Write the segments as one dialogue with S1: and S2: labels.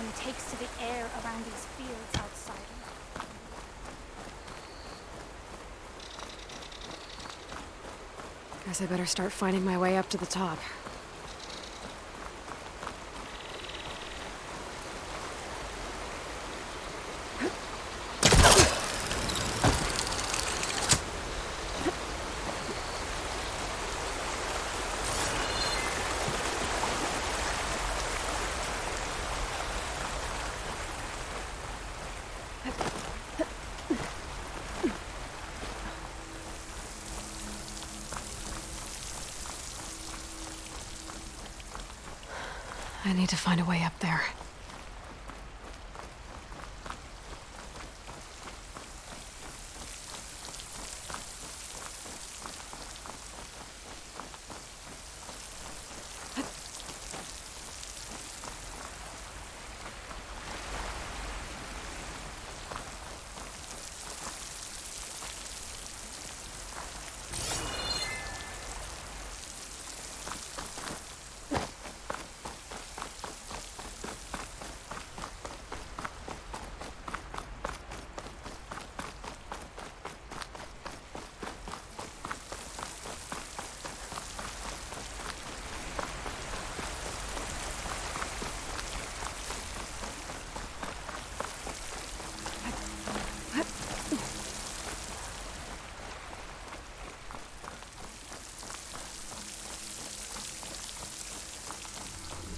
S1: adrenaline takes to the air around these fields, outsider.
S2: Guess I better start finding my way up to the top. I need to find a way up there.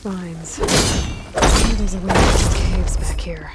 S2: Vines. Maybe there's a way to these caves back here.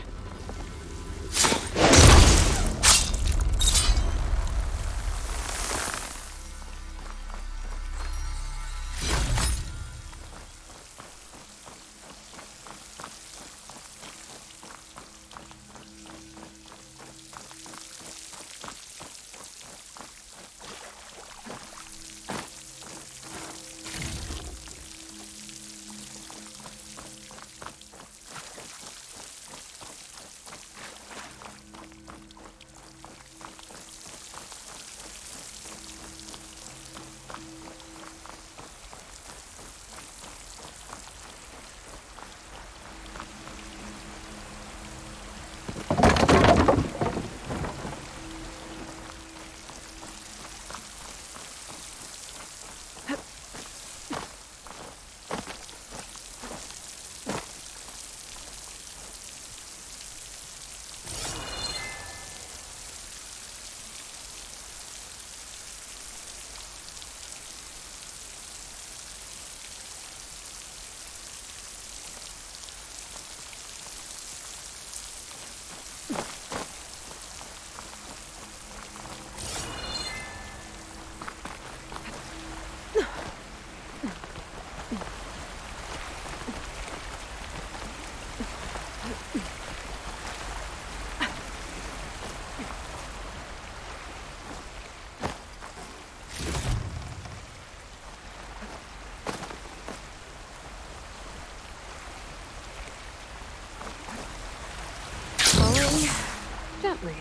S2: Gently.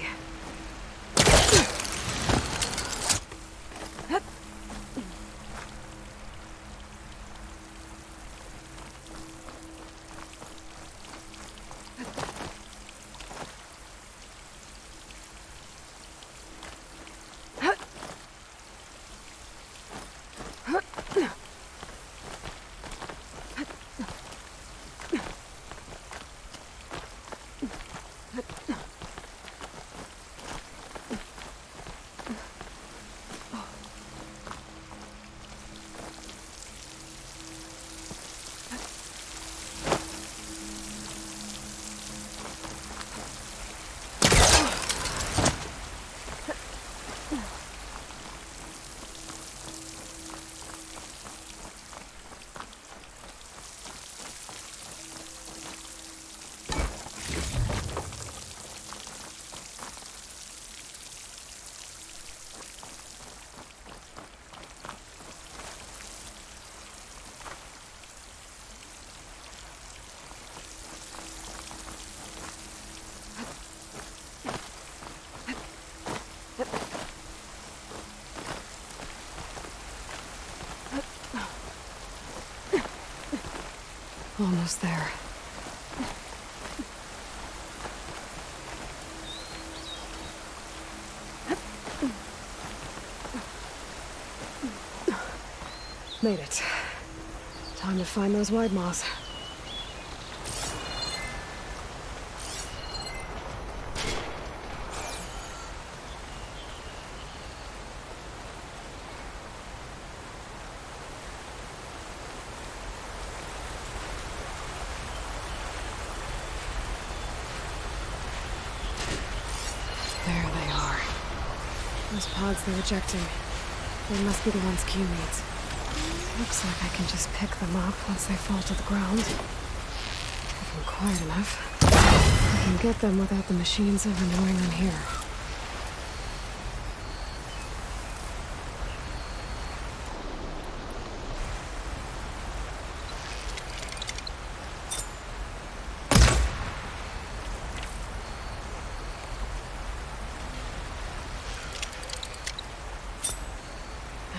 S2: Almost there. Made it. Time to find those white moths. There they are. Those pods they're ejecting. They must be the ones Q needs. Looks like I can just pick them up once they fall to the ground. If I'm quiet enough, I can get them without the machines ever knowing I'm here.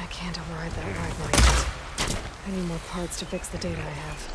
S2: I can't override that ride line. I need more parts to fix the data I have.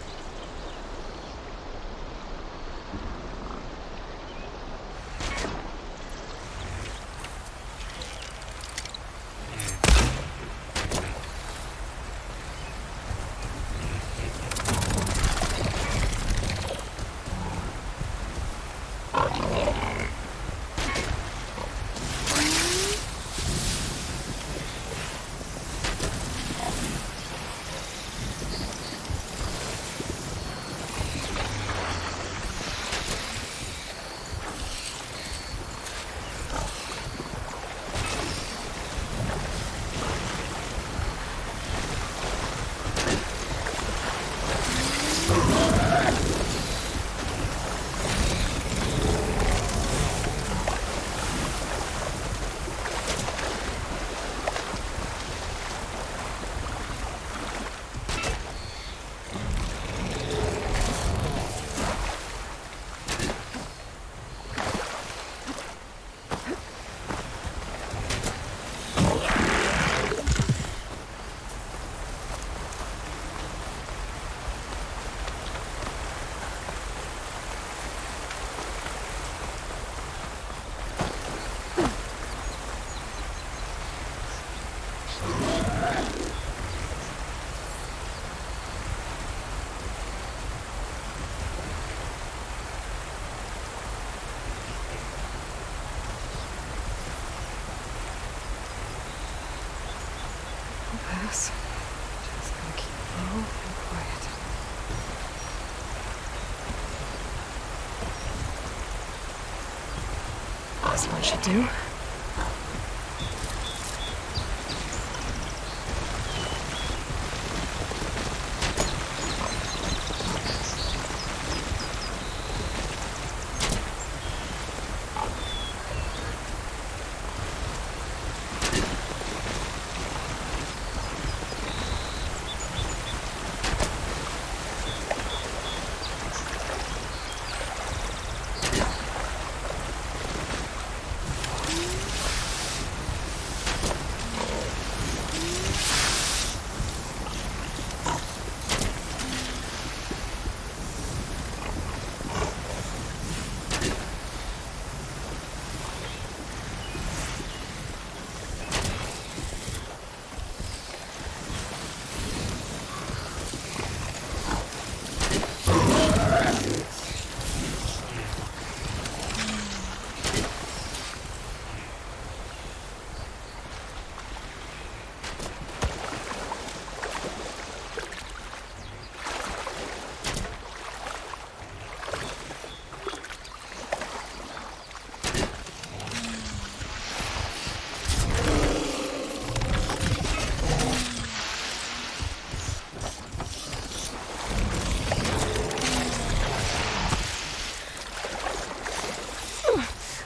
S2: Pass. Just gotta keep low and quiet. This one should do.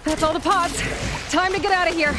S2: That's all the pods. Time to get out of here.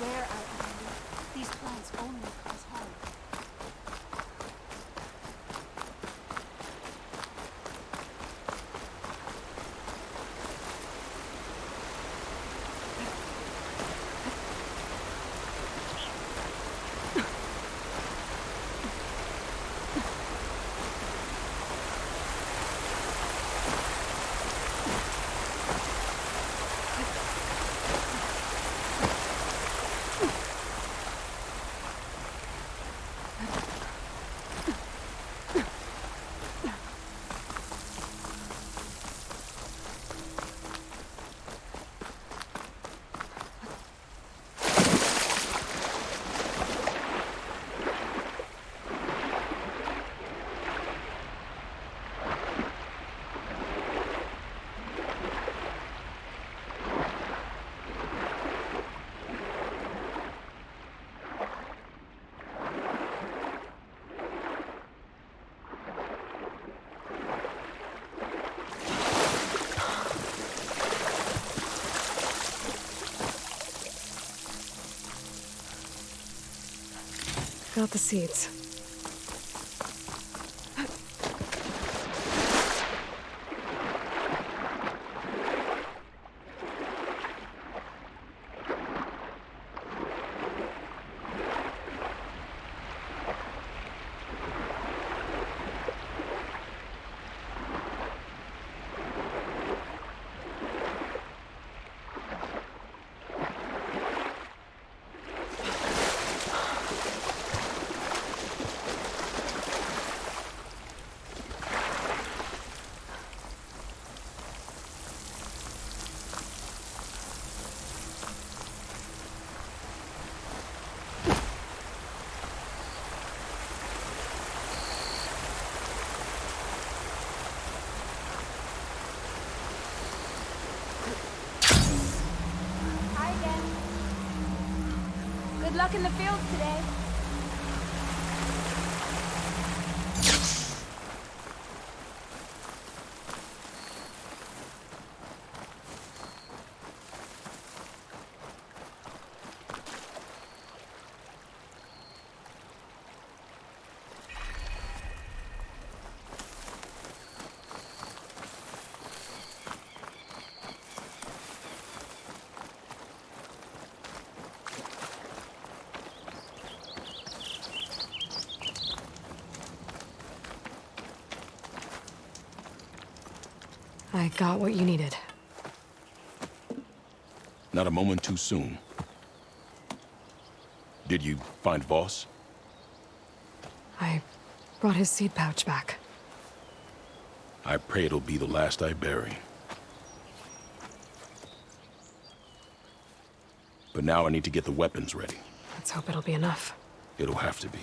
S1: rare out in India. These plants only cause harm.
S2: Got the seeds.
S1: Hi again. Good luck in the field today.
S2: I got what you needed.
S3: Not a moment too soon. Did you find Voss?
S2: I brought his seed pouch back.
S3: I pray it'll be the last I bury. But now I need to get the weapons ready.
S2: Let's hope it'll be enough.
S3: It'll have to be.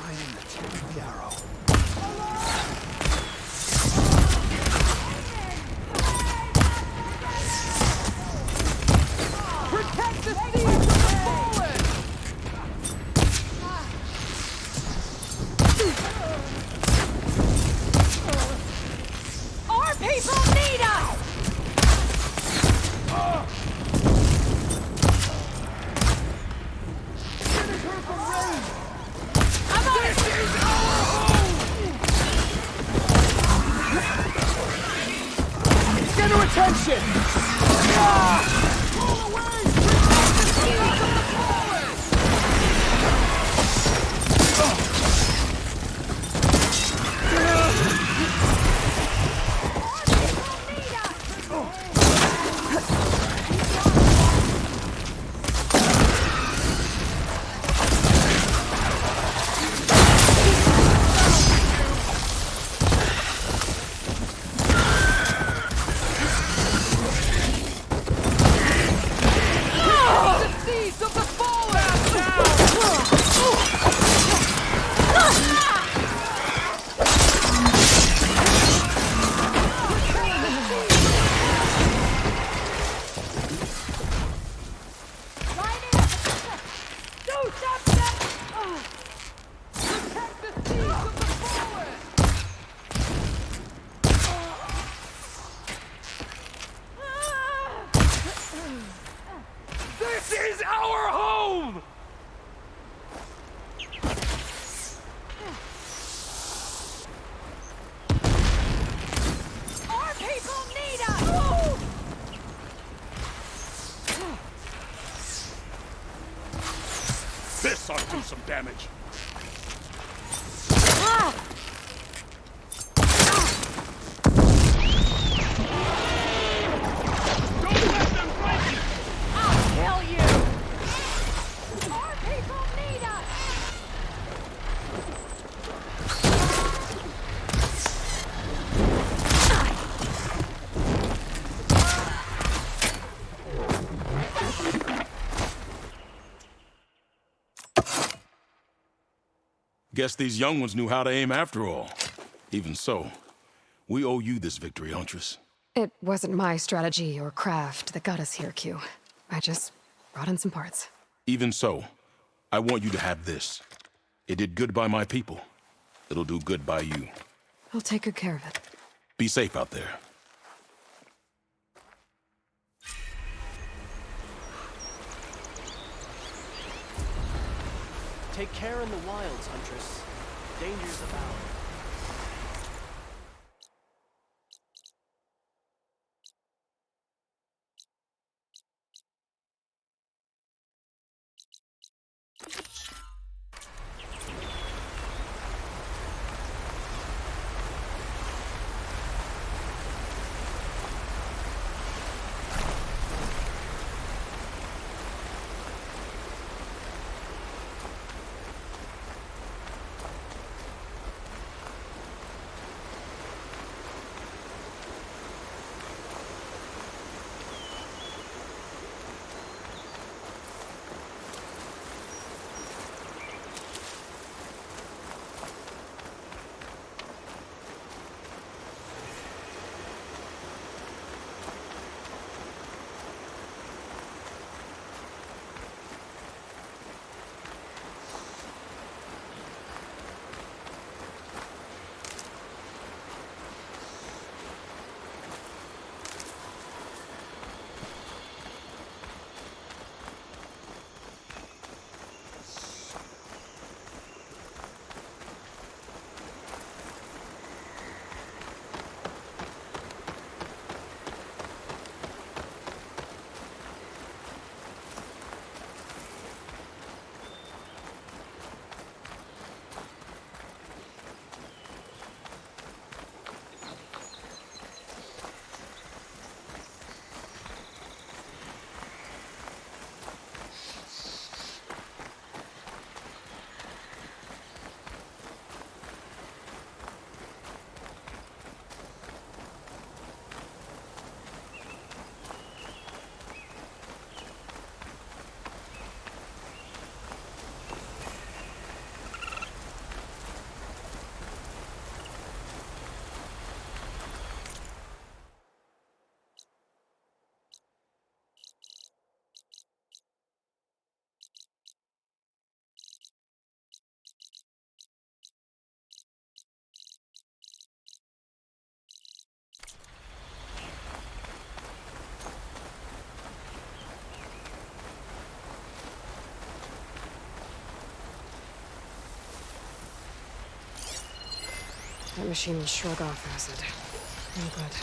S4: I am the Tech Yarrow. This is our home!
S1: Our people need us!
S4: This ought to do some damage. Don't let them fight you!
S1: I'll kill you! Our people need us!
S3: Guess these young ones knew how to aim after all. Even so, we owe you this victory, Huntress.
S2: It wasn't my strategy or craft that got us here, Q. I just brought in some parts.
S3: Even so, I want you to have this. It did good by my people. It'll do good by you.
S2: I'll take good care of it.
S3: Be safe out there.
S5: Take care in the wilds, Huntress. Dangers abound.
S2: That machine will shrug off acid. No good.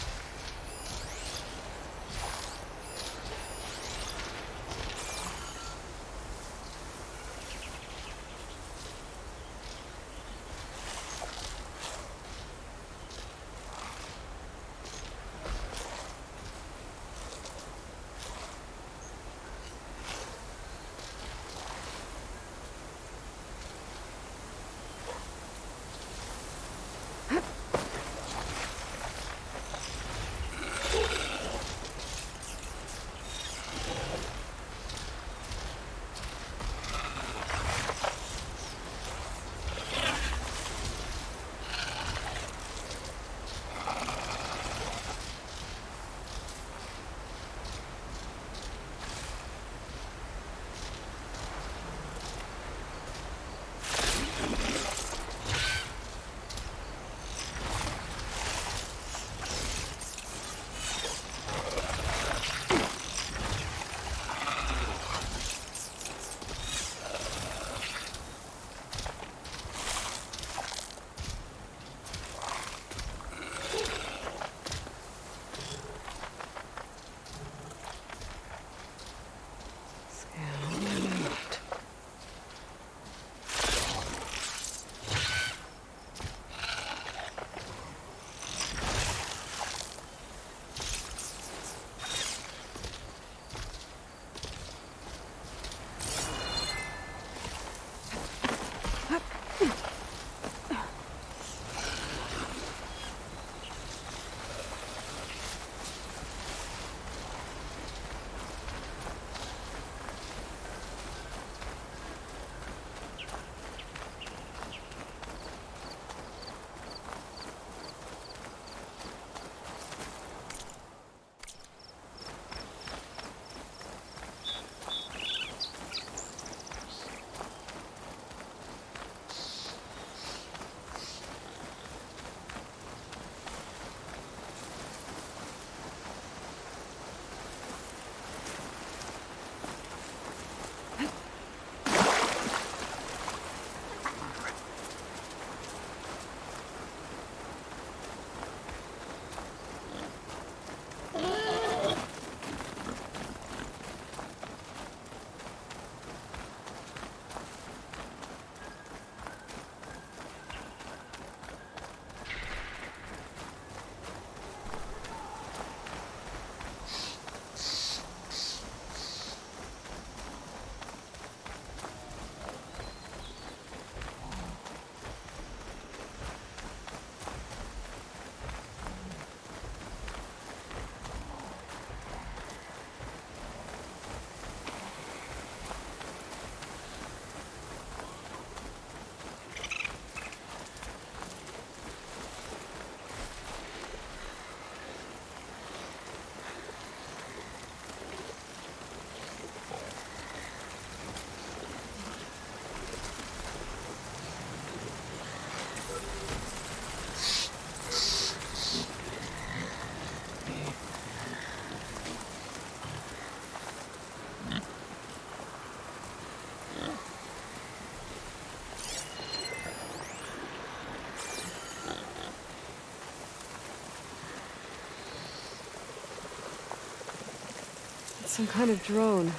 S2: Some kind of drone.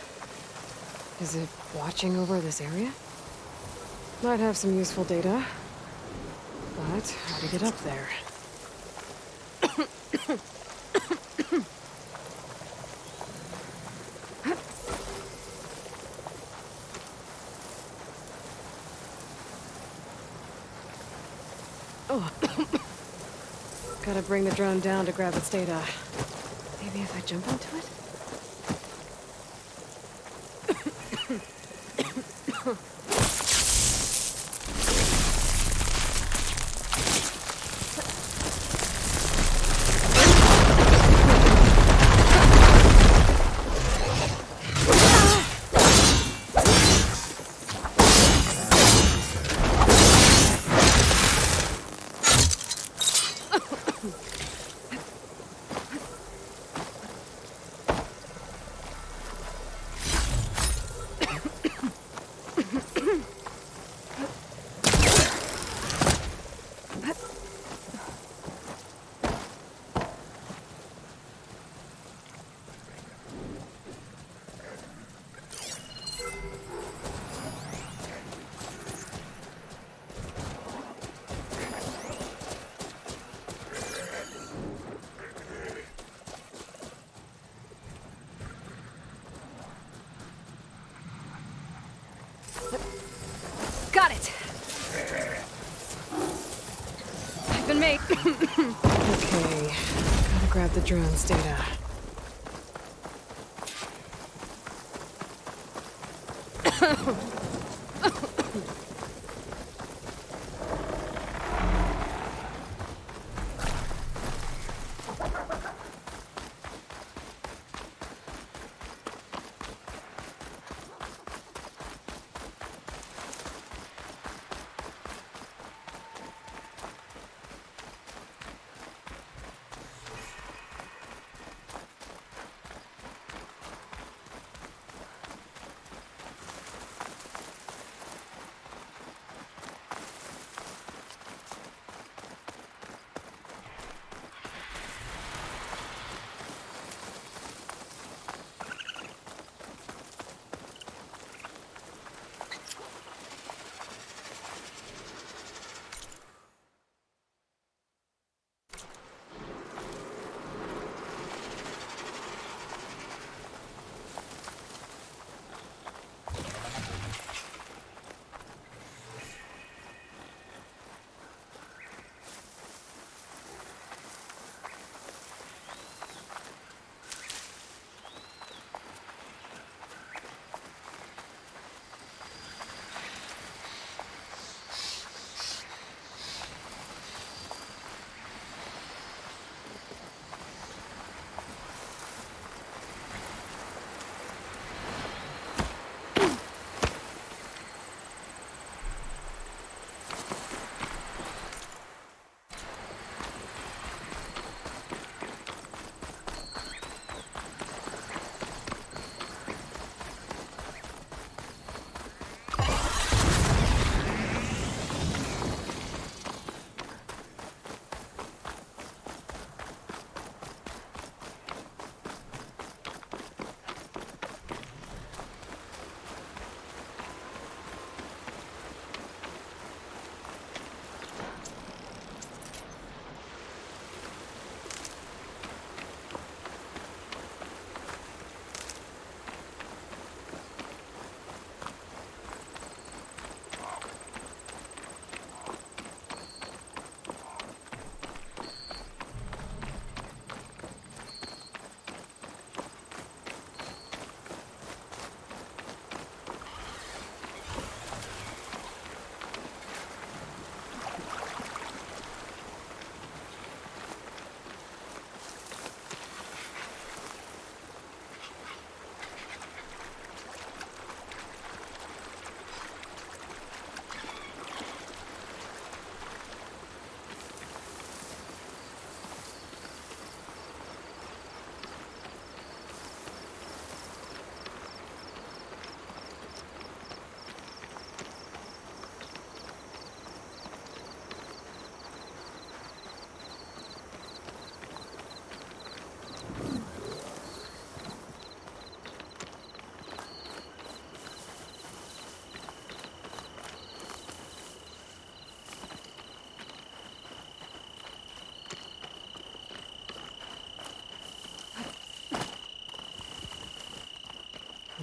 S2: Is it watching over this area? Might have some useful data. But how to get up there? Oh. Gotta bring the drone down to grab its data. Maybe if I jump onto it? Got it! I've been made. Okay, gotta grab the drone's data.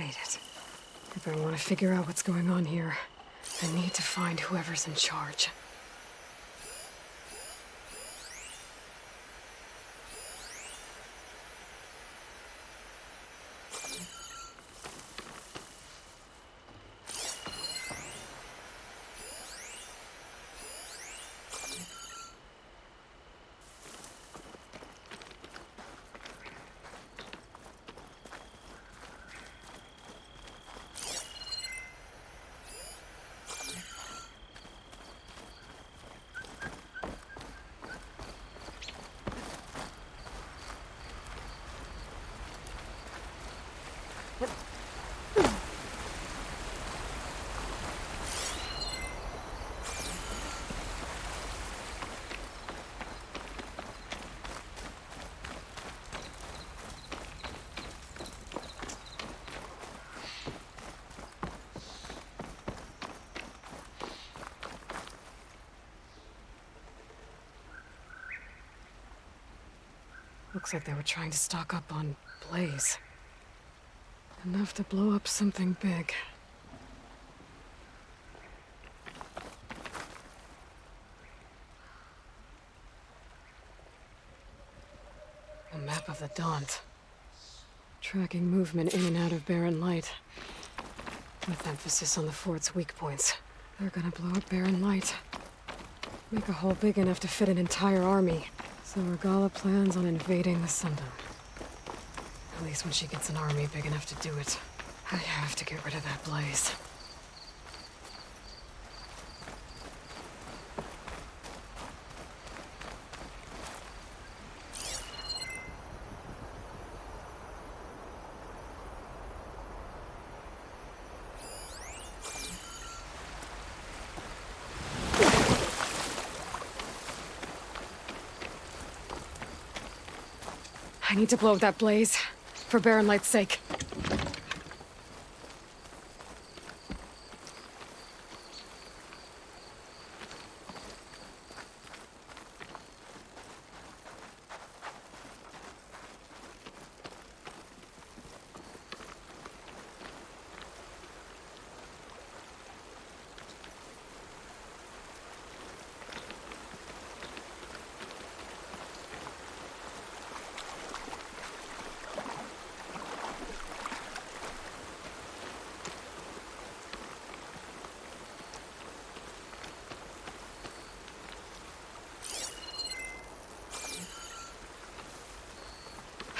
S2: hate it. If I want to figure out what's going on here, I need to find whoever's in charge. Looks like they were trying to stock up on Blaze. Enough to blow up something big. A map of the Daunt. Tracking movement in and out of Barren Light. With emphasis on the fort's weak points. They're gonna blow up Barren Light. Make a hole big enough to fit an entire army. So Regala plans on invading the Sundom. At least when she gets an army big enough to do it. I have to get rid of that Blaze. I need to blow up that Blaze, for Barren Light's sake.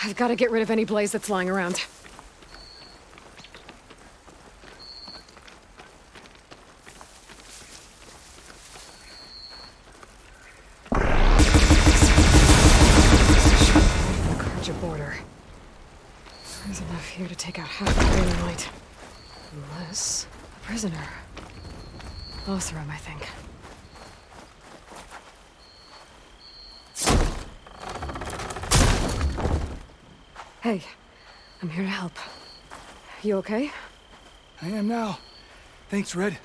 S2: I've got to get rid of any Blaze that's lying around. The Karja border. There's enough here to take out half the Barren Light. Unless... a prisoner. Oseram, I think. Hey, I'm here to help. You okay?
S6: I am now. Thanks, Red.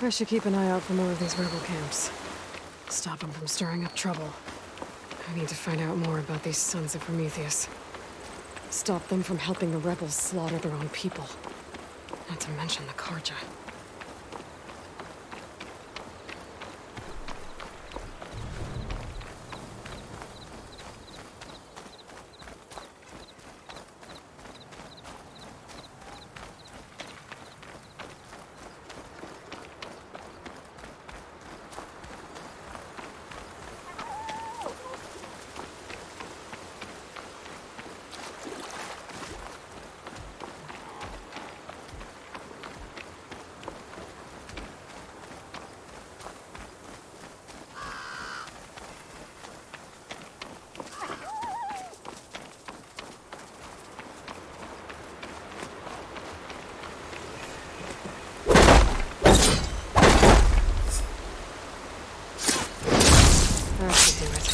S2: I should keep an eye out for more of these rebel camps. Stop them from stirring up trouble. I need to find out more about these sons of Prometheus. Stop them from helping the rebels slaughter their own people. Not to mention the Karja. That should do it.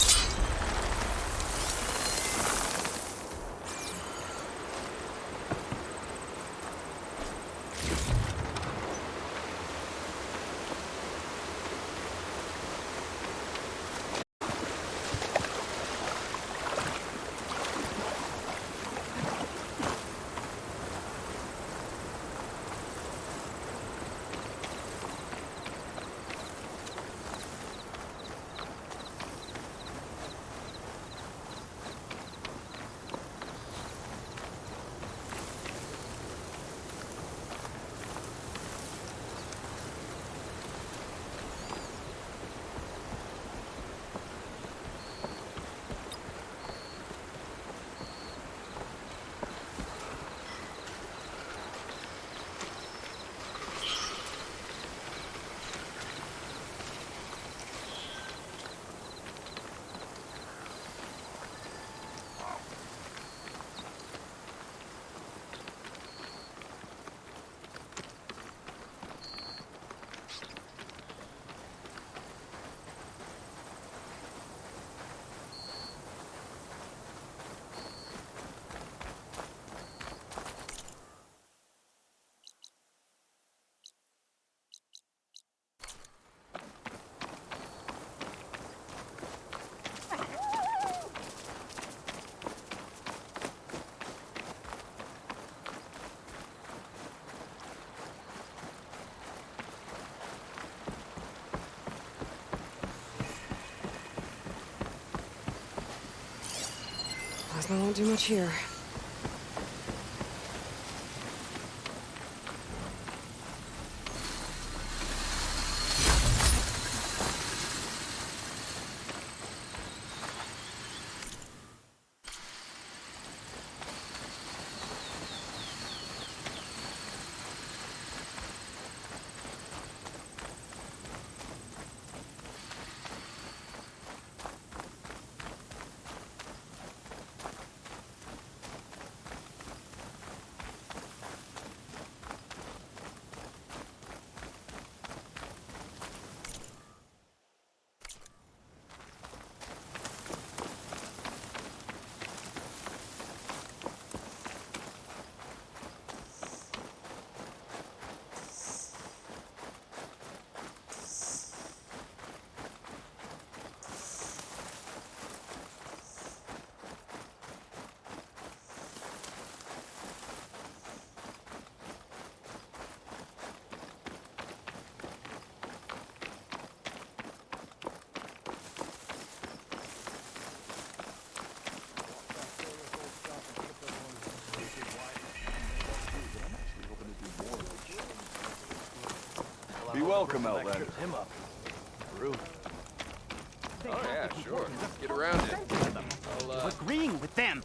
S2: Plasma won't do much here.
S7: Be welcome, Outlander.
S5: Him up. Rude.
S8: Oh yeah, sure. Get around it.
S9: Agreeing with them.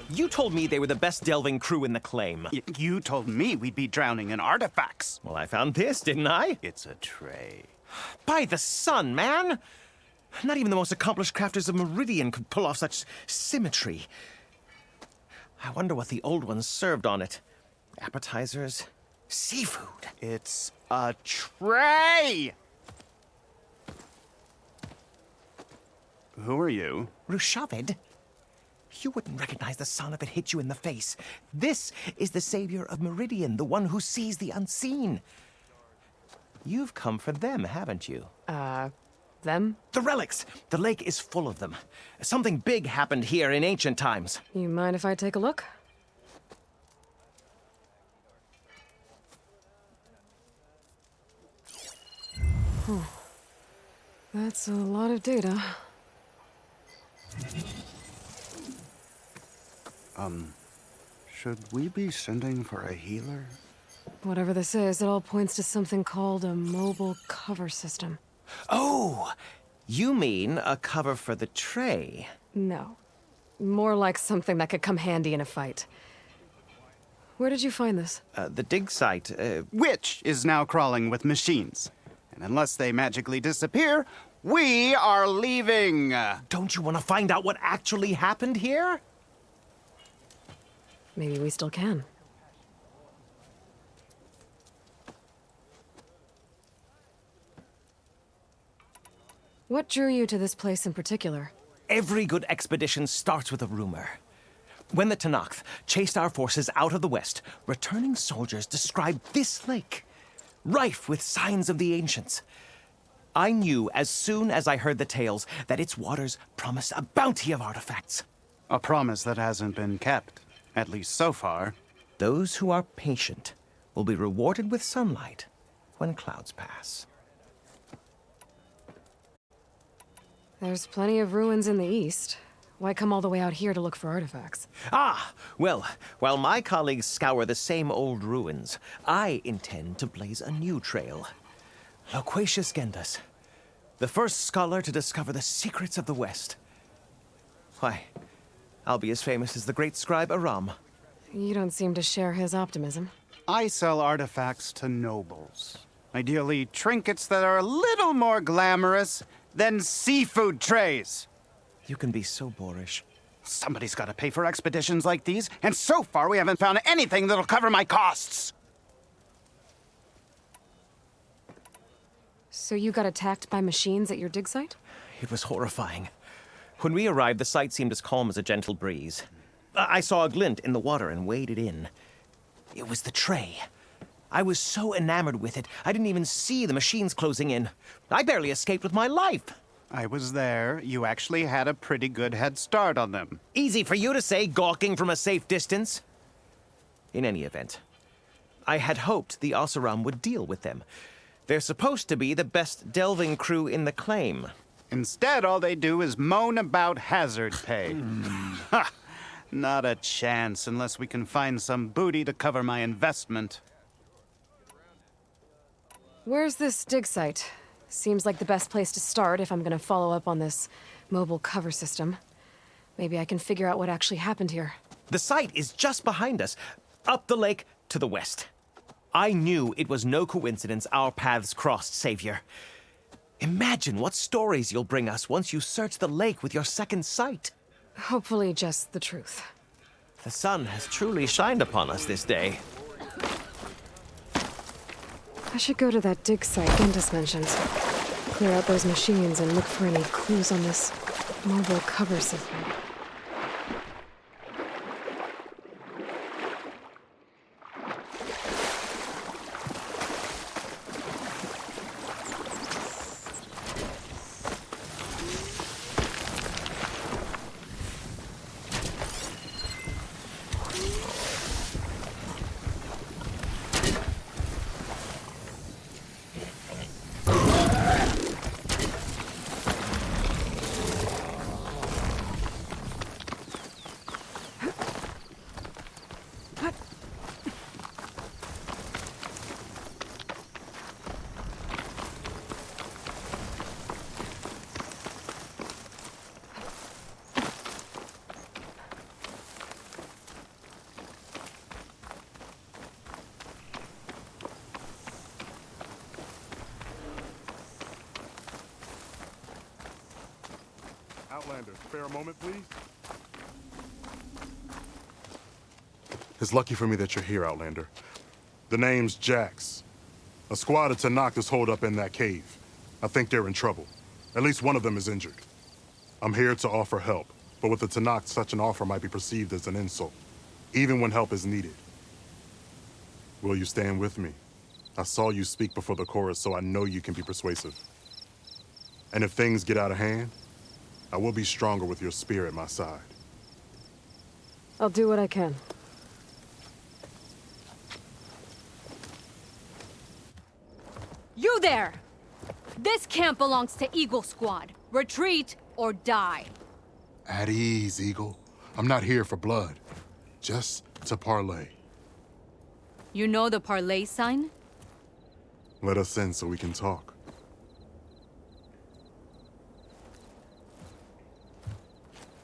S10: You told me they were the best delving crew in the claim.
S9: You told me we'd be drowning in artifacts.
S10: Well, I found this, didn't I?
S9: It's a tray.
S10: By the sun, man! Not even the most accomplished crafters of Meridian could pull off such symmetry. I wonder what the old ones served on it. Appetizers? Seafood?
S9: It's a tray! Who are you?
S10: Rushavid? You wouldn't recognize the sun if it hit you in the face. This is the savior of Meridian, the one who sees the unseen. You've come for them, haven't you?
S2: Them?
S10: The relics! The lake is full of them. Something big happened here in ancient times.
S2: You mind if I take a look? That's a lot of data.
S9: Should we be sending for a healer?
S2: Whatever this is, it all points to something called a mobile cover system.
S10: Oh! You mean a cover for the tray?
S2: No. More like something that could come handy in a fight. Where did you find this?
S10: The dig site,
S9: Which is now crawling with machines. And unless they magically disappear, we are leaving.
S10: Don't you want to find out what actually happened here?
S2: Maybe we still can. What drew you to this place in particular?
S10: Every good expedition starts with a rumor. When the Tenakth chased our forces out of the west, returning soldiers described this lake, rife with signs of the ancients. I knew as soon as I heard the tales that its waters promised a bounty of artifacts.
S9: A promise that hasn't been kept, at least so far.
S10: Those who are patient will be rewarded with sunlight when clouds pass.
S2: There's plenty of ruins in the east. Why come all the way out here to look for artifacts?
S10: Ah, well, while my colleagues scour the same old ruins, I intend to blaze a new trail. Loquacious Gendas, the first scholar to discover the secrets of the West. Why, I'll be as famous as the great scribe Aram.
S2: You don't seem to share his optimism.
S9: I sell artifacts to nobles. Ideally, trinkets that are a little more glamorous than seafood trays.
S10: You can be so boorish.
S9: Somebody's got to pay for expeditions like these, and so far we haven't found anything that'll cover my costs.
S2: So you got attacked by machines at your dig site?
S10: It was horrifying. When we arrived, the sight seemed as calm as a gentle breeze. I saw a glint in the water and waded in. It was the tray. I was so enamored with it, I didn't even see the machines closing in. I barely escaped with my life.
S9: I was there. You actually had a pretty good head start on them.
S10: Easy for you to say, gawking from a safe distance. In any event, I had hoped the Oseram would deal with them. They're supposed to be the best delving crew in the claim.
S9: Instead, all they do is moan about hazard pay. Ha! Not a chance unless we can find some booty to cover my investment.
S2: Where's this dig site? Seems like the best place to start if I'm gonna follow up on this mobile cover system. Maybe I can figure out what actually happened here.
S10: The site is just behind us, up the lake to the west. I knew it was no coincidence our paths crossed, Savior. Imagine what stories you'll bring us once you search the lake with your second sight.
S2: Hopefully just the truth.
S10: The sun has truly shined upon us this day.
S2: I should go to that dig site Gendas mentioned. Clear out those machines and look for any clues on this mobile cover system.
S4: Outlander, spare a moment, please.
S11: It's lucky for me that you're here, Outlander. The name's Jax. A squad of Tenakth is holed up in that cave. I think they're in trouble. At least one of them is injured. I'm here to offer help, but with the Tenakth, such an offer might be perceived as an insult, even when help is needed. Will you stand with me? I saw you speak before the chorus, so I know you can be persuasive. And if things get out of hand, I will be stronger with your spear at my side.
S2: I'll do what I can.
S1: You there! This camp belongs to Eagle Squad. Retreat or die.
S11: At ease, Eagle. I'm not here for blood. Just to parlay.
S1: You know the parlay sign?
S11: Let us in so we can talk.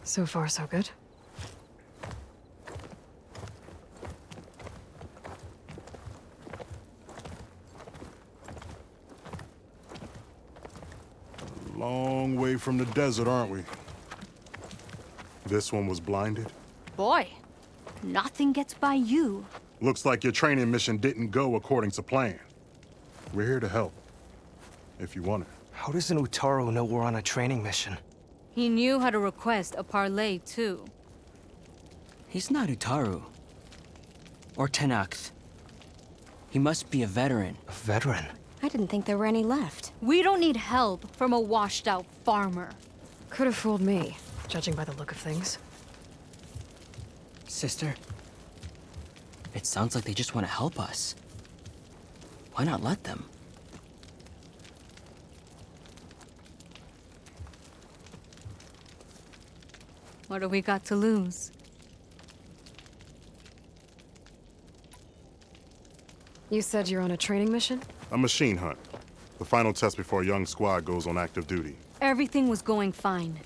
S2: So far, so good.
S11: Long way from the desert, aren't we? This one was blinded.
S1: Boy, nothing gets by you.
S11: Looks like your training mission didn't go according to plan. We're here to help, if you want it.
S6: How does an Utaru know we're on a training mission?
S1: He knew how to request a parlay, too.
S5: He's not Utaru. Or Tenakth. He must be a veteran.
S6: A veteran?
S2: I didn't think there were any left.
S1: We don't need help from a washed-out farmer.
S2: Could have fooled me, judging by the look of things.
S5: Sister, it sounds like they just want to help us. Why not let them?
S1: What do we got to lose?
S2: You said you're on a training mission?
S11: A machine hunt. The final test before a young squad goes on active duty.
S1: Everything was going fine.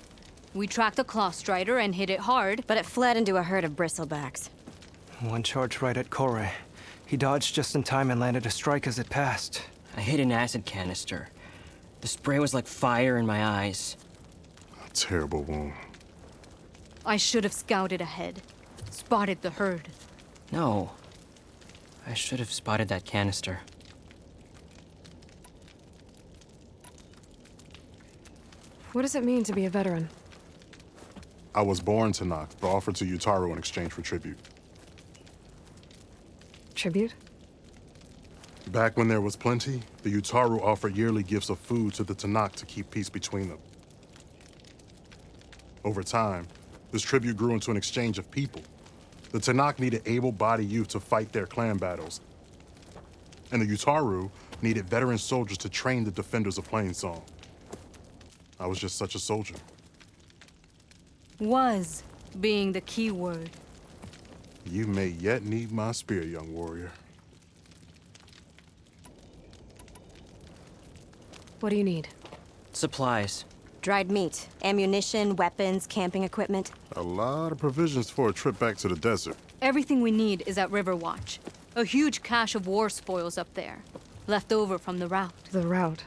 S1: We tracked a claw strider and hit it hard,
S2: But it fled into a herd of bristlebacks.
S6: One charge right at Kore. He dodged just in time and landed a strike as it passed.
S5: I hit an acid canister. The spray was like fire in my eyes.
S11: A terrible wound.
S1: I should have scouted ahead. Spotted the herd.
S5: No. I should have spotted that canister.
S2: What does it mean to be a veteran?
S11: I was born to knock, but offered to Utaru in exchange for tribute.
S2: Tribute?
S11: Back when there was plenty, the Utaru offered yearly gifts of food to the Tanakh to keep peace between them. Over time, this tribute grew into an exchange of people. The Tanakh needed able-bodied youth to fight their clan battles. And the Utaru needed veteran soldiers to train the defenders of Plainsong. I was just such a soldier.
S1: Was being the key word.
S11: You may yet need my spear, young warrior.
S2: What do you need?
S5: Supplies.
S2: Dried meat, ammunition, weapons, camping equipment.
S11: A lot of provisions for a trip back to the desert.
S1: Everything we need is at Riverwatch. A huge cache of war spoils up there. Left over from the route.
S2: The route.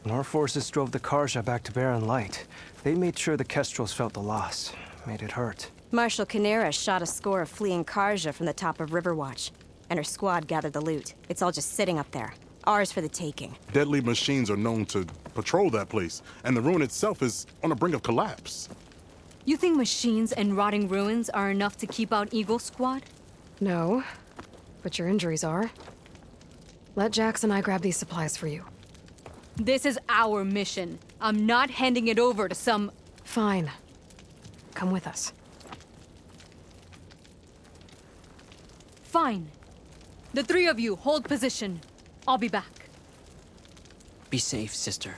S6: When our forces drove the Karja back to Barren Light, they made sure the Kestrels felt the loss. Made it hurt.
S2: Marshal Canera shot a score of fleeing Karja from the top of Riverwatch, and her squad gathered the loot. It's all just sitting up there. Ours for the taking.
S11: Deadly machines are known to patrol that place, and the ruin itself is on the brink of collapse.
S1: You think machines and rotting ruins are enough to keep out Eagle Squad?
S2: No, but your injuries are. Let Jax and I grab these supplies for you.
S1: This is our mission. I'm not handing it over to some...
S2: Fine. Come with us.
S1: Fine. The three of you hold position. I'll be back.
S5: Be safe, sister.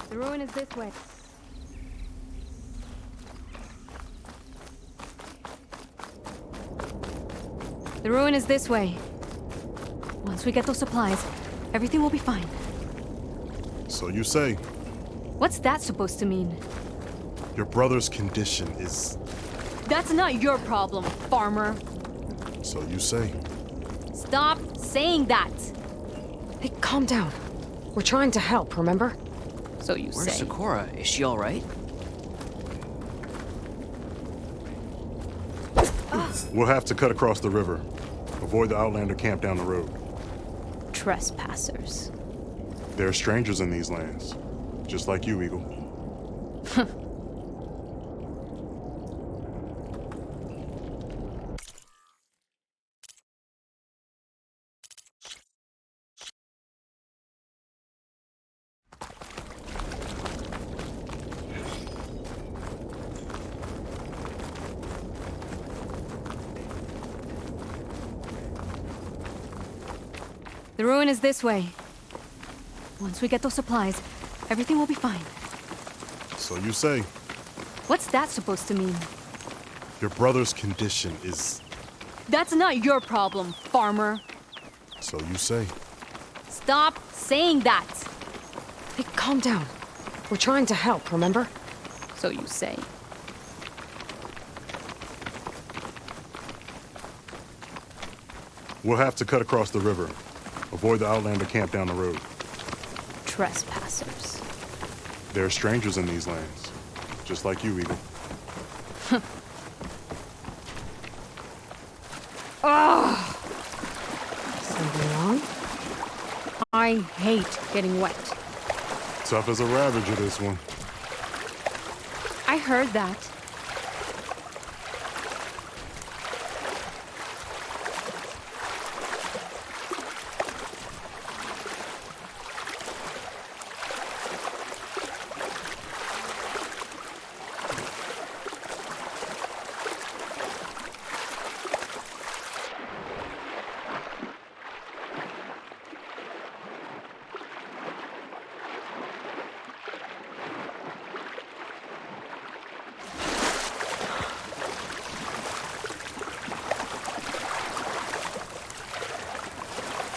S2: The ruin is this way.
S1: The ruin is this way. Once we get those supplies, everything will be fine.
S11: So you say.
S1: What's that supposed to mean?
S11: Your brother's condition is...
S1: That's not your problem, farmer.
S11: So you say.
S1: Stop saying that.
S2: Hey, calm down. We're trying to help, remember?
S1: So you
S5: Where's
S1: say.
S5: Sakura? Is she alright?
S11: We'll have to cut across the river. Avoid the Outlander camp down the road.
S1: Trespassers.
S11: There are strangers in these lands. Just like you, Eagle.
S1: The ruin is this way. Once we get those supplies, everything will be fine.
S11: So you say.
S1: What's that supposed to mean?
S11: Your brother's condition is...
S1: That's not your problem, farmer.
S11: So you say.
S1: Stop saying that.
S2: Hey, calm down. We're trying to help, remember?
S1: So you say.
S11: We'll have to cut across the river. Avoid the Outlander camp down the road.
S1: Trespassers.
S11: There are strangers in these lands. Just like you, Eagle.
S2: Something wrong?
S1: I hate getting wet.
S11: Tough as a ravager, this one.
S1: I heard that.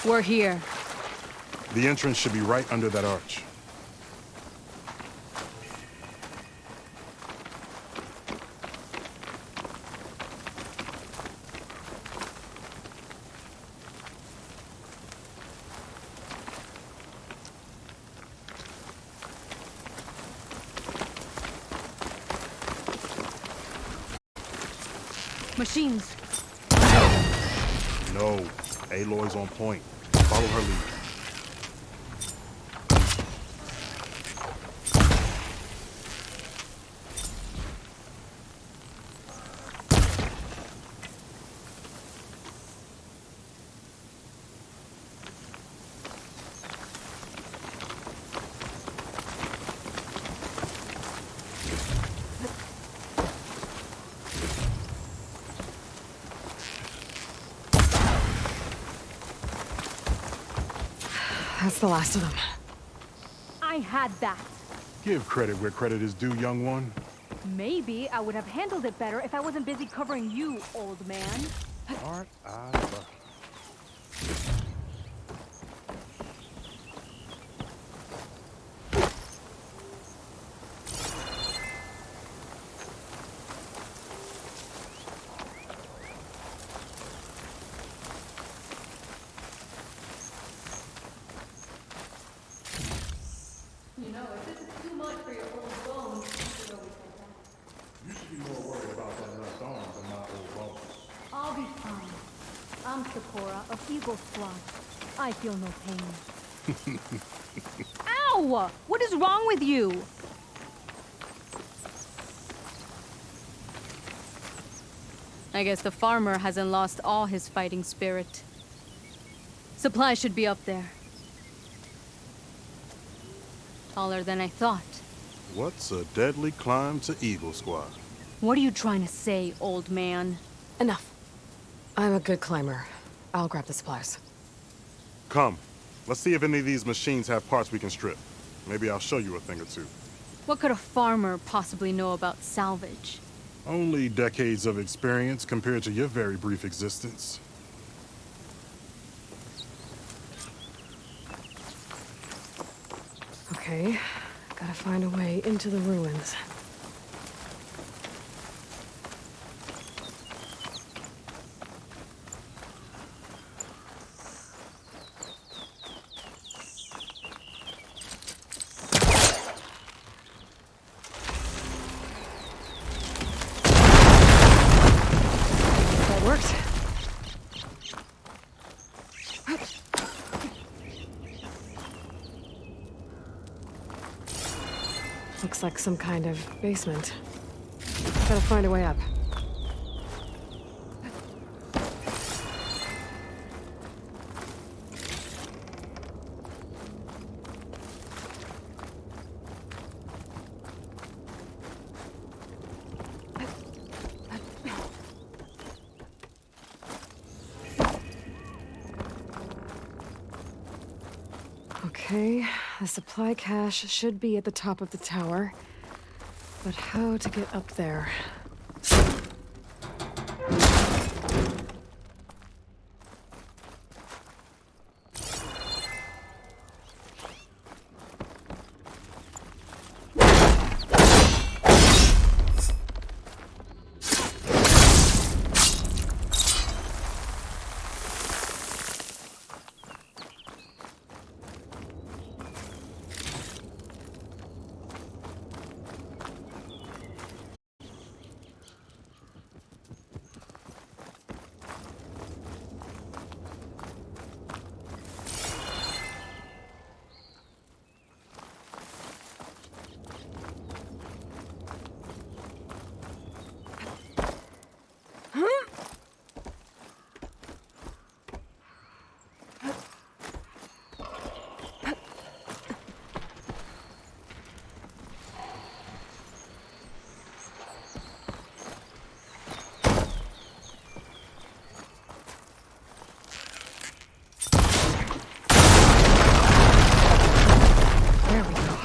S1: We're here.
S11: The entrance should be right under that arch.
S1: Machines.
S11: No. Aloy's on point. Follow her lead.
S2: That's the last of them.
S1: I had that.
S11: Give credit where credit is due, young one.
S1: Maybe I would have handled it better if I wasn't busy covering you, old man.
S11: Aren't I lucky?
S1: I'll be fine. I'm Sakura of Eagle Squad. I feel no pain. Ow! What is wrong with you? I guess the farmer hasn't lost all his fighting spirit. Supplies should be up there. Taller than I thought.
S11: What's a deadly climb to Eagle Squad?
S1: What are you trying to say, old man?
S2: Enough. I'm a good climber. I'll grab the supplies.
S11: Come. Let's see if any of these machines have parts we can strip. Maybe I'll show you a thing or two.
S1: What could a farmer possibly know about salvage?
S11: Only decades of experience compared to your very brief existence.
S2: Okay, gotta find a way into the ruins. That worked. Looks like some kind of basement. Gotta find a way up. Okay, the supply cache should be at the top of the tower. But how to get up there? There we go.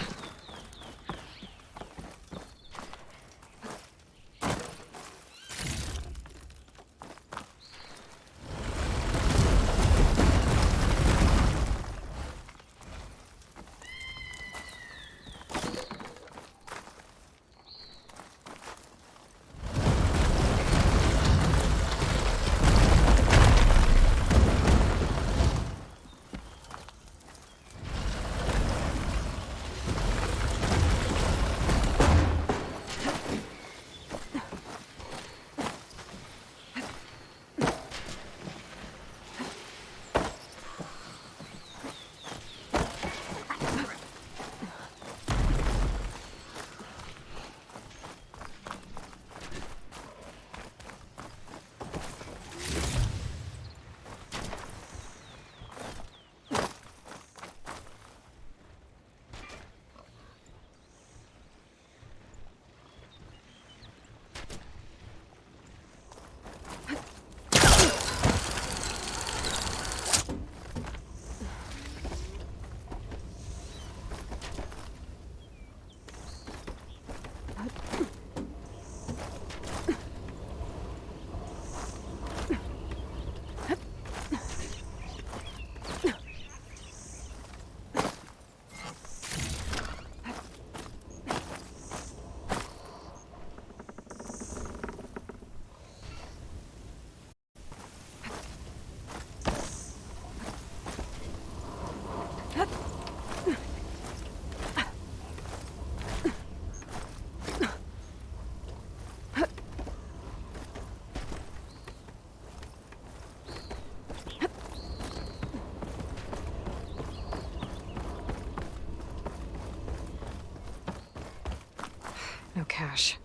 S2: No cache.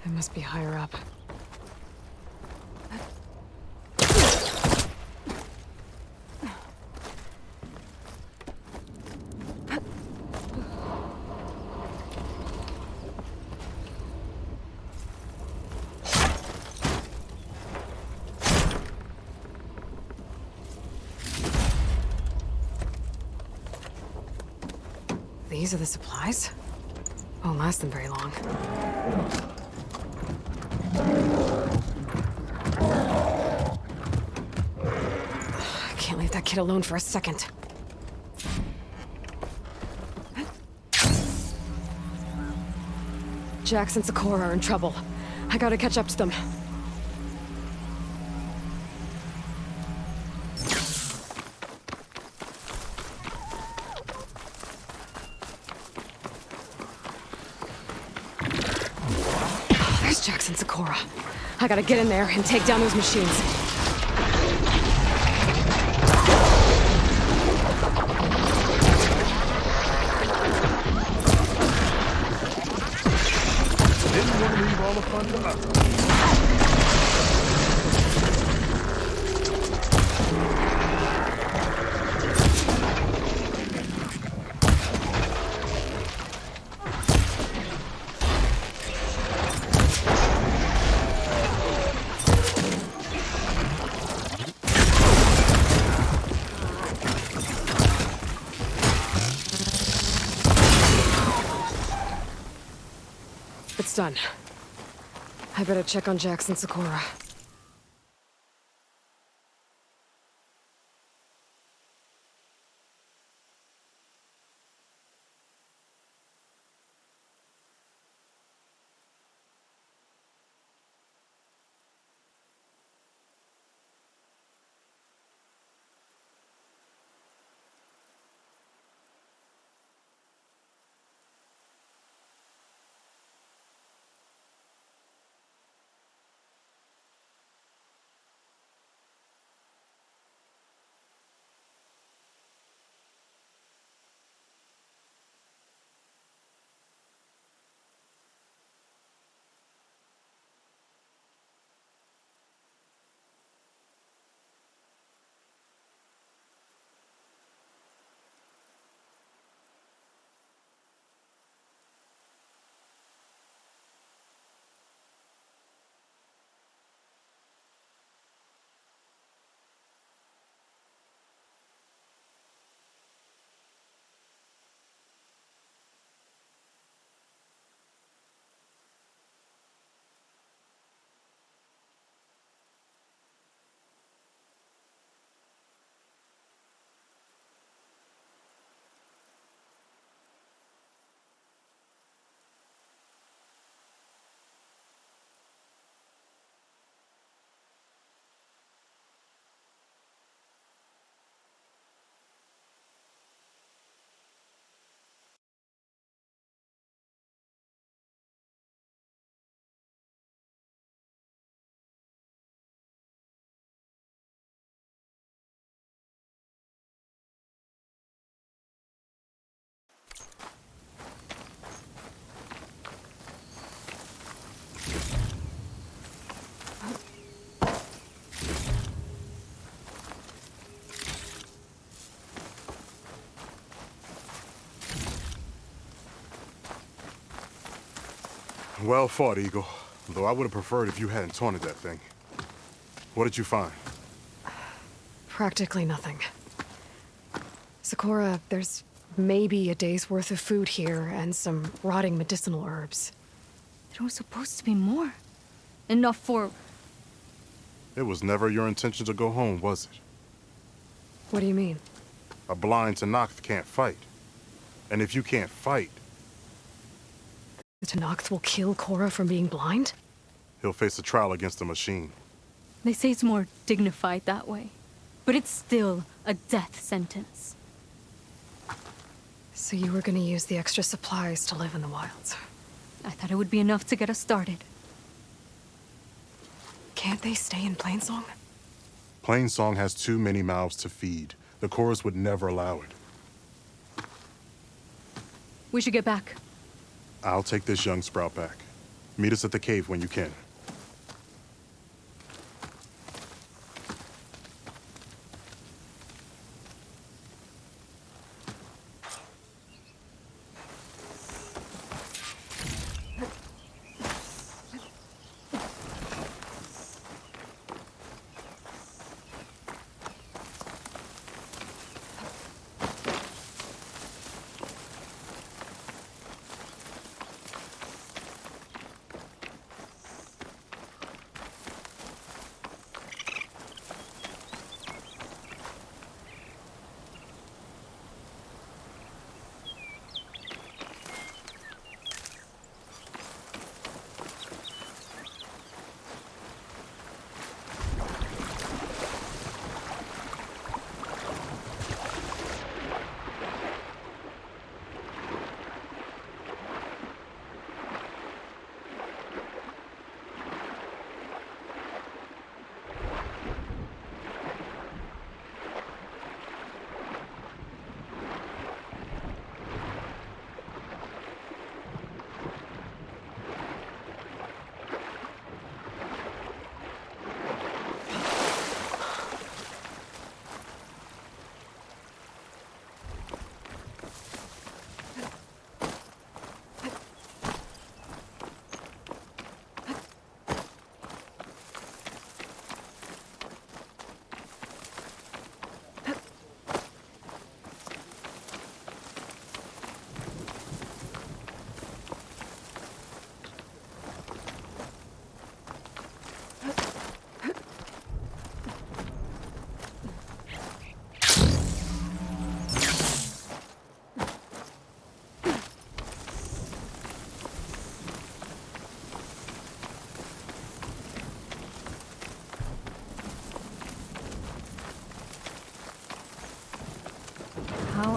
S2: It must be higher up. These are the supplies? Won't last them very long. I can't leave that kid alone for a second. Jax and Sakura are in trouble. I gotta catch up to them. There's Jax and Sakura. I gotta get in there and take down those machines.
S11: Didn't want to leave all the fun to us.
S2: It's done. I better check on Jax and Sakura.
S11: Well fought, Eagle. Though I would have preferred if you hadn't taunted that thing. What did you find?
S2: Practically nothing. Sakura, there's maybe a day's worth of food here and some rotting medicinal herbs.
S1: There was supposed to be more. Enough for...
S11: It was never your intention to go home, was it?
S2: What do you mean?
S11: A blind Tenakth can't fight. And if you can't fight,
S2: The Tenakth will kill Korra from being blind?
S11: he'll face a trial against the machine.
S1: They say it's more dignified that way. But it's still a death sentence.
S2: So you were gonna use the extra supplies to live in the wilds.
S1: I thought it would be enough to get us started.
S2: Can't they stay in Plainsong?
S11: Plainsong has too many mouths to feed. The chorus would never allow it.
S1: We should get back.
S11: I'll take this young sprout back. Meet us at the cave when you can.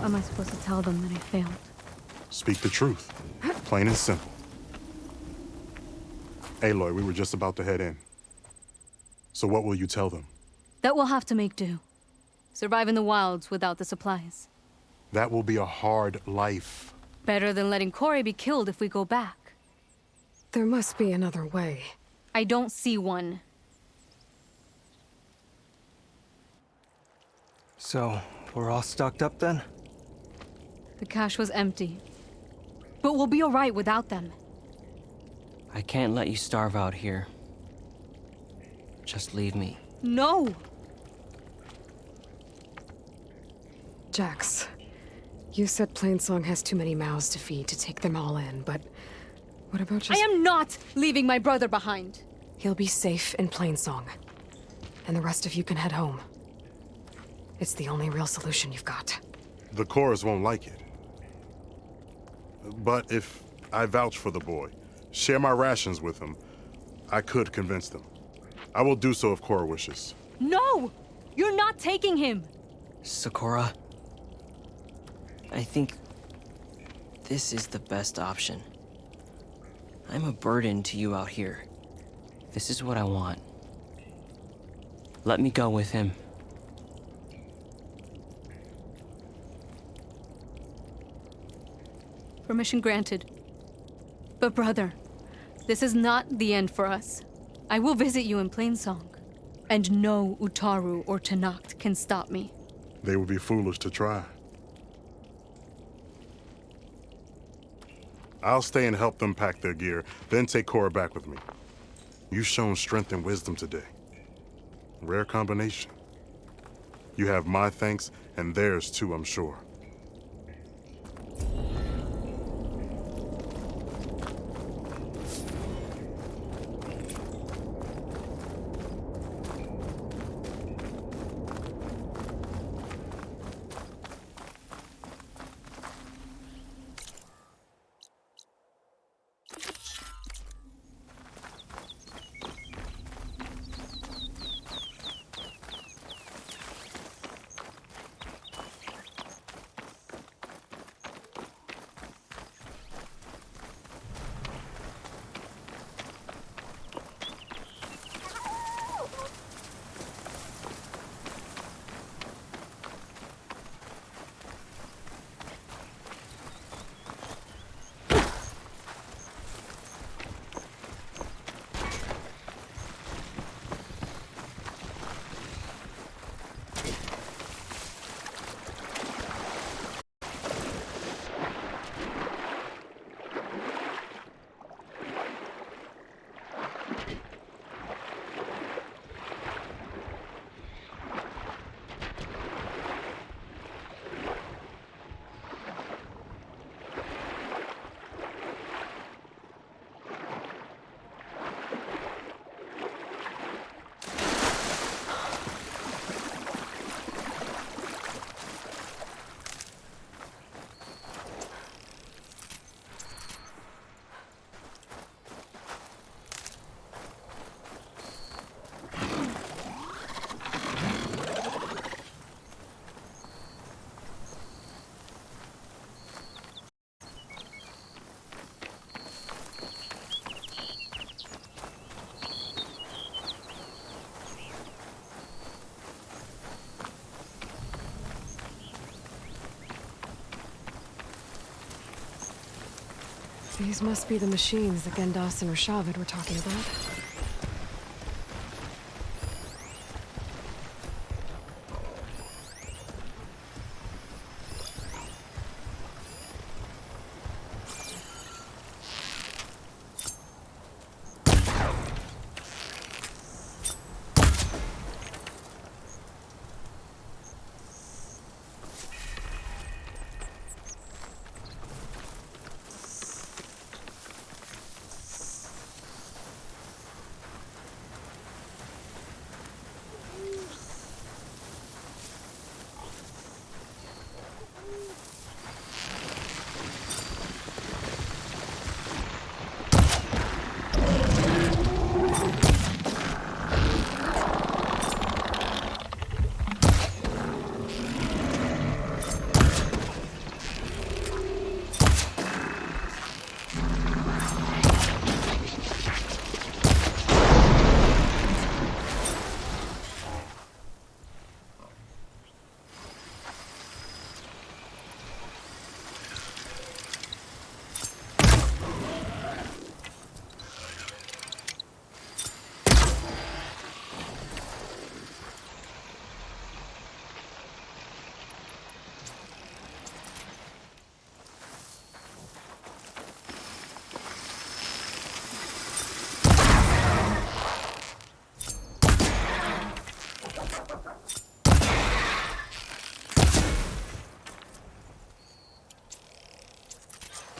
S1: am I supposed to tell them that I failed?
S11: Speak the truth. Plain and simple. Aloy, we were just about to head in. So what will you tell them?
S1: That we'll have to make do. Survive in the wilds without the supplies.
S11: That will be a hard life.
S1: Better than letting Corey be killed if we go back.
S2: There must be another way.
S1: I don't see one.
S6: So, we're all stocked up then?
S1: The cache was empty. But we'll be alright without them.
S5: I can't let you starve out here. Just leave me.
S1: No!
S2: Jax, you said Plainsong has too many mouths to feed to take them all in, but what about just—
S1: I am not leaving my brother behind!
S2: He'll be safe in Plainsong, and the rest of you can head home. It's the only real solution you've got.
S11: The Chorus won't like it. But if I vouch for the boy, share my rations with him, I could convince them. I will do so if Cora wishes.
S1: No! You're not taking him!
S5: Sakura, I think this is the best option. I'm a burden to you out here. This is what I want. Let me go with him.
S1: Permission granted. But brother, this is not the end for us. I will visit you in Plainsong. And no Utaru or Tenakth can stop me.
S11: They would be foolish to try. I'll stay and help them pack their gear, then take Cora back with me. You've shown strength and wisdom today. Rare combination. You have my thanks, and theirs too, I'm sure.
S2: These must be the machines that Gendas and Rashavad were talking about.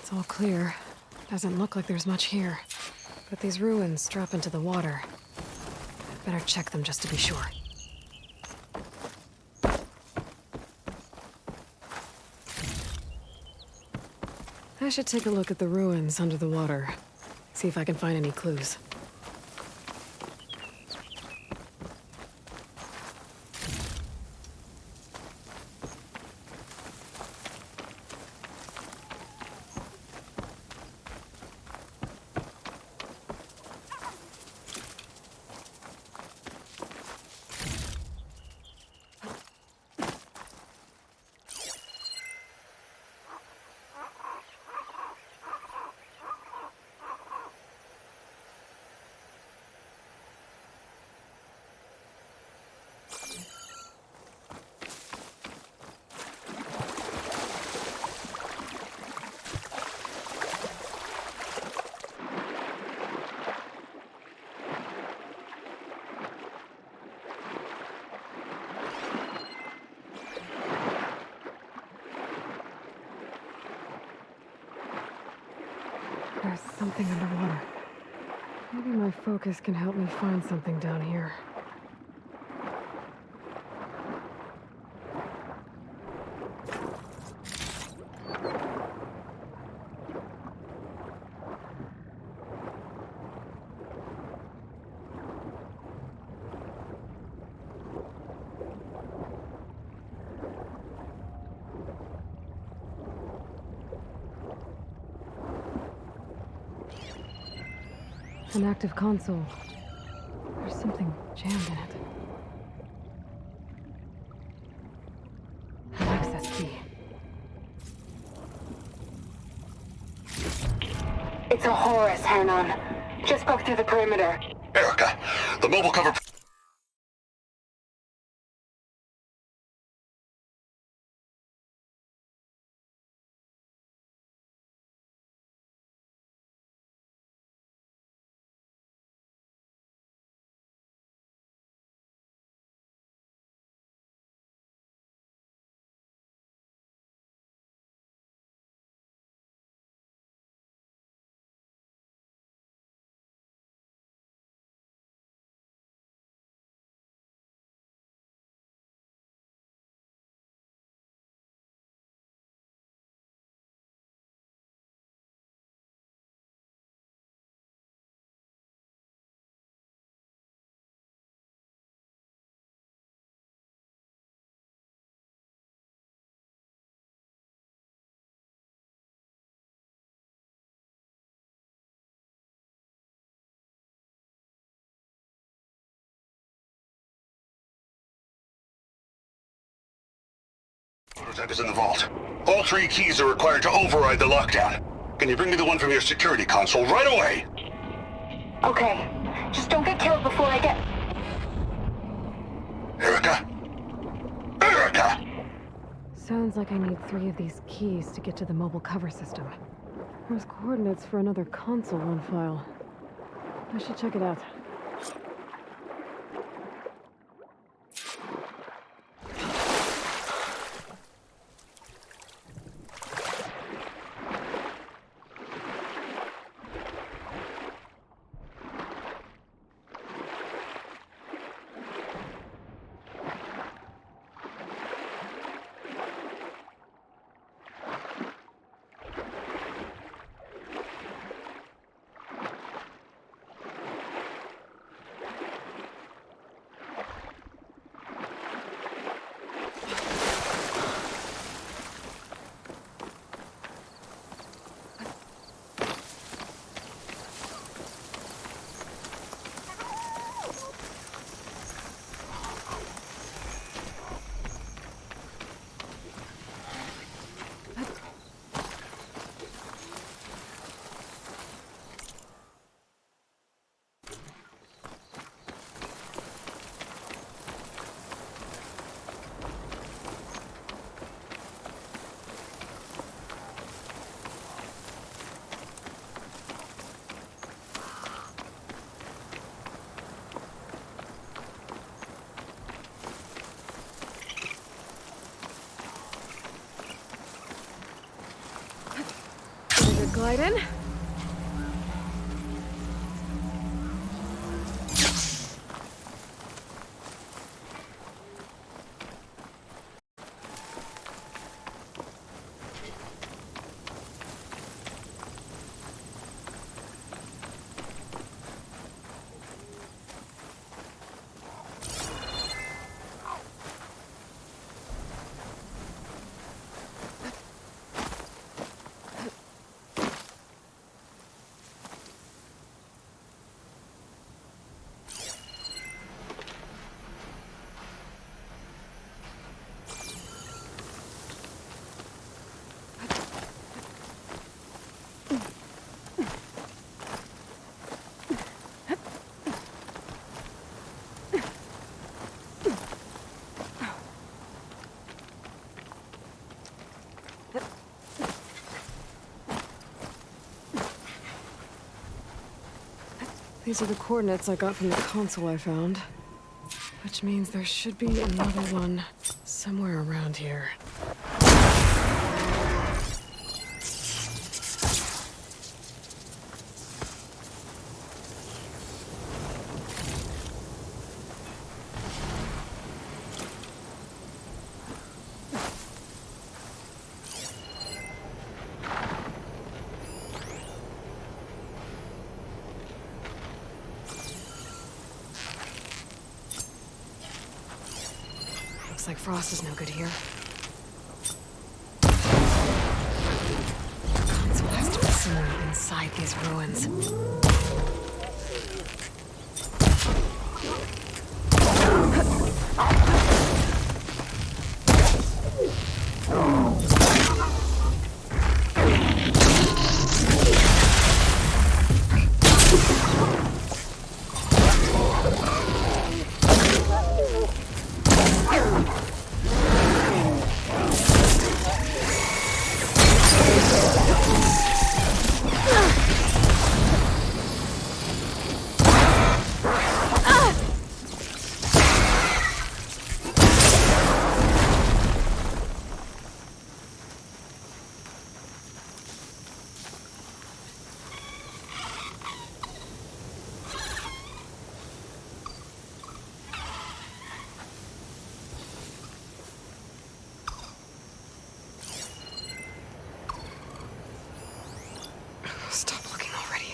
S2: It's all clear. Doesn't look like there's much here. But these ruins drop into the water. Better check them just to be sure. I should take a look at the ruins under the water. See if I can find any clues. There's something underwater. Maybe my focus can help me find something down here. An active console. There's something jammed in it. An access key.
S12: It's a Horus, Hernon. Just broke through the perimeter.
S13: Erica, the mobile cover... Prototype is in the vault. All 3 keys are required to override the lockdown. Can you bring me the one from your security console right away?
S12: Okay. Just don't get killed before I get...
S13: Erica? Erica!
S2: Sounds like I need 3 of these keys to get to the mobile cover system. There's coordinates for another console on file. I should check it out. Glide in. These are the coordinates I got from the console I found. Which means there should be another one somewhere around here. Looks like Frost is no good here. The console has to be somewhere inside these ruins. Stop looking already.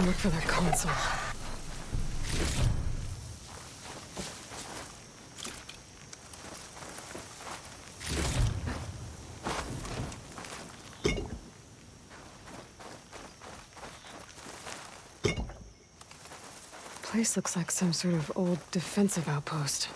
S2: Look for their console. Place looks like some sort of old defensive outpost.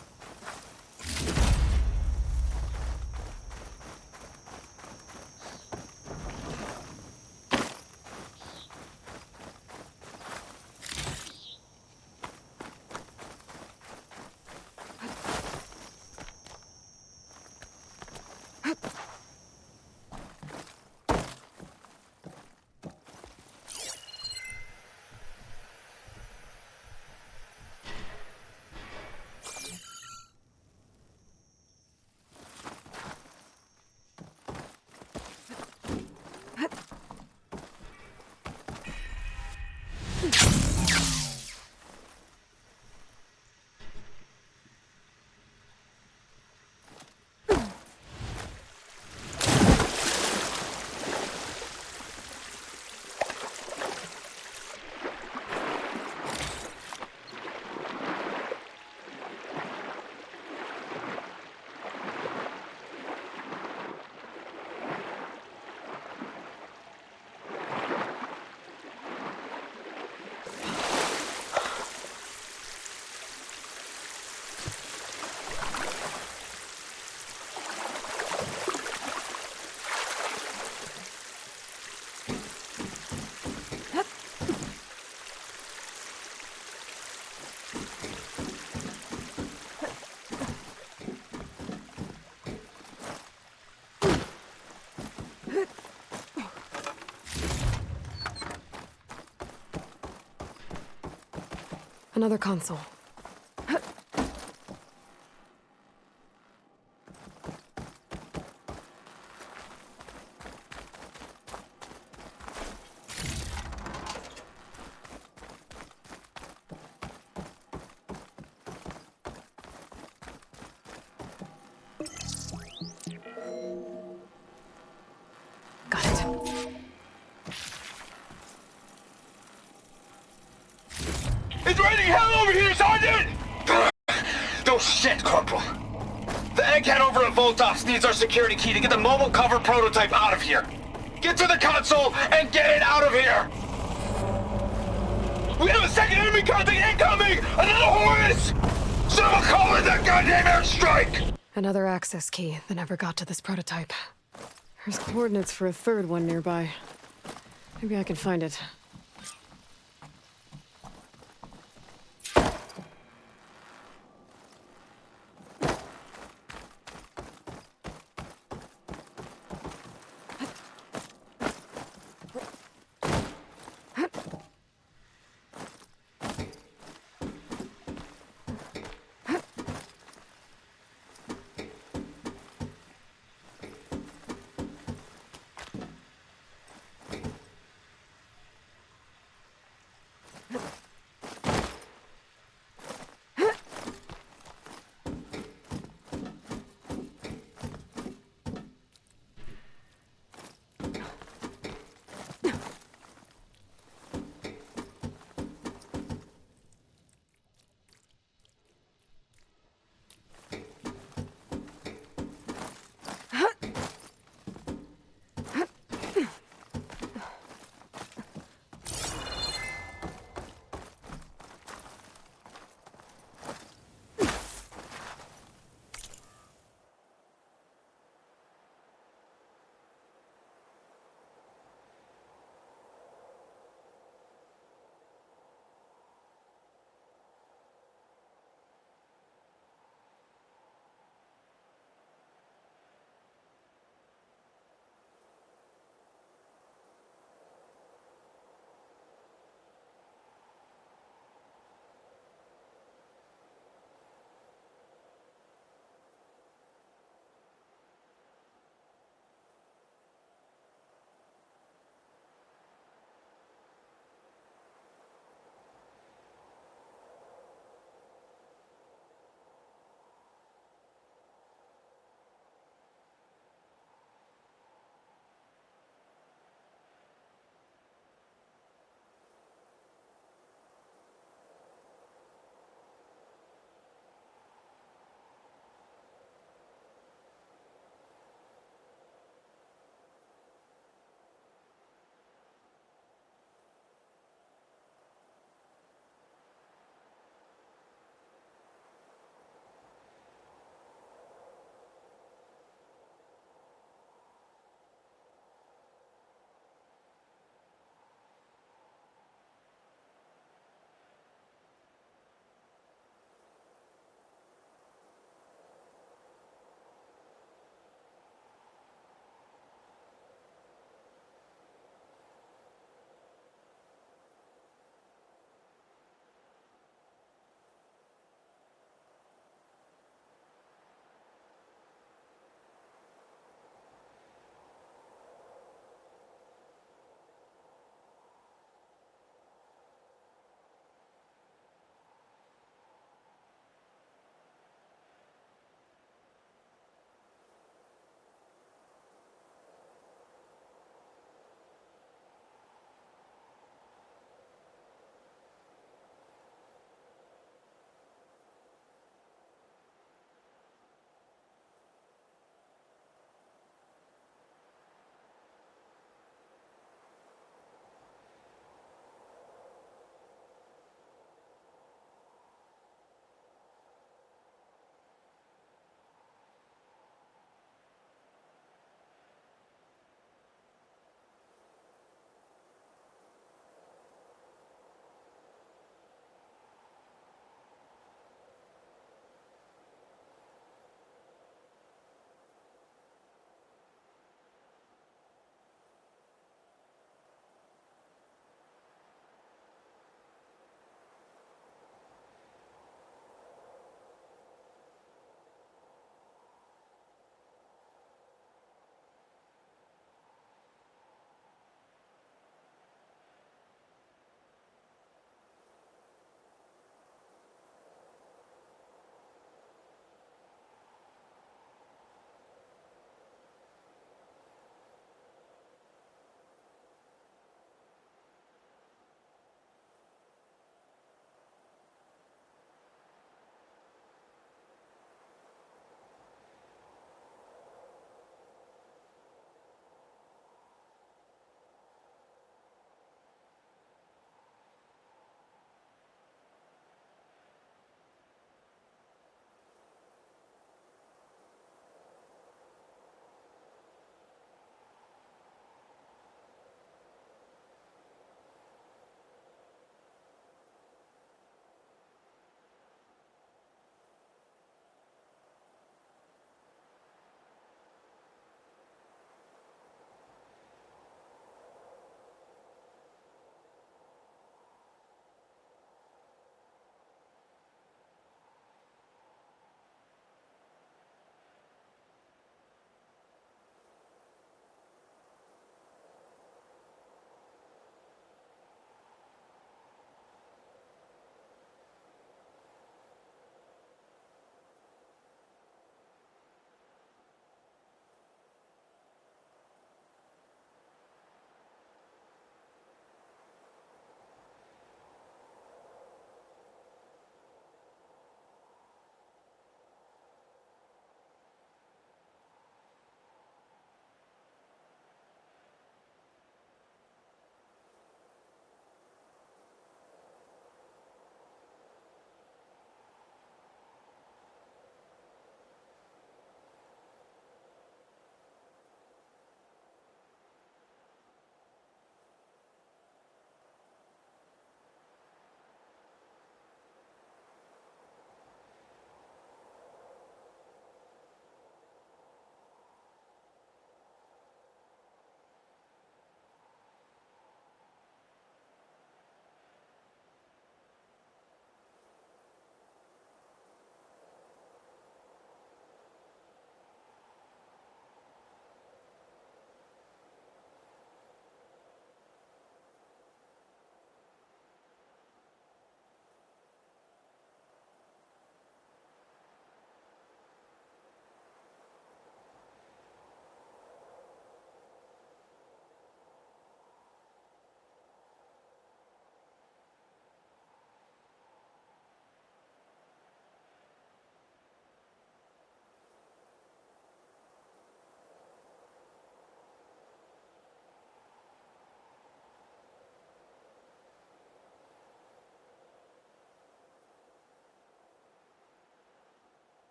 S2: Another console. Got it.
S13: It's raining hell over here, Sergeant! No shit, Corporal. The egghead over at Voltos needs our security key to get the mobile cover prototype out of here. Get to the console and get it out of here! We have a second enemy contact incoming! Another Horus! Someone call in that goddamn airstrike!
S2: Another access key that never got to this prototype. There's coordinates for a third one nearby. Maybe I can find it.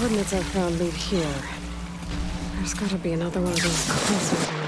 S2: coordinates I found lead here. There's gotta be another one of these closer to me.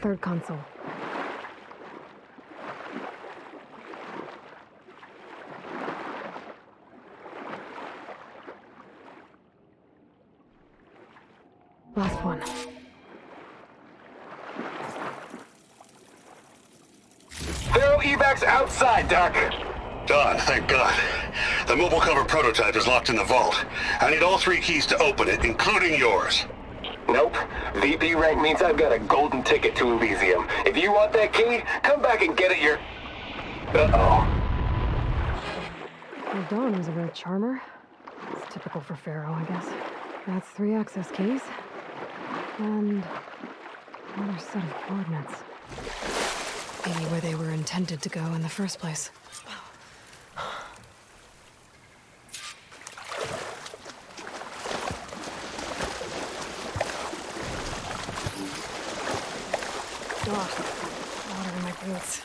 S2: Third console. Last one.
S13: Pharaoh evacs outside, Doc. Done, thank God. The mobile cover prototype is locked in the vault. I need all 3 keys to open it, including yours. Nope. VP rank means I've got a golden ticket to Elysium. If you want that key, come back and get it your... Uh-oh.
S2: Well, Dawn was a real charmer. It's typical for Pharaoh, I guess. That's 3 access keys. And another set of coordinates. Maybe where they were intended to go in the first place. Oh, water in my boots.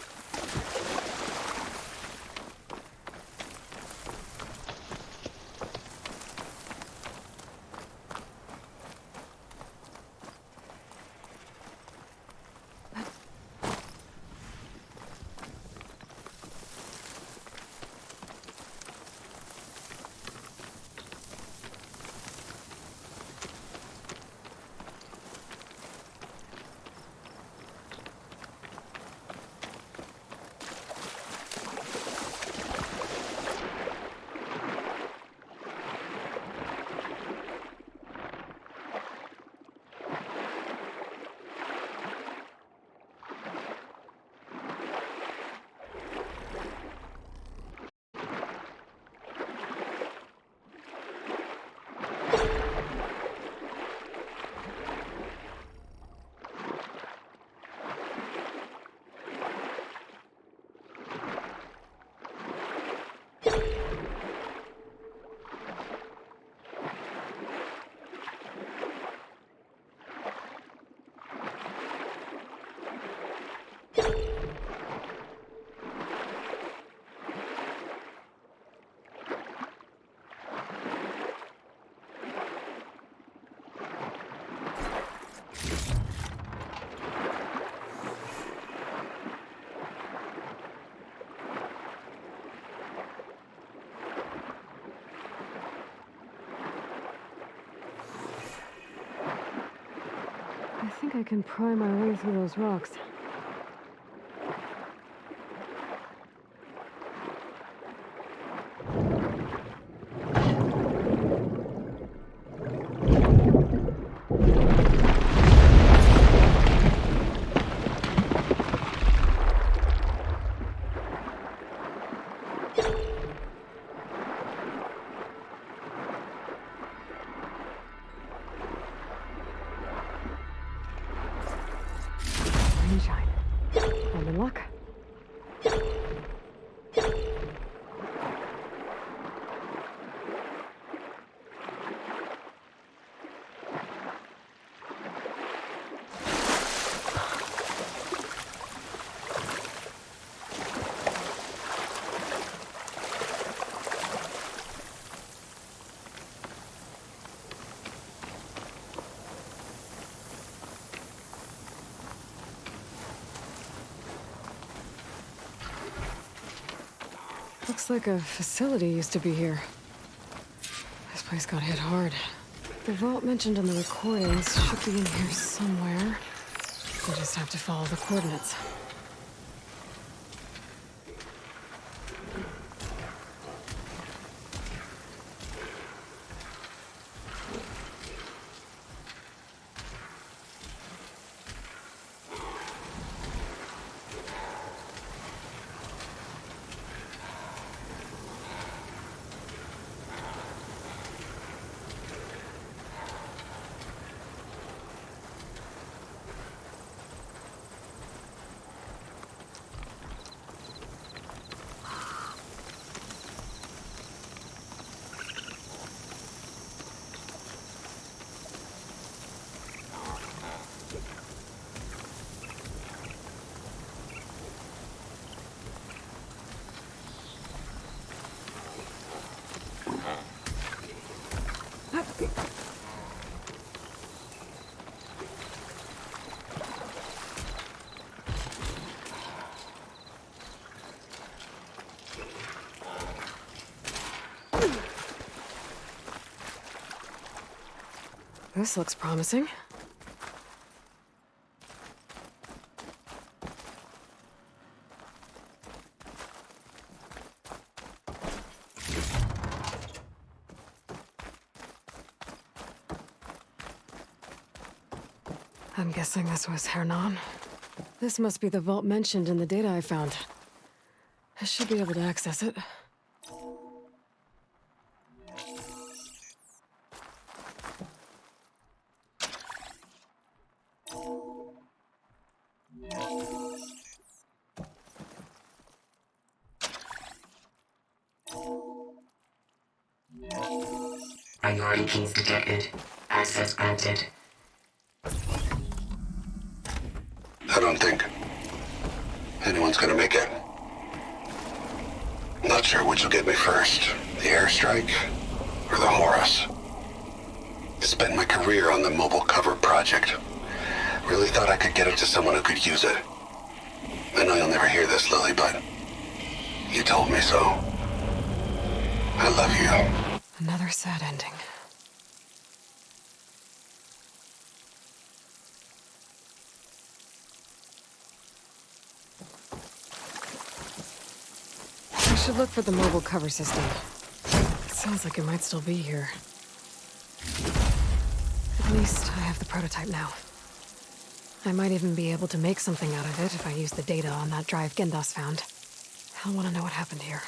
S2: I think I can pry my way through those rocks. Looks like a facility used to be here. This place got hit hard. The vault mentioned in the recordings should be in here somewhere. We just have to follow the coordinates. This looks promising. I'm guessing this was Hernan. This must be the vault mentioned in the data I found. I should be able to access it.
S14: Priority keys detected. Access granted.
S15: I don't think anyone's gonna make it. Not sure which will get me first, the airstrike or the Horus. Spent my career on the mobile cover project. Really thought I could get it to someone who could use it. I know you'll never hear this, Lily, but you told me so. I love you.
S2: Another sad ending. I should look for the mobile cover system. It sounds like it might still be here. At least I have the prototype now. I might even be able to make something out of it if I use the data on that drive Gendas found. I'll want to know what happened here.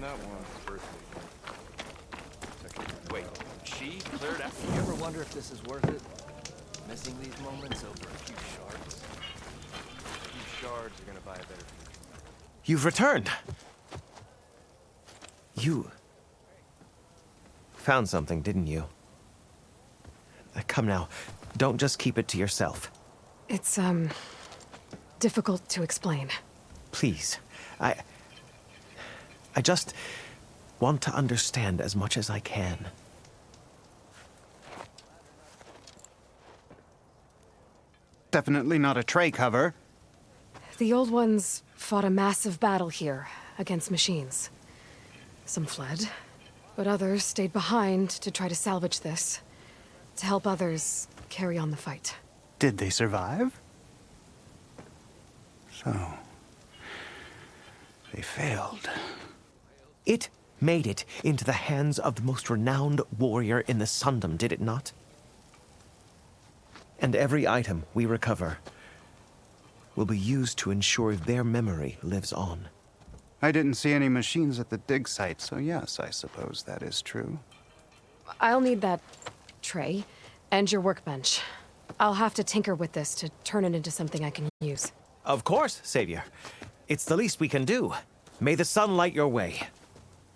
S7: that one. First
S8: Wait, she cleared out?
S16: You ever wonder if this is worth it? Missing these moments over a few shards?
S8: A few shards are gonna buy a better future.
S10: You've returned. You found something, didn't you? Come now, don't just keep it to yourself.
S2: It's, difficult to explain.
S10: Please, I just want to understand as much as I can.
S9: Definitely not a tray cover.
S2: The old ones fought a massive battle here against machines. Some fled, but others stayed behind to try to salvage this, to help others carry on the fight.
S9: Did they survive? So, they failed.
S10: It made it into the hands of the most renowned warrior in the Sundom, did it not? And every item we recover will be used to ensure their memory lives on.
S9: I didn't see any machines at the dig site, so yes, I suppose that is true.
S2: I'll need that tray and your workbench. I'll have to tinker with this to turn it into something I can use.
S10: Of course, Savior. It's the least we can do. May the sun light your way,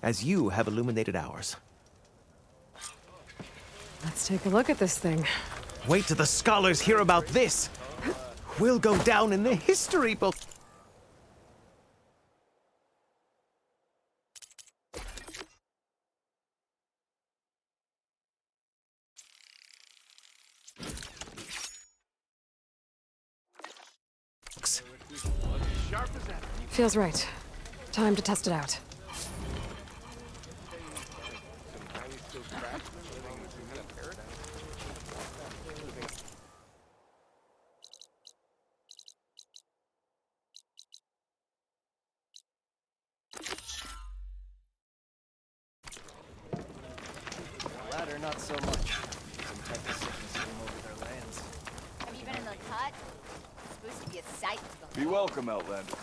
S10: as you have illuminated ours.
S2: Let's take a look at this thing.
S10: Wait till the scholars hear about this. We'll go down in the history book.
S2: Feels right. Time to test it out.
S16: Ladder, not so much. Some type of sickness came over their lands.
S17: Have you been in the cut? It's supposed to be a sight to
S7: Be welcome, Outlander.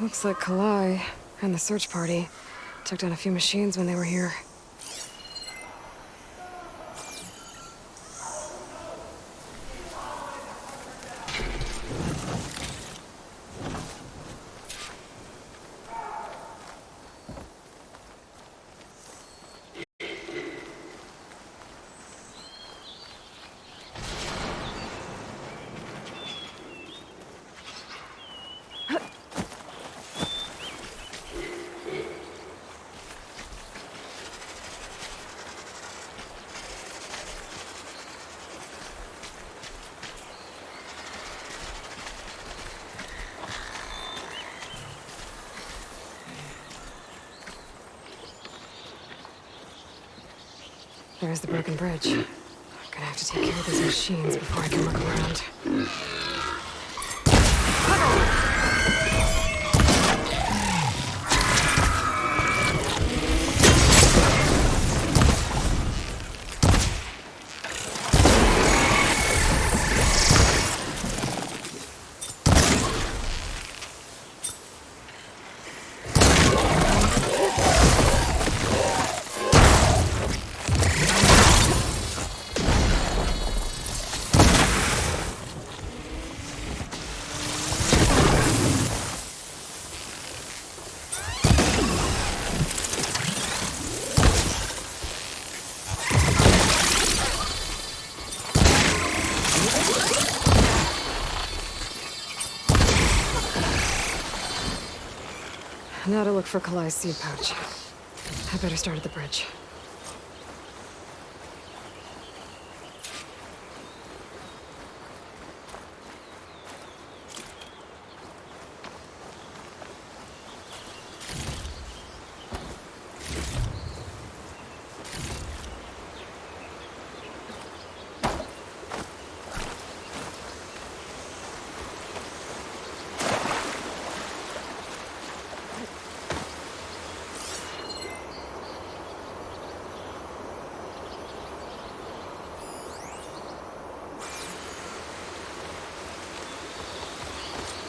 S2: Looks like Kalai and the search party took down a few machines when they were here. There's the broken bridge. I'm gonna have to take care of these machines before I can look around. Now to look for Kalai's seed pouch. I better start at the bridge.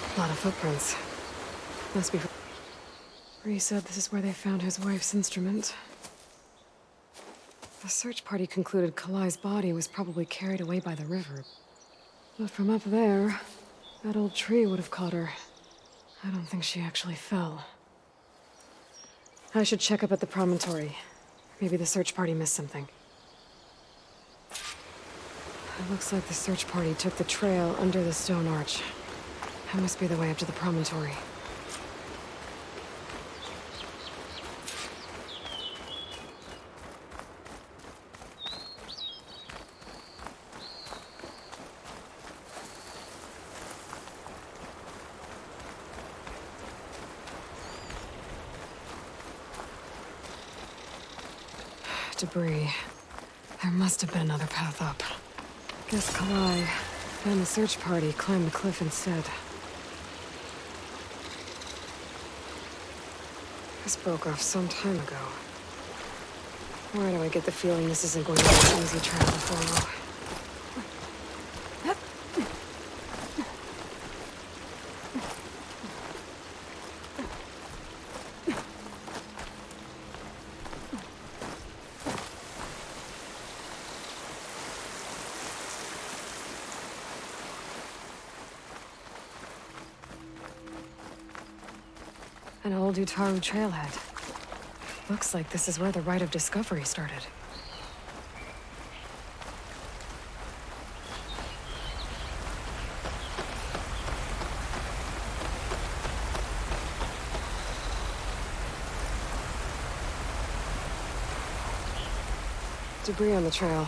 S2: A lot of footprints. Must be... Rhys said this is where they found his wife's instrument. The search party concluded Kalai's body was probably carried away by the river. But from up there, that old tree would have caught her. I don't think she actually fell. I should check up at the promontory. Maybe the search party missed something. It looks like the search party took the trail under the stone arch. That must be the way up to the promontory. Debris. There must have been another path up. Guess Kalai and the search party climbed the cliff instead. This broke off some time ago. Why do I get the feeling this isn't going to be an easy trial to follow? An old Utaru trailhead. Looks like this is where the Rite of Discovery started. Debris on the trail.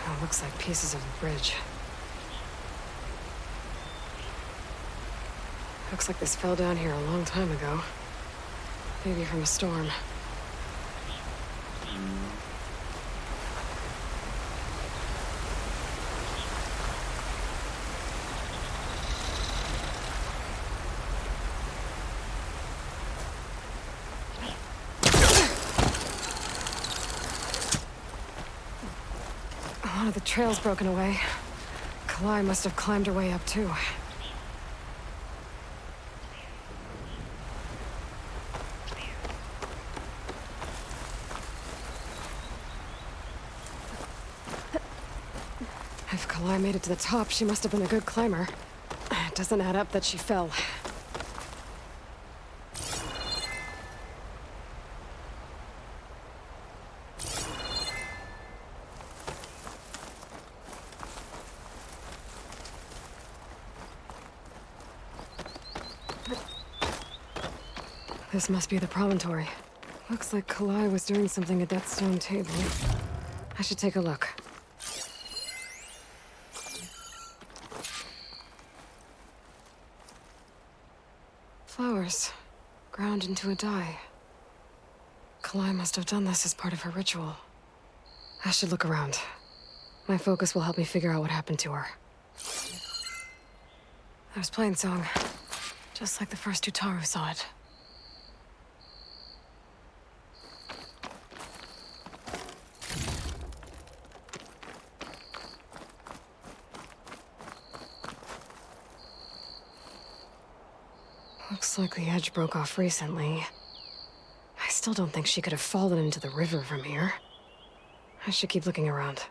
S2: Oh, looks like pieces of a bridge. Looks like this fell down here a long time ago. Maybe from a storm. A lot of the trail's broken away. Kalai must have climbed her way up too. If Kalai made it to the top, she must have been a good climber. It doesn't add up that she fell. This must be the promontory. Looks like Kalai was doing something at that stone table. I should take a look. Flowers, ground into a dye. Kalai must have done this as part of her ritual. I should look around. My focus will help me figure out what happened to her. There's Plainsong, just like the first Utaru saw it. Looks like the edge broke off recently. I still don't think she could have fallen into the river from here. I should keep looking around.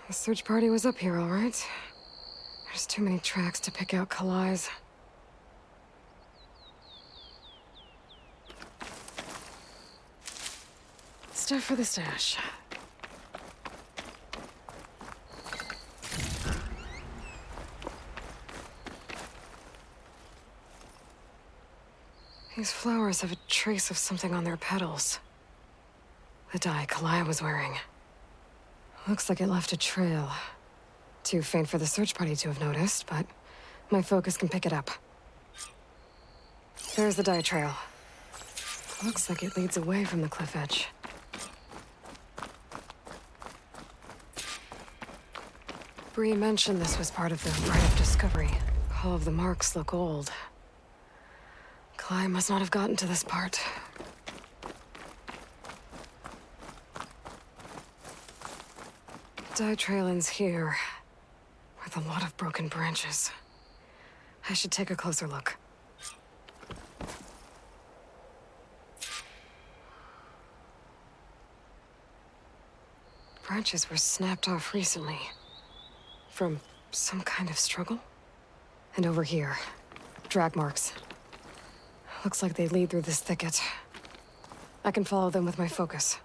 S2: The search party was up here, all right. There's too many tracks to pick out Kalai's. Stuff for the stash. These flowers have a trace of something on their petals. The dye Kalai was wearing. Looks like it left a trail. Too faint for the search party to have noticed, but my focus can pick it up. There's the dye trail. Looks like it leads away from the cliff edge. Bree mentioned this was part of the Rite of Discovery. All of the marks look old. Kalai must not have gotten to this part. Dye trail ends here, with a lot of broken branches. I should take a closer look. Branches were snapped off recently. From some kind of struggle? And over here, drag marks. Looks like they lead through this thicket. I can follow them with my focus.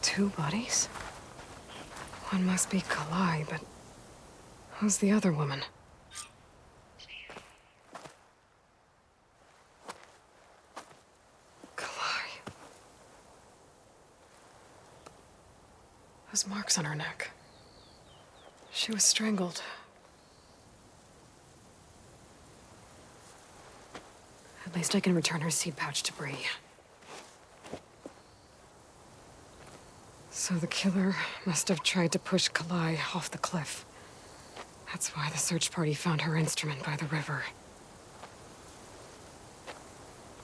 S2: Two bodies? One must be Kalai, but who's the other woman? Those marks on her neck. She was strangled. At least I can return her seed pouch to Bree. So the killer must have tried to push Kalai off the cliff. That's why the search party found her instrument by the river.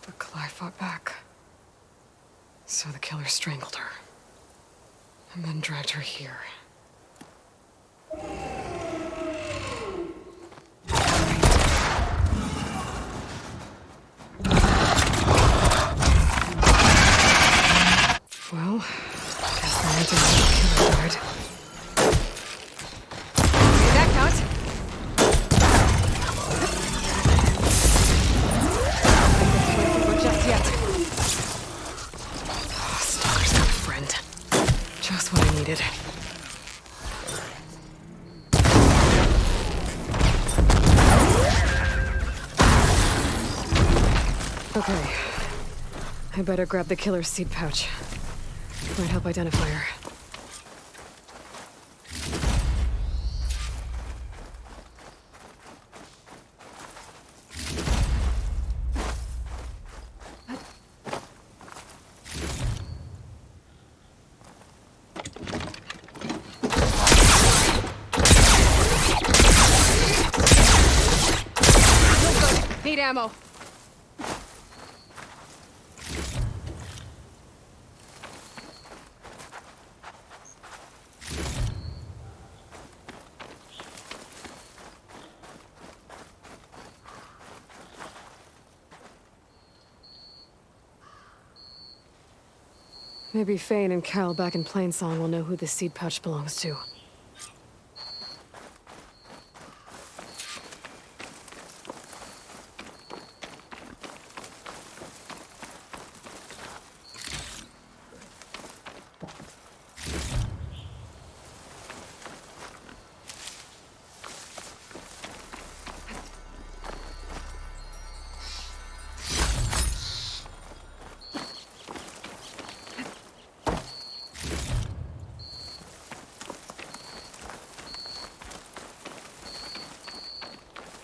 S2: But Kalai fought back. So the killer strangled her. And then dragged her here. Well, guess that I didn't have a killer guard. Did that count? But just yet. Oh, Stalker's got a friend. Just what I needed. Okay. I better grab the killer's seed pouch. Might help identify her. Need ammo. Maybe Fane and Cal back in Plainsong will know who this seed pouch belongs to.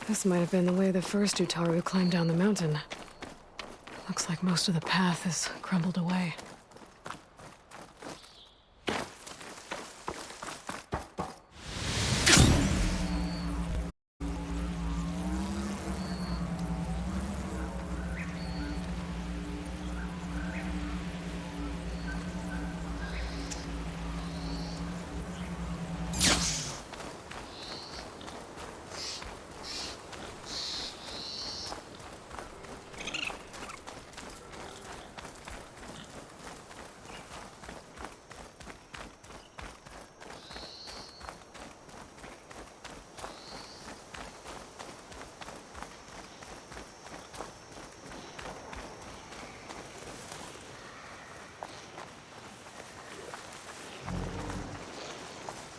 S2: This might have been the way the first Utaru climbed down the mountain. Looks like most of the path has crumbled away.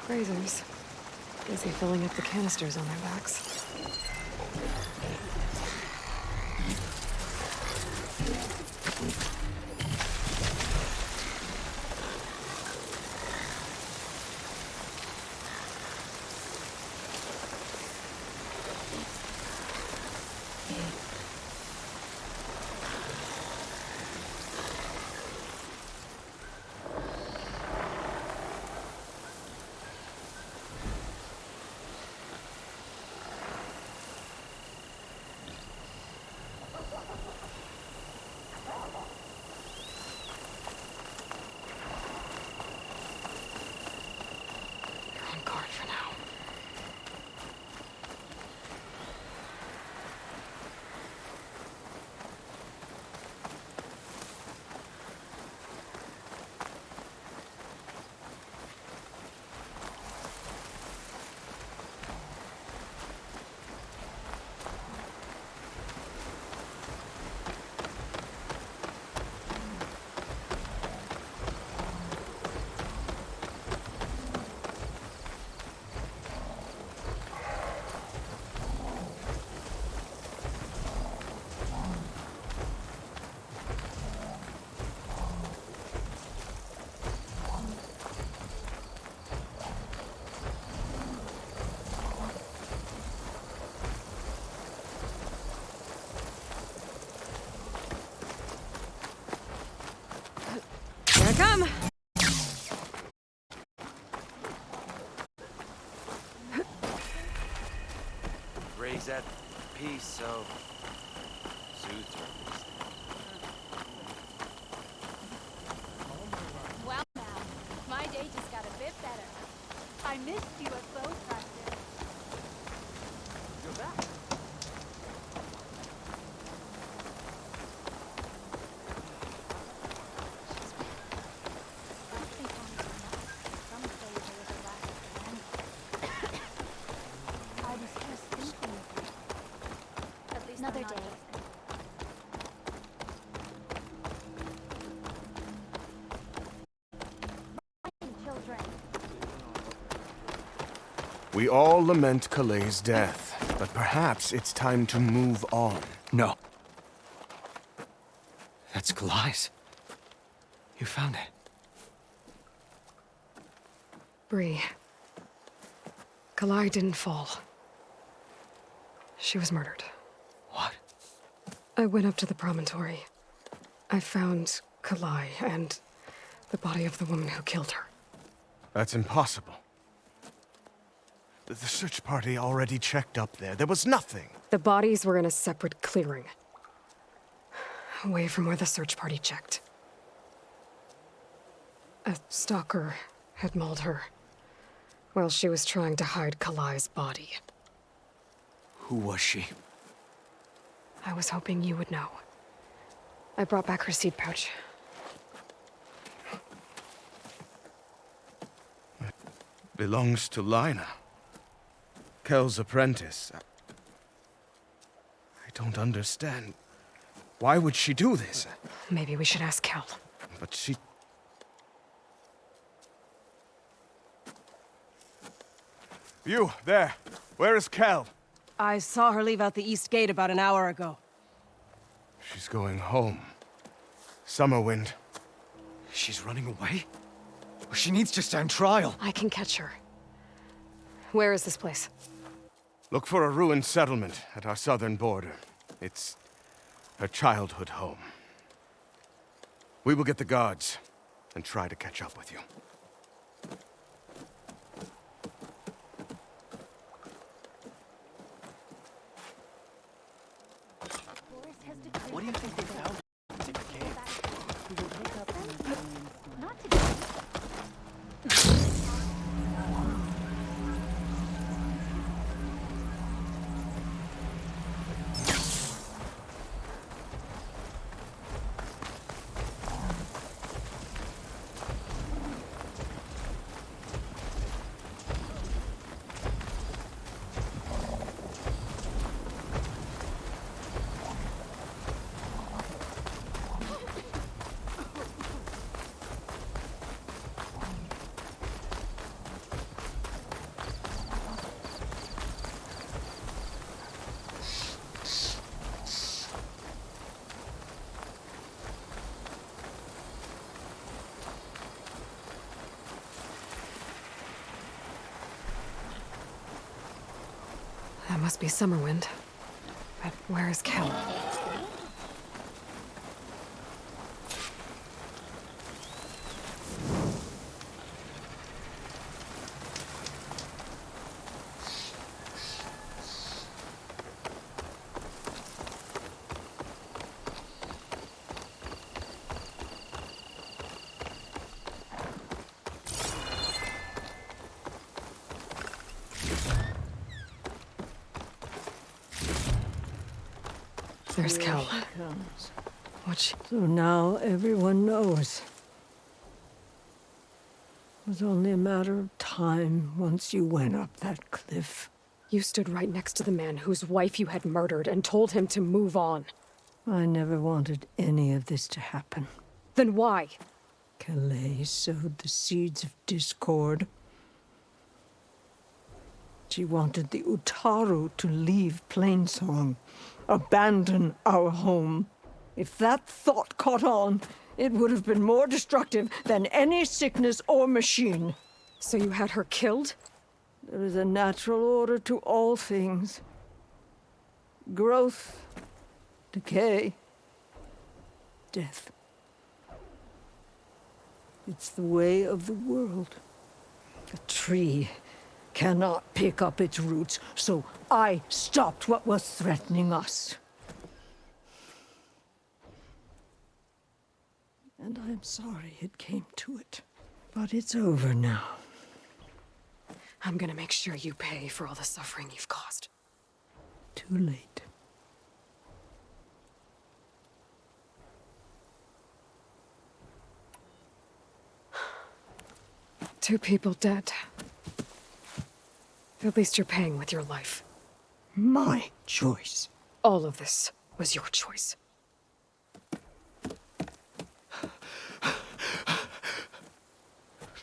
S2: Grazers. Busy filling up the canisters on their backs. come!
S16: Raise that piece so suits are at least.
S17: Well, now, my day just got a bit better. I missed you at bow practice.
S16: You're back.
S17: I was just thinking of you. At least another day. Children.
S10: We all lament Kalei's death, but perhaps it's time to move on.
S6: No. That's Kalai's. You found it.
S2: Bree. Kalai didn't fall. She was murdered.
S6: What?
S2: I went up to the promontory. I found Kalai and the body of the woman who killed her.
S10: That's impossible. The search party already checked up there. There was nothing.
S2: The bodies were in a separate clearing. Away from where the search party checked. A stalker had mauled her while she was trying to hide Kalai's body.
S6: Who was she?
S2: I was hoping you would know. I brought back her seed pouch.
S10: It belongs to Lina. Kel's apprentice. I don't understand. Why would she do this?
S2: Maybe we should ask Kel.
S10: But she... You, there. Where is Kel?
S18: I saw her leave out the east gate about an hour ago.
S10: She's going home. Summerwind.
S6: She's running away? She needs to stand trial.
S2: I can catch her. Where is this place?
S10: Look for a ruined settlement at our southern border. It's her childhood home. We will get the guards and try to catch up with you.
S16: What do you think they found in the cave?
S2: That must be Summerwind. But where is Kel? There's Kel. What's...
S19: So now everyone knows. It was only a matter of time once you went up that cliff.
S2: You stood right next to the man whose wife you had murdered and told him to move on.
S19: I never wanted any of this to happen.
S2: Then why?
S19: Kalei sowed the seeds of discord. She wanted the Utaru to leave Plainsong, abandon our home. If that thought caught on, it would have been more destructive than any sickness or machine.
S2: So you had her killed?
S19: There is a natural order to all things. Growth, decay, death. It's the way of the world. A tree cannot pick up its roots, so I stopped what was threatening us. And I'm sorry it came to it. But it's over now.
S2: I'm gonna make sure you pay for all the suffering you've caused.
S19: Too late.
S2: Two people dead. At least you're paying with your life.
S19: My choice.
S2: All of this was your choice.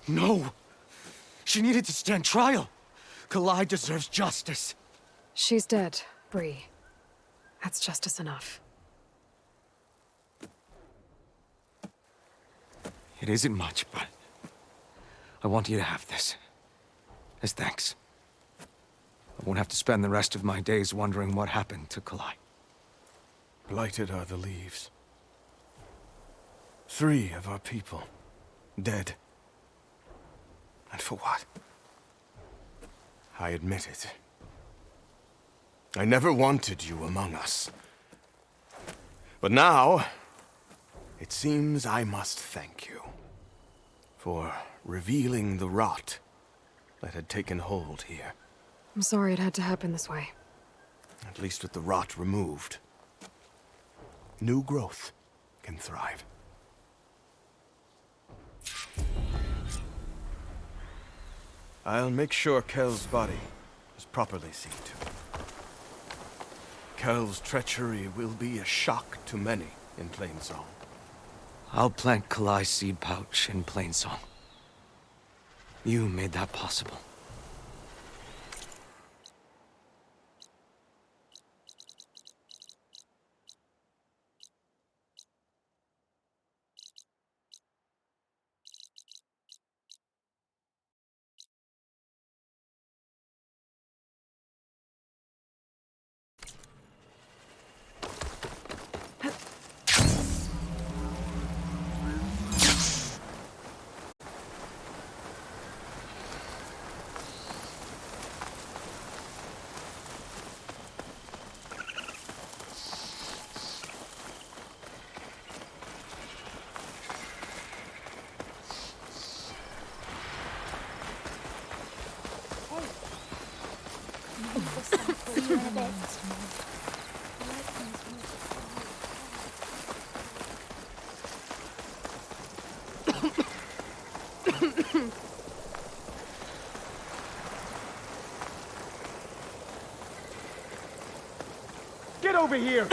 S10: No! She needed to stand trial! Kalai deserves justice.
S2: She's dead, Bree. That's justice enough.
S6: It isn't much, but I want you to have this. As thanks. I won't have to spend the rest of my days wondering what happened to Kalai.
S20: Blighted are the leaves. 3 of our people, dead. And for what? I admit it. I never wanted you among us. But now, it seems I must thank you for revealing the rot that had taken hold here.
S2: I'm sorry it had to happen this way.
S20: At least with the rot removed, new growth can thrive. I'll make sure Kel's body is properly seen to. Kel's treachery will be a shock to many in Plainsong.
S6: I'll plant Kalai's seed pouch in Plainsong. You made that possible.
S10: Get over here!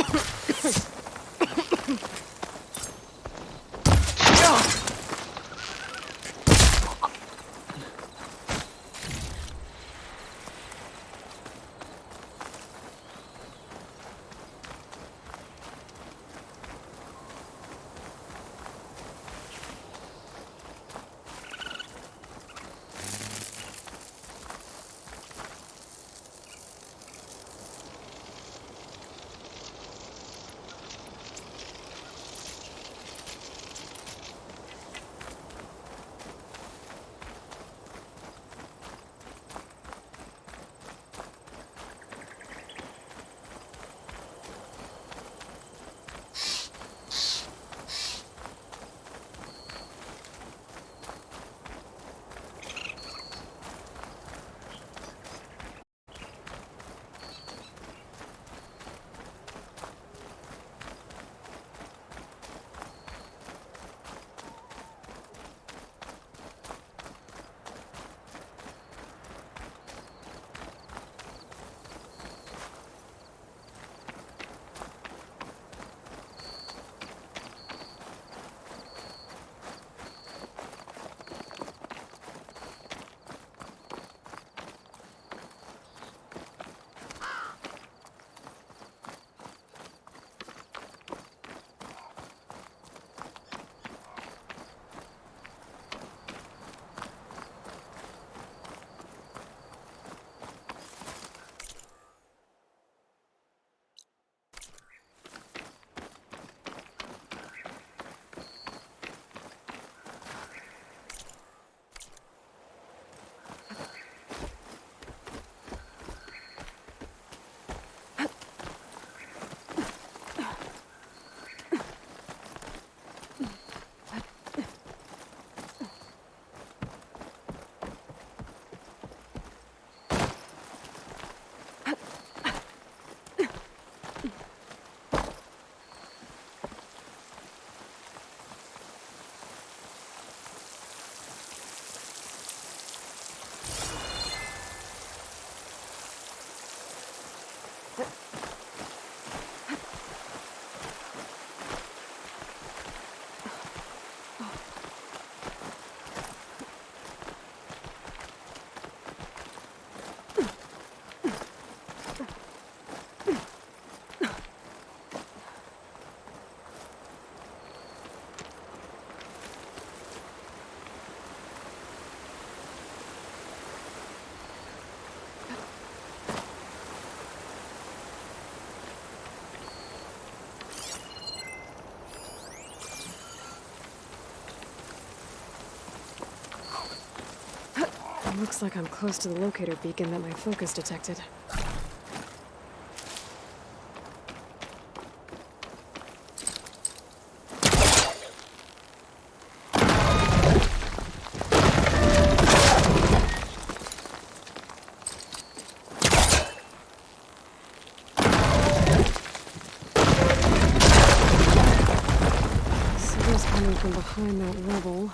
S2: Looks like I'm close to the locator beacon that my focus detected. Signal's coming from behind that rubble.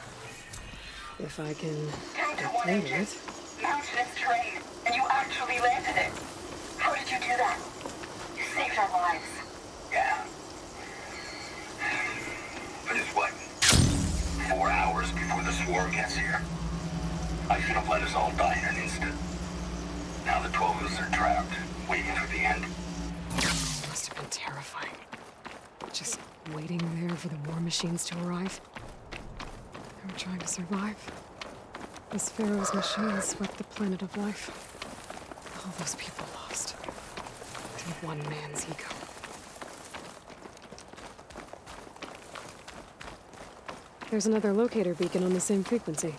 S2: If I can deflate it.
S12: Mountainous terrain, and you actually landed it. How did you do that? You saved our lives.
S13: Yeah. But it's what? 4 hours before the swarm gets here. I should have let us all die in an instant. Now the 12 of us are trapped, waiting for the end.
S2: Must have been terrifying. Just waiting there for the war machines to arrive. They were trying to survive. As Pharaoh's machines swept the planet of life. All those people lost. To one man's ego. There's another locator beacon on the same frequency.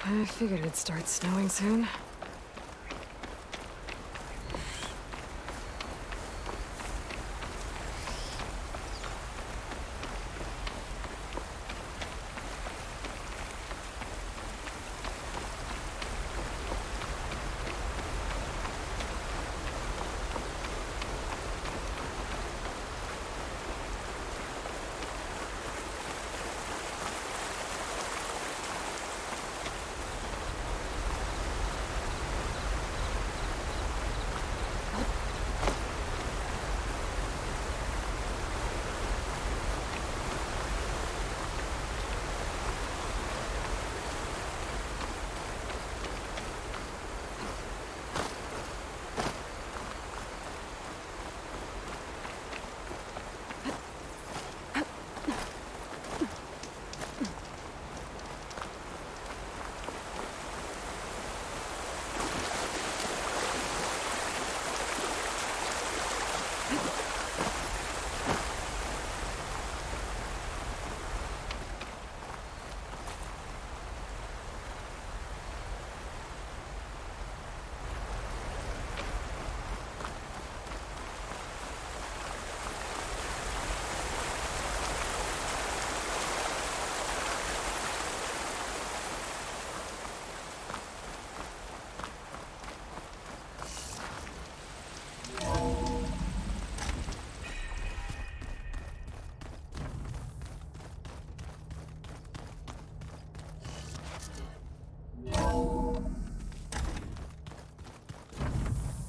S2: I figured it'd start snowing soon.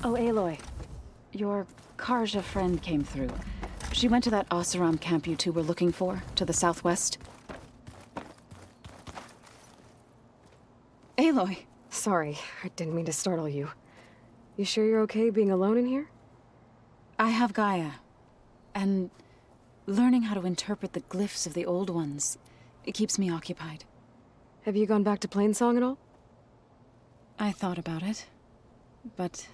S21: Oh, Aloy. Your Karja friend came through. She went to that Oseram camp you two were looking for, to the southwest. Aloy!
S2: Sorry, I didn't mean to startle you. You sure you're okay being alone in here?
S21: I have Gaia. And learning how to interpret the glyphs of the old ones, it keeps me occupied.
S2: Have you gone back to Plainsong at all?
S21: I thought about it, but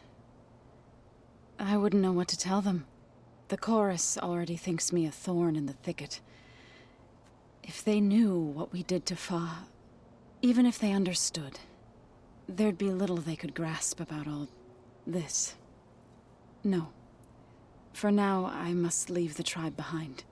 S21: I wouldn't know what to tell them. The chorus already thinks me a thorn in the thicket. If they knew what we did to Fa, even if they understood, there'd be little they could grasp about all this. No. For now, I must leave the tribe behind.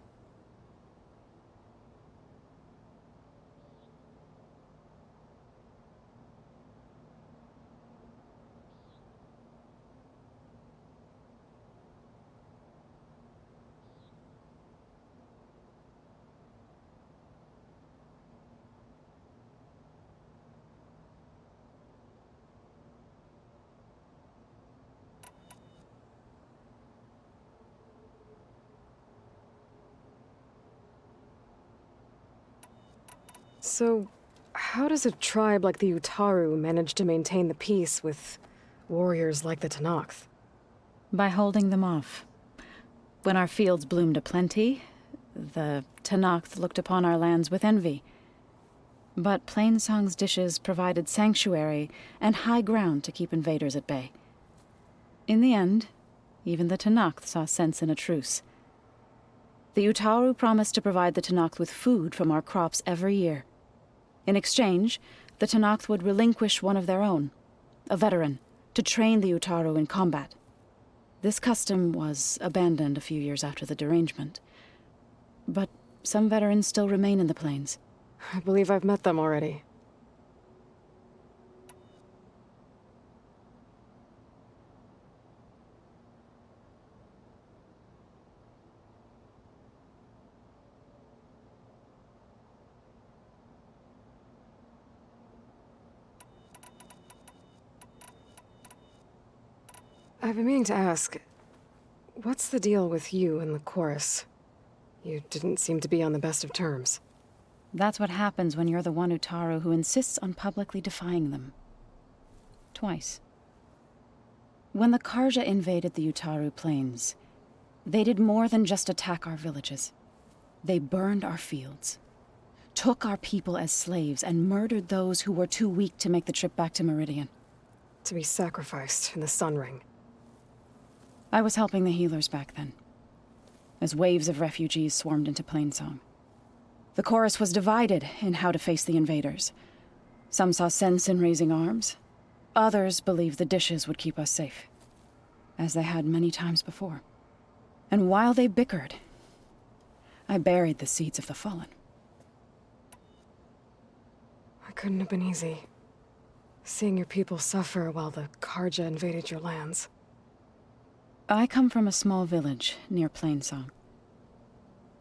S2: So, How does a tribe like the Utaru manage to maintain the peace with warriors like the Tenakth?
S21: By holding them off. When our fields bloomed aplenty, the Tenakth looked upon our lands with envy. But Plainsong's dishes provided sanctuary and high ground to keep invaders at bay. In the end, even the Tenakth saw sense in a truce. The Utaru promised to provide the Tenakth with food from our crops every year. In exchange, the Tenakth would relinquish one of their own, a veteran, to train the Utaru in combat. This custom was abandoned a few years after the derangement. But some veterans still remain in the plains.
S2: I believe I've met them already. I've been meaning to ask, what's the deal with you and the chorus? You didn't seem to be on the best of terms.
S21: That's what happens when you're the one Utaru who insists on publicly defying them. Twice. When the Karja invaded the Utaru plains, they did more than just attack our villages. They burned our fields, took our people as slaves, and murdered those who were too weak to make the trip back to Meridian.
S2: To be sacrificed in the Sun Ring.
S21: I was helping the healers back then, as waves of refugees swarmed into Plainsong. The chorus was divided in how to face the invaders. Some saw sense in raising arms. Others believed the dishes would keep us safe, as they had many times before. And while they bickered, I buried the seeds of the fallen.
S2: It couldn't have been easy. Seeing your people suffer while the Karja invaded your lands.
S21: I come from a small village near Plainsong.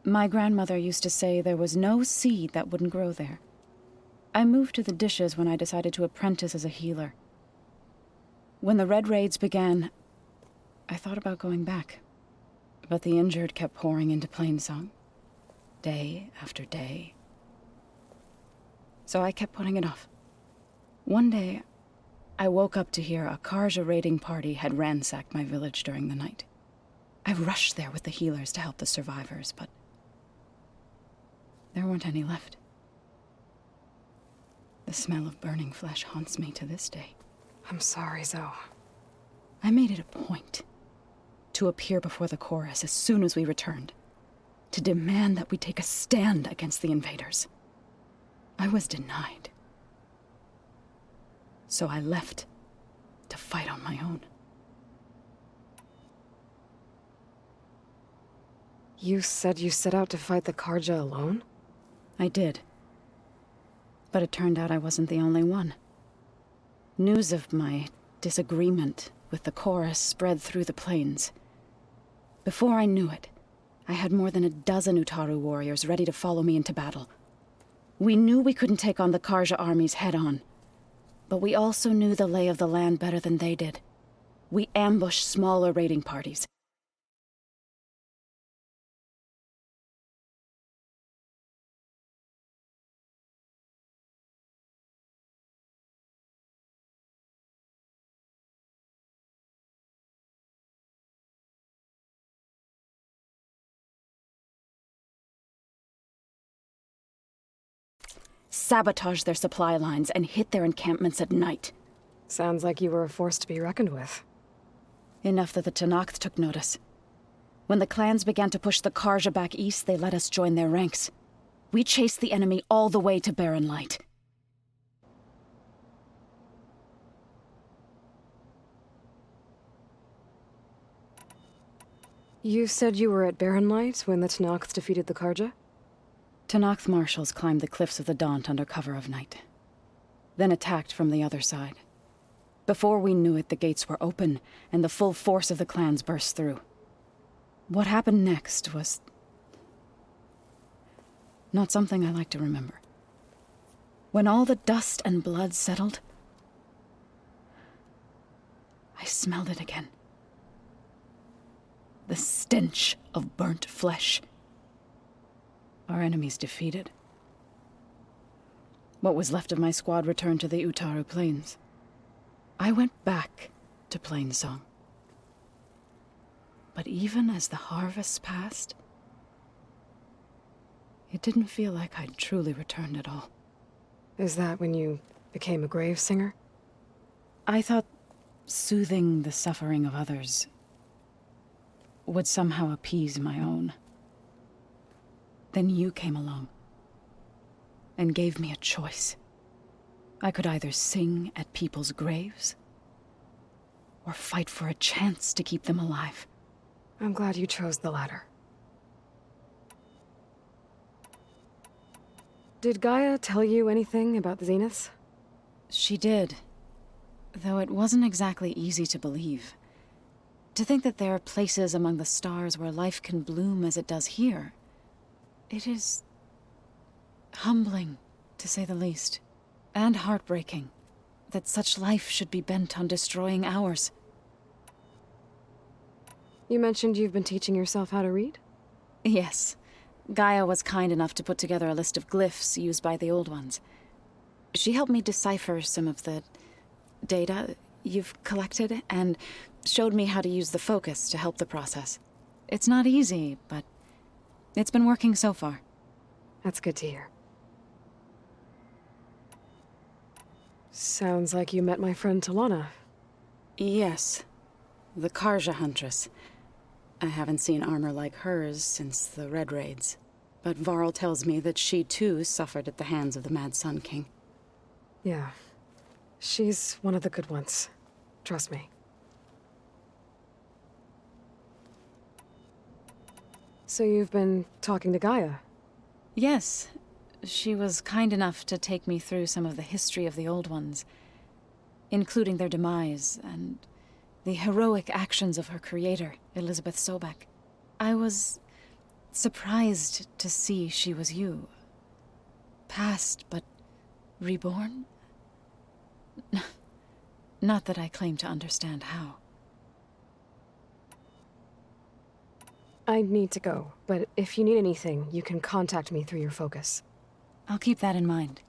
S21: My grandmother used to say there was no seed that wouldn't grow there. I moved to the dishes when I decided to apprentice as a healer. When the Red Raids began, I thought about going back. But the injured kept pouring into Plainsong, day after day. So I kept putting it off. One day, I woke up to hear a Karja raiding party had ransacked my village during the night. I rushed there with the healers to help the survivors, but there weren't any left. The smell of burning flesh haunts me to this day.
S2: I'm sorry, Zoe.
S21: I made it a point to appear before the chorus as soon as we returned, to demand that we take a stand against the invaders. I was denied. So I left to fight on my own.
S2: You said you set out to fight the Karja alone?
S21: I did. But it turned out I wasn't the only one. News of my disagreement with the chorus spread through the plains. Before I knew it, I had more than a dozen Utaru warriors ready to follow me into battle. We knew we couldn't take on the Karja armies head-on. But we also knew the lay of the land better than they did. We ambushed smaller raiding parties. Sabotaged their supply lines and hit their encampments at night.
S2: Sounds like you were a force to be reckoned with.
S21: Enough that the Tenakth took notice. When the clans began to push the Karja back east, they let us join their ranks. We chased the enemy all the way to Barren Light.
S2: You said you were at Barren Light when the Tenakth defeated the Karja?
S21: Tenakth marshals climbed the cliffs of the Daunt under cover of night, then attacked from the other side. Before we knew it, the gates were open, and the full force of the clans burst through. What happened next was not something I like to remember. When all the dust and blood settled, I smelled it again. The stench of burnt flesh. Our enemies defeated. What was left of my squad returned to the Utaru Plains. I went back to Plainsong. But even as the harvest passed, it didn't feel like I'd truly returned at all.
S2: Is that when you became a grave singer?
S21: I thought soothing the suffering of others would somehow appease my own. Then you came along and gave me a choice. I could either sing at people's graves or fight for a chance to keep them alive.
S2: I'm glad you chose the latter. Did Gaia tell you anything about the Zeniths?
S21: She did, though it wasn't exactly easy to believe. To think that there are places among the stars where life can bloom as it does here, it is humbling, to say the least, and heartbreaking that such life should be bent on destroying ours.
S2: You mentioned you've been teaching yourself how to read?
S21: Yes. Gaia was kind enough to put together a list of glyphs used by the Old Ones. She helped me decipher some of the data you've collected, and showed me how to use the focus to help the process. It's not easy, but it's been working so far.
S2: That's good to hear. Sounds like you met my friend Talana.
S21: Yes. The Karja Huntress. I haven't seen armor like hers since the Red Raids, but Varl tells me that she too suffered at the hands of the Mad Sun King.
S2: Yeah. She's one of the good ones. Trust me. So you've been talking to Gaia?
S21: Yes. She was kind enough to take me through some of the history of the Old Ones, including their demise and the heroic actions of her creator, Elizabeth Sobek. I was surprised to see she was you. Past, but reborn? Not that I claim to understand how.
S2: I need to go, but if you need anything, you can contact me through your focus.
S21: I'll keep that in mind.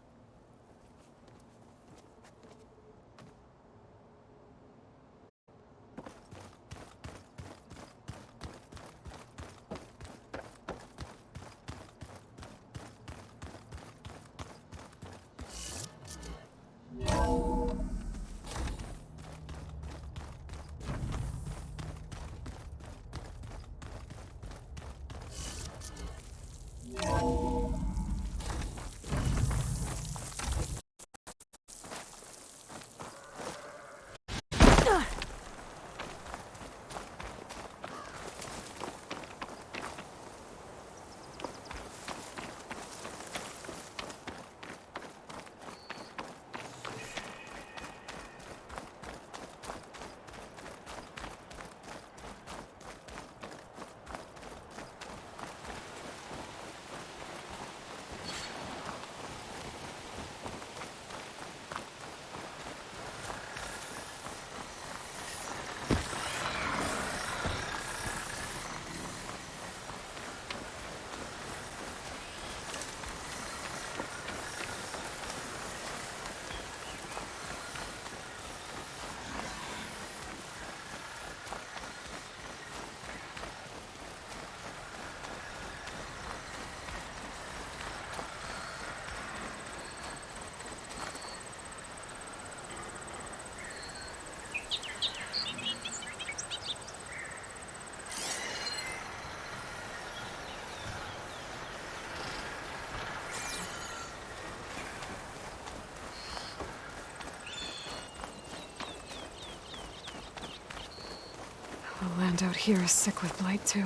S2: The land out here is sick with blight, too.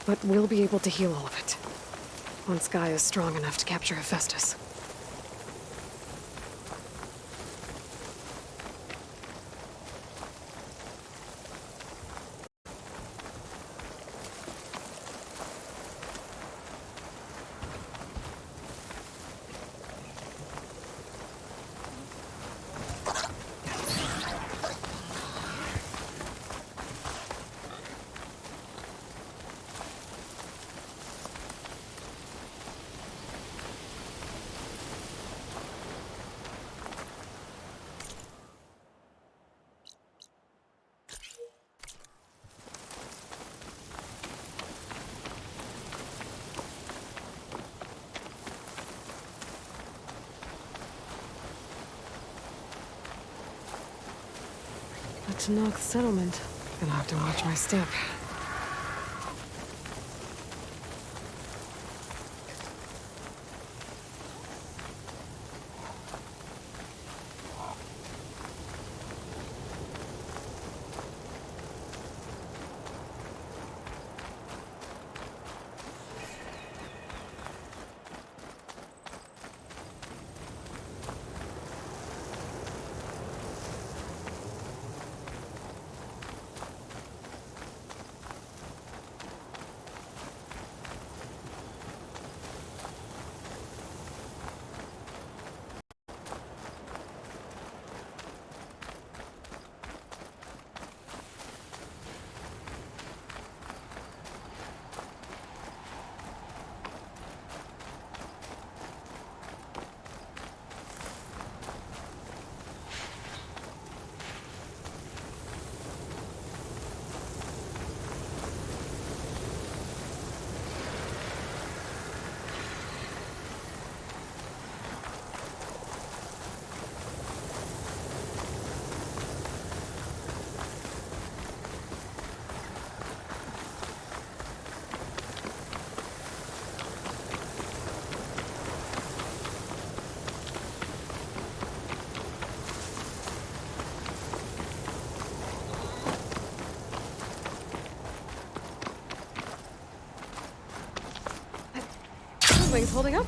S2: But we'll be able to heal all of it. Once Gaia is strong enough to capture Hephaestus. Tanakh settlement. Gonna have to watch my step. Wings holding up?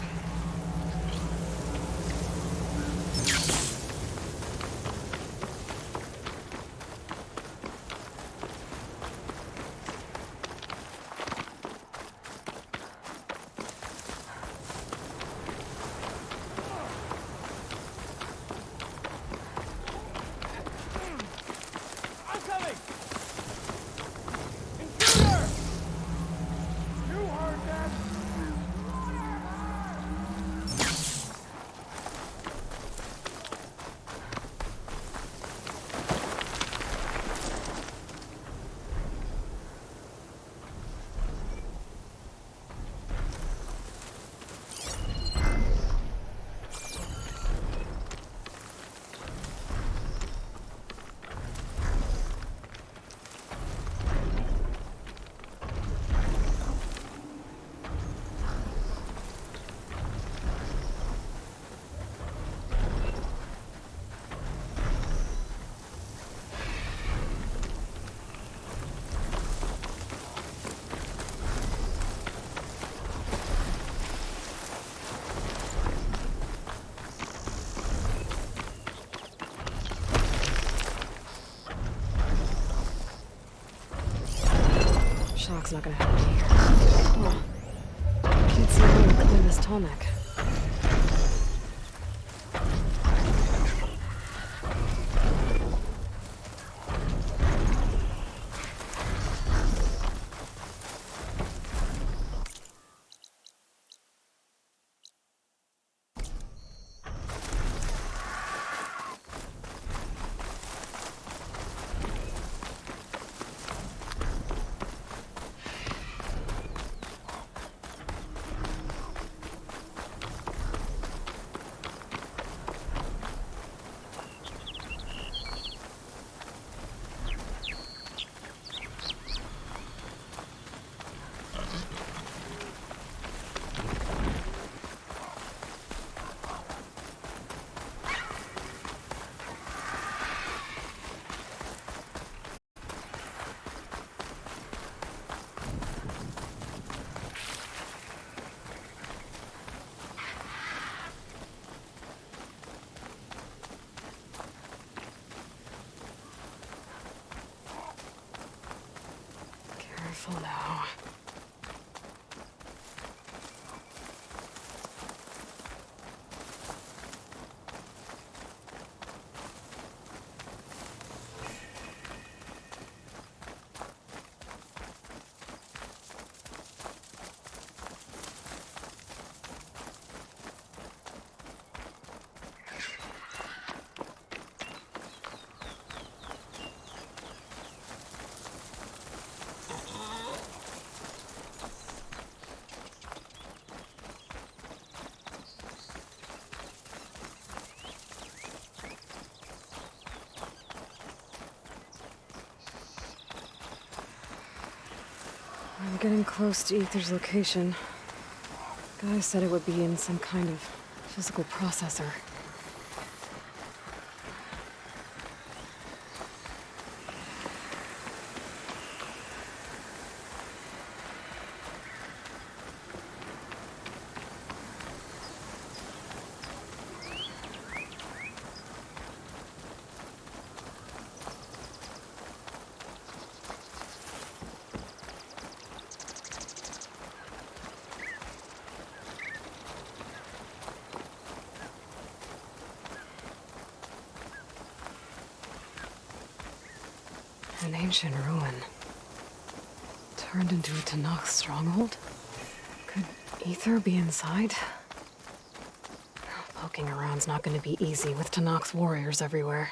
S13: I'm coming! Intruder! You heard that!
S2: Shock's not gonna help me here. Oh. Can't see a way to clean this tonic. getting close to Aether's location. Guy said it would be in some kind of physical processor. An ancient ruin. Turned into a Tanakh stronghold? Could Aether be inside? Poking around's not gonna be easy with Tanakh's warriors everywhere.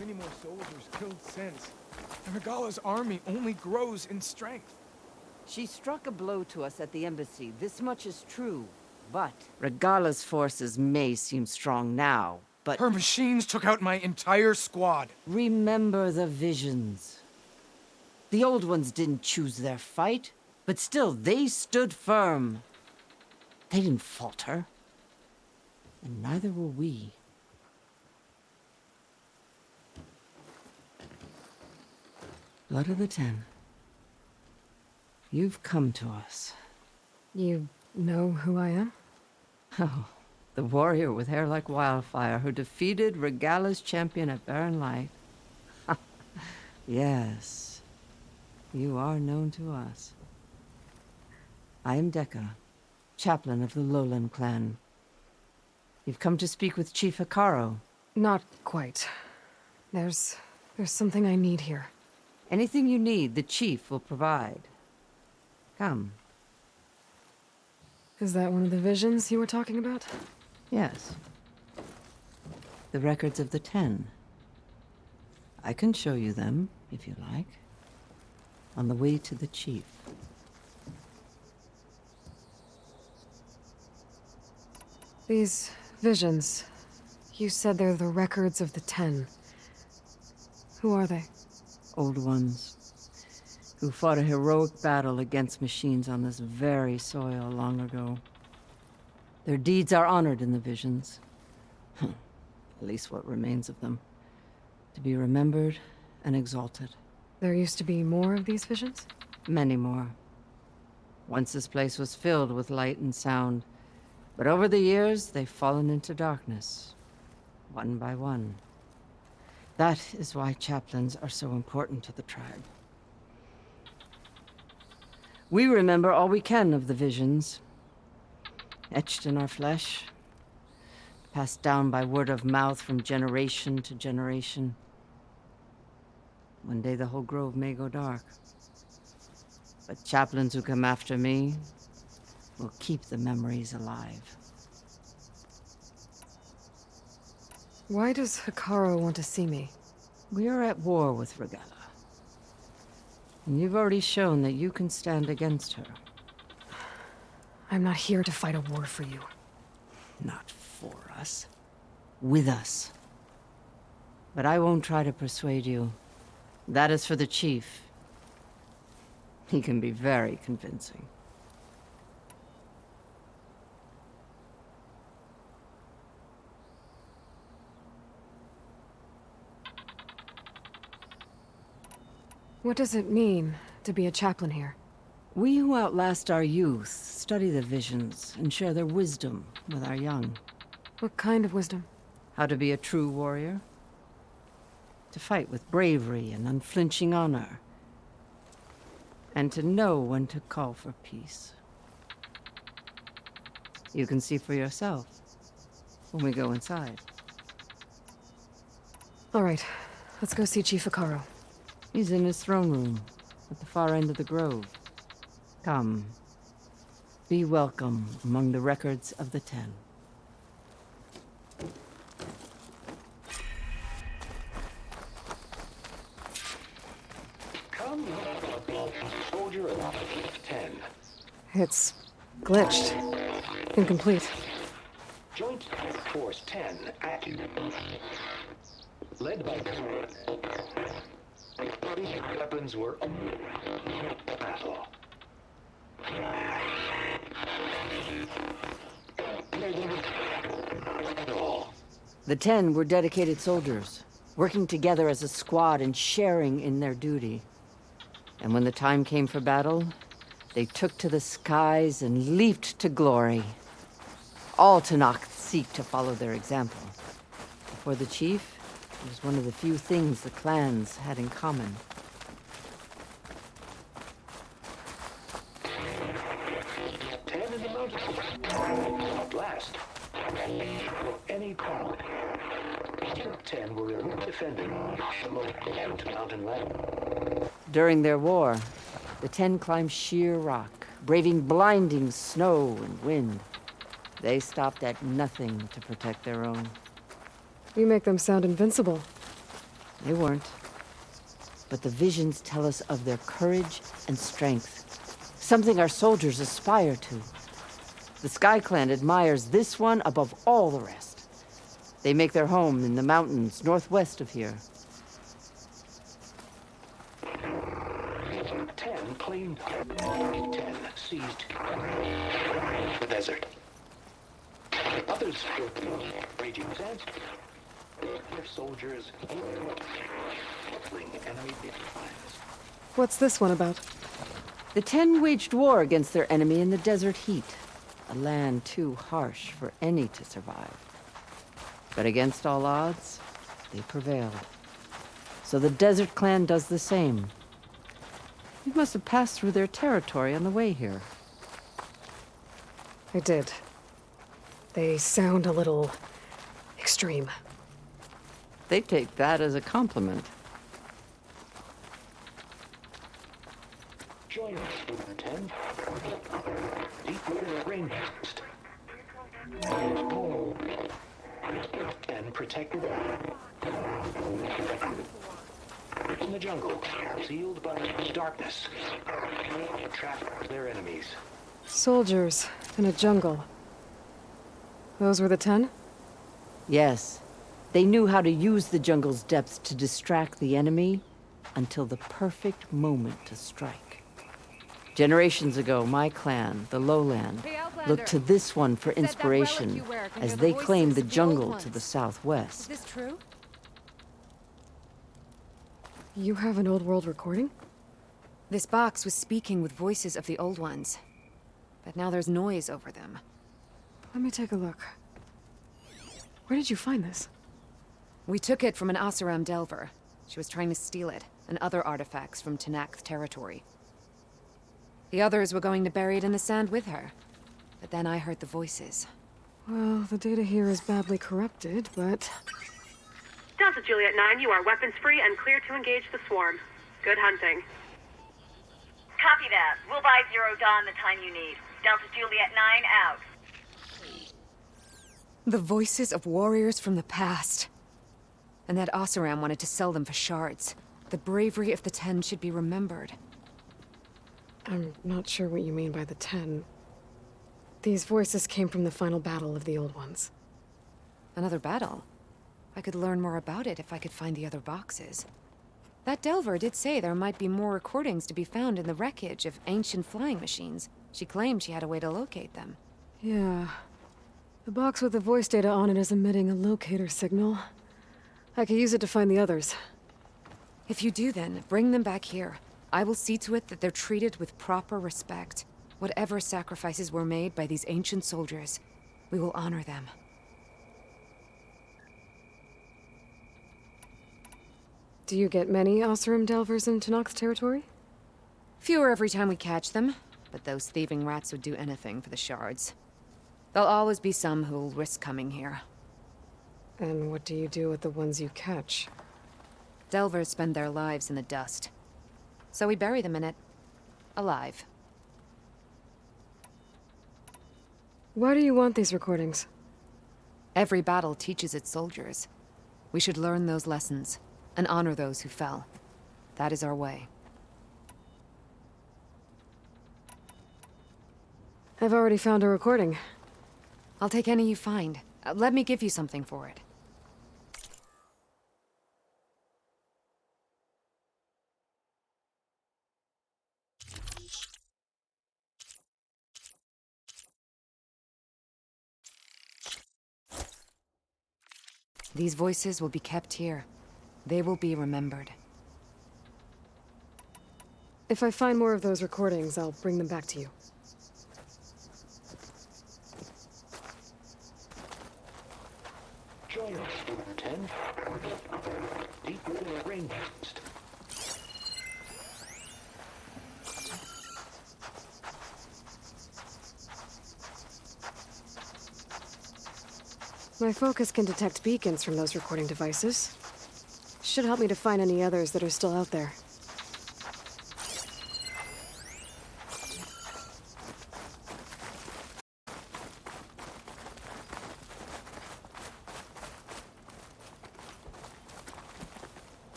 S6: Many more soldiers killed since. And Regala's army only grows in strength.
S3: She struck a blow to us at the embassy. This much is true. But Regala's forces may seem strong now, but...
S6: Her machines took out my entire squad.
S3: Remember the visions. The old ones didn't choose their fight, but still, they stood firm. They didn't falter. And neither will we. Blood of the Ten. You've come to us.
S2: You know who I am?
S3: Oh, the warrior with hair like wildfire who defeated Regala's champion at Barren Light. Yes, you are known to us. I am Dekka, chaplain of the Lowland clan. You've come to speak with Chief Hekarro.
S2: Not quite. There's something I need here.
S3: Anything you need, the chief will provide. Come.
S2: Is that one of the visions you were talking about?
S3: Yes. The records of the Ten. I can show you them, if you like. On the way to the chief.
S2: These visions, you said they're the records of the Ten. Who are they?
S3: Old ones, who fought a heroic battle against machines on this very soil long ago. Their deeds are honored in the visions. At least what remains of them. To be remembered and exalted.
S2: There used to be more of these visions?
S3: Many more. Once this place was filled with light and sound, but over the years they've fallen into darkness, one by one. That is why chaplains are so important to the tribe. We remember all we can of the visions, etched in our flesh, passed down by word of mouth from generation to generation. One day the whole grove may go dark, but chaplains who come after me will keep the memories alive.
S2: Why does Hikaru want to see me?
S3: We are at war with Regalla. And you've already shown that you can stand against her.
S2: I'm not here to fight a war for you.
S3: Not for us. With us. But I won't try to persuade you. That is for the Chief. He can be very convincing.
S2: What does it mean to be a chaplain here?
S3: We who outlast our youth study the visions and share their wisdom with our young.
S2: What kind of wisdom?
S3: How to be a true warrior. To fight with bravery and unflinching honor. And to know when to call for peace. You can see for yourself when we go inside.
S2: All right, let's go see Chief Hikaru.
S3: He's in his throne room, at the far end of the grove. Come. Be welcome among the records of the Ten.
S15: Come, soldier of 10.
S2: It's glitched. Incomplete.
S15: Joint Force 10 active. Led by weapons were battle.
S3: The Ten were dedicated soldiers, working together as a squad and sharing in their duty. And when the time came for battle, they took to the skies and leaped to glory. All Tenakth seek to follow their example. For the Chief, it was one of the few things the clans had in common.
S15: At last, any problem. 10 were defending the mountain ladder.
S3: During their war, the Ten climbed sheer rock, braving blinding snow and wind. They stopped at nothing to protect their own.
S2: You make them sound invincible.
S3: They weren't. But the visions tell us of their courage and strength. Something our soldiers aspire to. The Sky Clan admires this one above all the rest. They make their home in the mountains northwest of here.
S15: 10 claimed. 10 seized the desert. Others raging sands. Their soldiers enemy defiance.
S2: What's this one about?
S3: The Ten waged war against their enemy in the desert heat, a land too harsh for any to survive. But against all odds, they prevailed. So the Desert Clan does the same. You must have passed through their territory on the way here.
S2: I did. They sound a little extreme.
S3: They take that as a compliment.
S15: Join us with 10. Deep water rainforest. And protected in the jungle, sealed by darkness. Trap their enemies.
S2: Soldiers in a jungle. Those were the 10?
S3: Yes. They knew how to use the jungle's depths to distract the enemy until the perfect moment to strike. Generations ago, my clan, the Lowland, looked to this one for inspiration as they claimed the jungle to the southwest.
S1: Is this true?
S2: You have an old world recording?
S4: This box was speaking with voices of the old ones. But now there's noise over them.
S2: Let me take a look. Where did you find this?
S4: We took it from an Oseram Delver. She was trying to steal it, and other artifacts from Tenakth territory. The others were going to bury it in the sand with her. But then I heard the voices.
S2: Well, the data here is badly corrupted, but...
S22: Delta Juliet 9, you are weapons-free and clear to engage the swarm. Good hunting.
S12: Copy that. We'll buy Zero Dawn the time you need. Delta Juliet 9 out.
S4: The voices of warriors from the past. And that Oseram wanted to sell them for shards. The bravery of the Ten should be remembered.
S2: I'm not sure what you mean by the Ten. These voices came from the final battle of the Old Ones.
S4: Another battle? I could learn more about it if I could find the other boxes. That Delver did say there might be more recordings to be found in the wreckage of ancient flying machines. She claimed she had a way to locate them.
S2: Yeah. The box with the voice data on it is emitting a locator signal. I could use it to find the others.
S4: If you do then, bring them back here. I will see to it that they're treated with proper respect. Whatever sacrifices were made by these ancient soldiers, we will honor them.
S2: Do you get many Oseram Delvers in Tenakth territory?
S4: Fewer every time we catch them, but those thieving rats would do anything for the shards. There'll always be some who'll risk coming here.
S2: And what do you do with the ones you catch?
S4: Delvers spend their lives in the dust. So we bury them in it. Alive.
S2: Why do you want these recordings?
S4: Every battle teaches its soldiers. We should learn those lessons, and honor those who fell. That is our way.
S2: I've already found a recording.
S4: I'll take any you find. Let me give you something for it. These voices will be kept here. They will be remembered.
S2: If I find more of those recordings, I'll bring them back to you.
S5: Join us, Student 10. Deep water rainforest.
S2: My focus can detect beacons from those recording devices. Should help me to find any others that are still out there.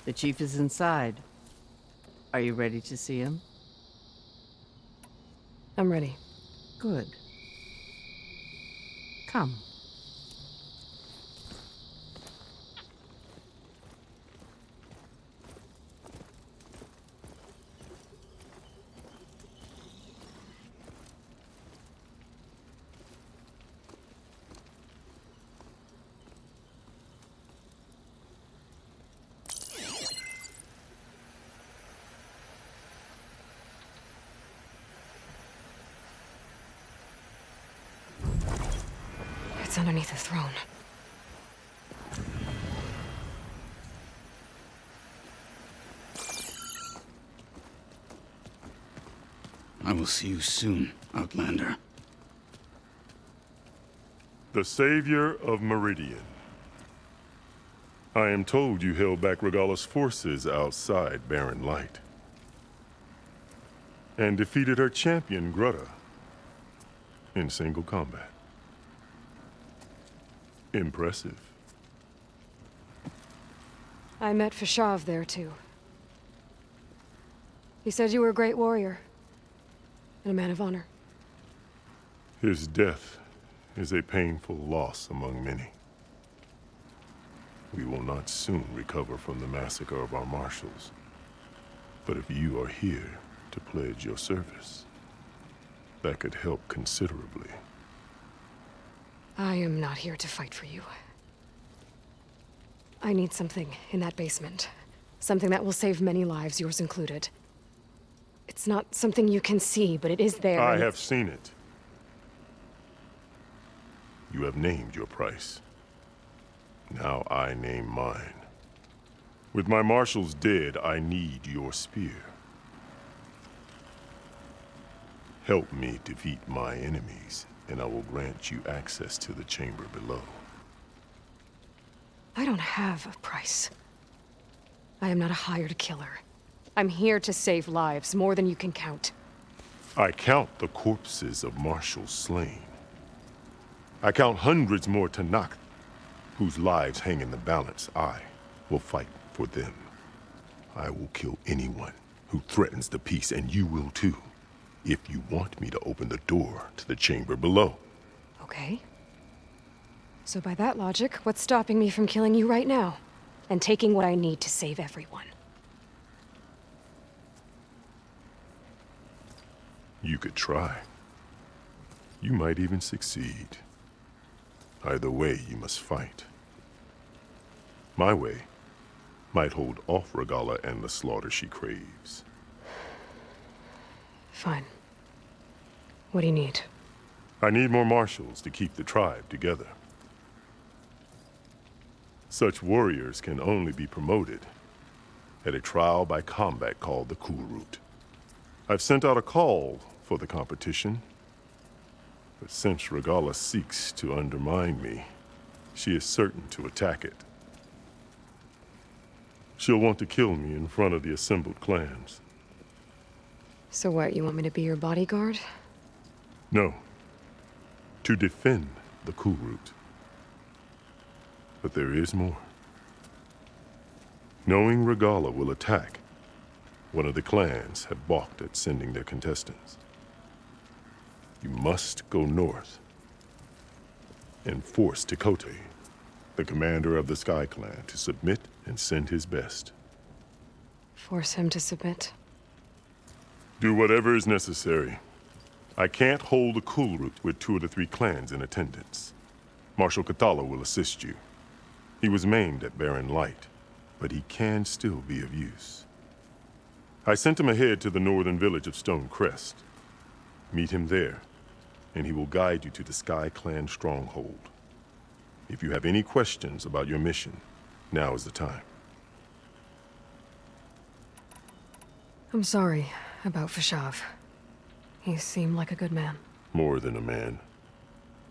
S3: The chief is inside. Are you ready to see him?
S2: I'm ready.
S3: Good. Come.
S2: It's underneath the throne.
S11: I will see you soon, Outlander.
S23: The Savior of Meridian. I am told you held back Regalla's forces outside Barren Light. And defeated her champion, Grutta, in single combat. Impressive.
S2: I met Fashav there, too. He said you were a great warrior. And a man of honor.
S23: His death is a painful loss among many. We will not soon recover from the massacre of our marshals. But if you are here to pledge your service, that could help considerably.
S2: I am not here to fight for you. I need something in that basement. Something that will save many lives, yours included. It's not something you can see, but it is there.
S23: I have seen it. You have named your price. Now I name mine. With my marshals dead, I need your spear. Help me defeat my enemies, and I will grant you access to the chamber below.
S2: I don't have a price. I am not a hired killer. I'm here to save lives, more than you can count.
S23: I count the corpses of marshals slain. I count hundreds more Tenakth whose lives hang in the balance, I will fight for them. I will kill anyone who threatens the peace, and you will too, if you want me to open the door to the chamber below.
S2: Okay. So by that logic, what's stopping me from killing you right now? And taking what I need to save everyone?
S23: You could try. You might even succeed. Either way, you must fight. My way might hold off Regalla and the slaughter she craves.
S2: Fine. What do you need?
S23: I need more marshals to keep the tribe together. Such warriors can only be promoted at a trial by combat called the Kulrut. I've sent out a call for the competition, but since Regalla seeks to undermine me, she is certain to attack it. She'll want to kill me in front of the assembled clans.
S2: So what, you want me to be your bodyguard?
S23: No. To defend the Kulrut. But there is more. Knowing Regalla will attack, one of the clans have balked at sending their contestants. You must go north and force Tekote, the commander of the Sky Clan, to submit and send his best.
S2: Force him to submit?
S23: Do whatever is necessary. I can't hold the Kulrut with 2 of the 3 clans in attendance. Marshal Kathala will assist you. He was maimed at Barren Light, but he can still be of use. I sent him ahead to the northern village of Stone Crest. Meet him there, and he will guide you to the Sky Clan stronghold. If you have any questions about your mission, now is the time.
S2: I'm sorry about Fashav. He seemed like a good man.
S23: More than a man.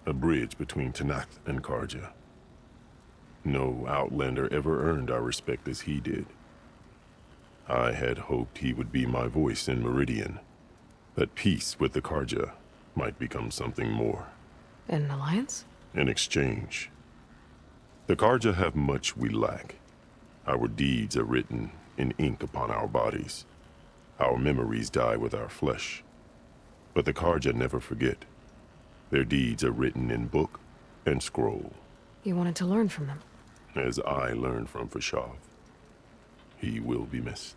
S23: A bridge between Tenakth and Carja. No Outlander ever earned our respect as he did. I had hoped he would be my voice in Meridian, that peace with the Carja might become something more.
S2: An alliance?
S23: In exchange. The Carja have much we lack. Our deeds are written in ink upon our bodies. Our memories die with our flesh. But the Carja never forget. Their deeds are written in book and scroll.
S2: You wanted to learn from them?
S23: As I learned from Fashav. He will be missed.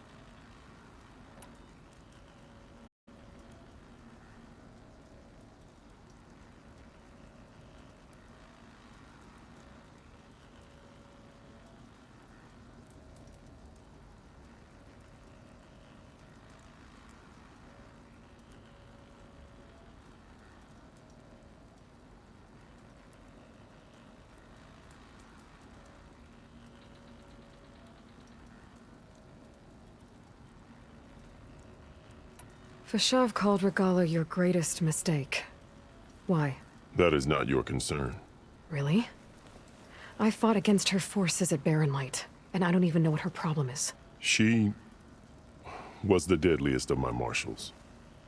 S2: Fashav called Regalla your greatest mistake. Why?
S23: That is not your concern.
S2: Really? I fought against her forces at Barren Light, and I don't even know what her problem is.
S23: She was the deadliest of my marshals.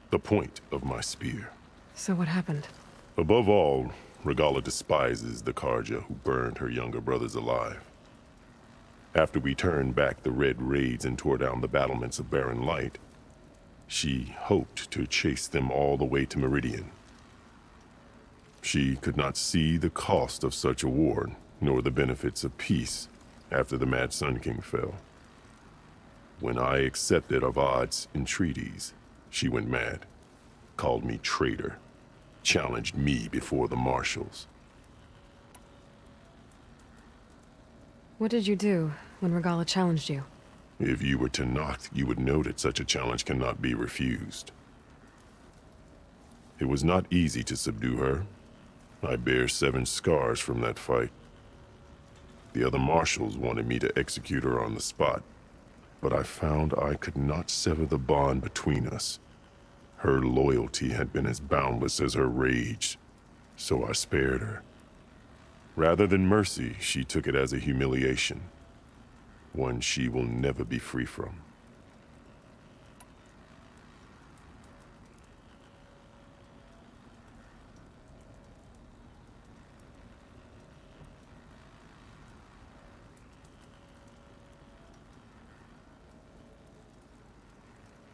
S23: The point of my spear.
S2: So what happened?
S23: Above all, Regalla despises the Carja who burned her younger brothers alive. After we turned back the Red Raids and tore down the battlements of Barren Light, she hoped to chase them all the way to Meridian. She could not see the cost of such a war, nor the benefits of peace after the Mad Sun King fell. When I accepted Avad's entreaties, she went mad, called me traitor, challenged me before the marshals.
S2: What did you do when Regalla challenged you?
S23: If you were Tenakth, you would know that such a challenge cannot be refused. It was not easy to subdue her. I bear 7 scars from that fight. The other marshals wanted me to execute her on the spot, but I found I could not sever the bond between us. Her loyalty had been as boundless as her rage, so I spared her. Rather than mercy, she took it as a humiliation. One she will never be free from.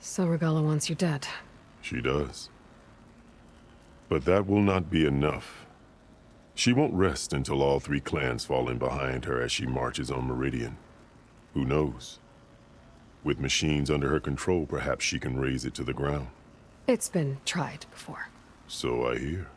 S2: So Regalla wants you dead.
S23: She does. But that will not be enough. She won't rest until all 3 clans fall in behind her as she marches on Meridian. Who knows? With machines under her control, perhaps she can raise it to the ground.
S2: It's been tried before.
S23: So I hear.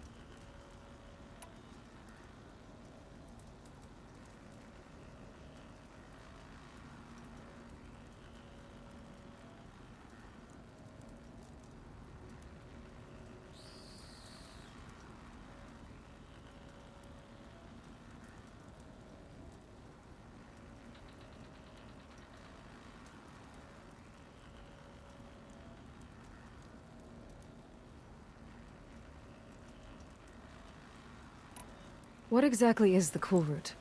S2: What exactly is the Cool Root?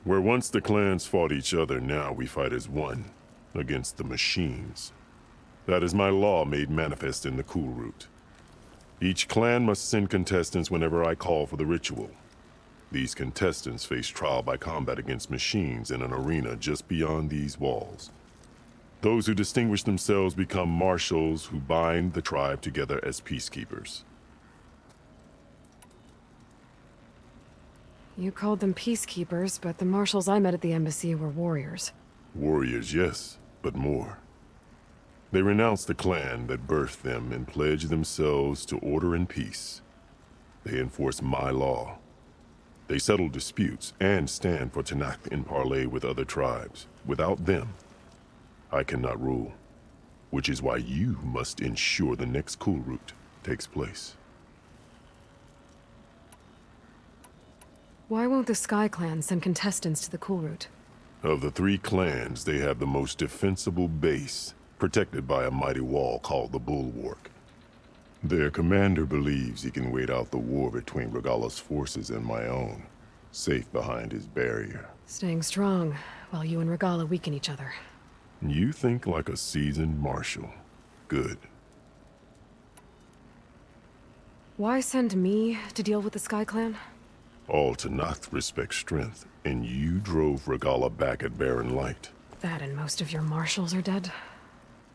S23: Where once the clans fought each other, now we fight as one, against the machines. That is my law made manifest in the Cool Root. Each clan must send contestants whenever I call for the ritual. These contestants face trial by combat against machines in an arena just beyond these walls. Those who distinguish themselves become marshals who bind the tribe together as peacekeepers.
S2: You called them peacekeepers, but the marshals I met at the embassy were warriors.
S23: Warriors, yes, but more. They renounce the clan that birthed them and pledge themselves to order and peace. They enforce my law. They settle disputes and stand for Tenakth in parley with other tribes. Without them, I cannot rule. Which is why you must ensure the next Cool Root takes place.
S2: Why won't the Sky Clan send contestants to the Cool Root?
S23: Of the 3 clans, they have the most defensible base, protected by a mighty wall called the Bulwark. Their commander believes he can wait out the war between Regalla's forces and my own, safe behind his barrier.
S2: Staying strong, while you and Regalla weaken each other.
S23: You think like a seasoned marshal. Good.
S2: Why send me to deal with the Sky Clan?
S23: All Tenakth respect strength, and you drove Regalla back at Barren Light.
S2: That and most of your marshals are dead?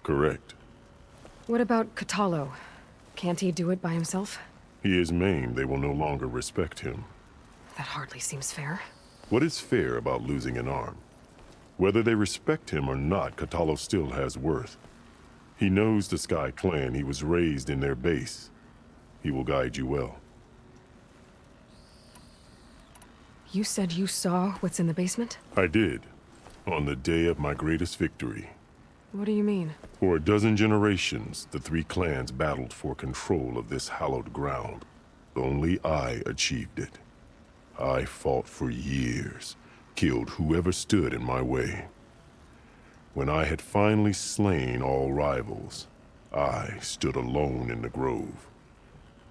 S23: Correct.
S2: What about Kotallo? Can't he do it by himself?
S23: He is maimed. They will no longer respect him.
S2: That hardly seems fair.
S23: What is fair about losing an arm? Whether they respect him or not, Kotallo still has worth. He knows the Sky Clan. He was raised in their base. He will guide you well.
S2: You said you saw what's in the basement?
S23: I did. On the day of my greatest victory.
S2: What do you mean?
S23: For a dozen generations, the 3 clans battled for control of this hallowed ground. Only I achieved it. I fought for years, killed whoever stood in my way. When I had finally slain all rivals, I stood alone in the grove.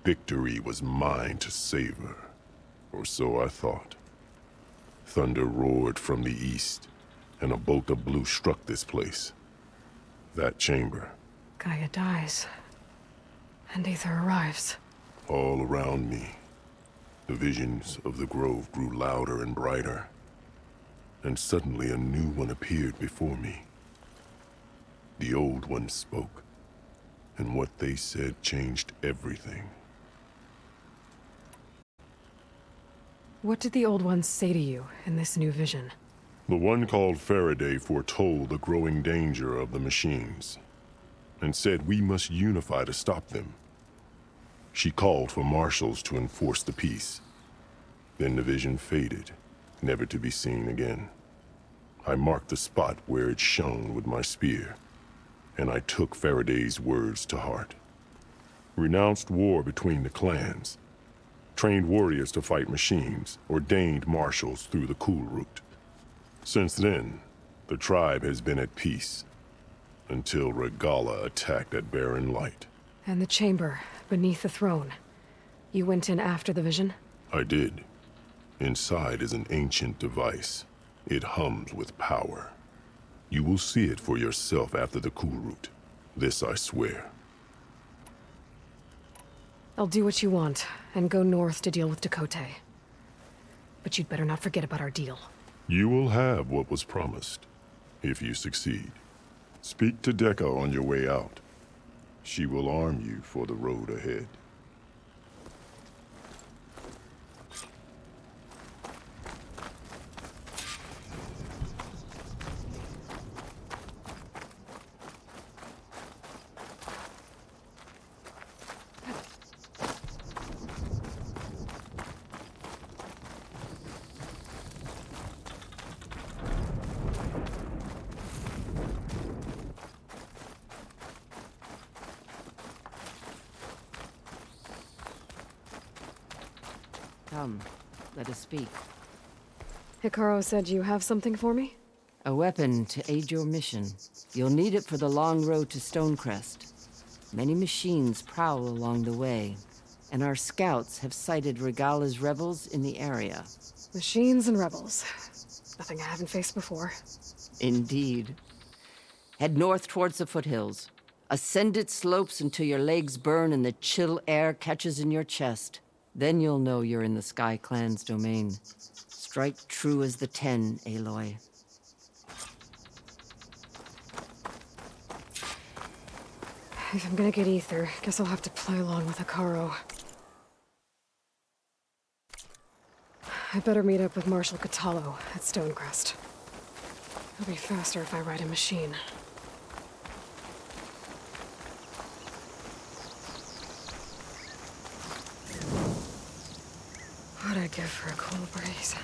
S23: Victory was mine to savor, or so I thought. Thunder roared from the east, and a bolt of blue struck this place. That chamber.
S2: Gaia dies, and Aether arrives.
S23: All around me, the visions of the grove grew louder and brighter, and suddenly a new one appeared before me. The old one spoke, and what they said changed everything.
S2: What did the old ones say to you in this new vision?
S23: The one called Faraday foretold the growing danger of the machines, and said we must unify to stop them. She called for marshals to enforce the peace. Then the vision faded, never to be seen again. I marked the spot where it shone with my spear, and I took Faraday's words to heart. Renounced war between the clans, trained warriors to fight machines, ordained marshals through the Cool Root. Since then, the tribe has been at peace, until Regalla attacked at Barren Light.
S2: And the chamber, beneath the throne. You went in after the vision?
S23: I did. Inside is an ancient device. It hums with power. You will see it for yourself after the Cool Root. This I swear.
S2: I'll do what you want, and go north to deal with Tekotteh. But you'd better not forget about our deal.
S23: You will have what was promised, if you succeed. Speak to Dekka on your way out. She will arm you for the road ahead.
S3: Come, let us speak.
S2: Hikaru said you have something for me?
S3: A weapon to aid your mission. You'll need it for the long road to Stonecrest. Many machines prowl along the way, and our scouts have sighted Regala's rebels in the area.
S2: Machines and rebels. Nothing I haven't faced before.
S3: Indeed. Head north towards the foothills. Ascend its slopes until your legs burn and the chill air catches in your chest. Then you'll know you're in the Sky Clan's domain. Strike true as the 10, Aloy.
S2: If I'm gonna get ether, guess I'll have to play along with Hikaru. I better meet up with Marshal Kotallo at Stonecrest. It'll be faster if I ride a machine. What'd I give for a cool breeze?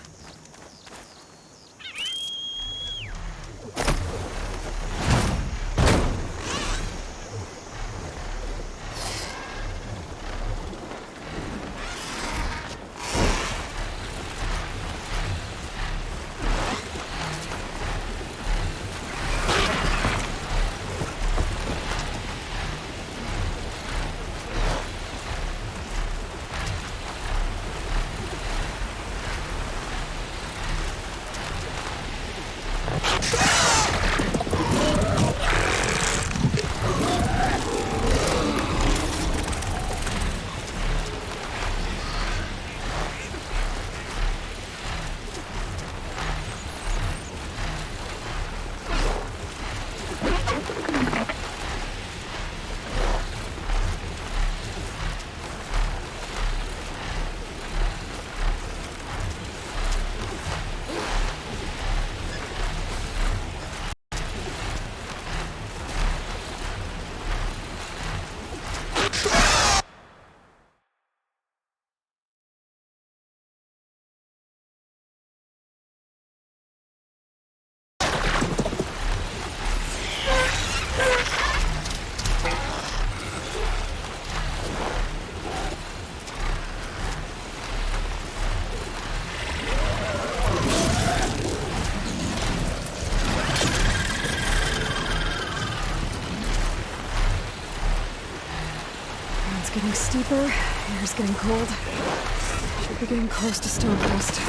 S2: Getting steeper, air's getting cold. Should be getting close to Stonecrest.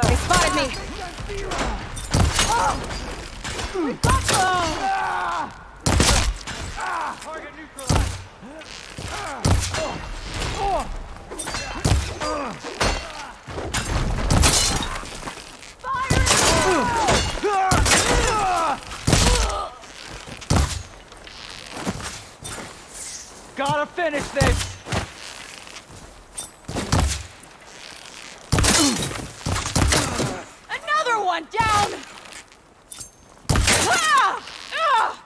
S2: They spotted me!
S13: Target neutralized.
S8: Gotta finish this!
S18: Another one down! Ah! Ah!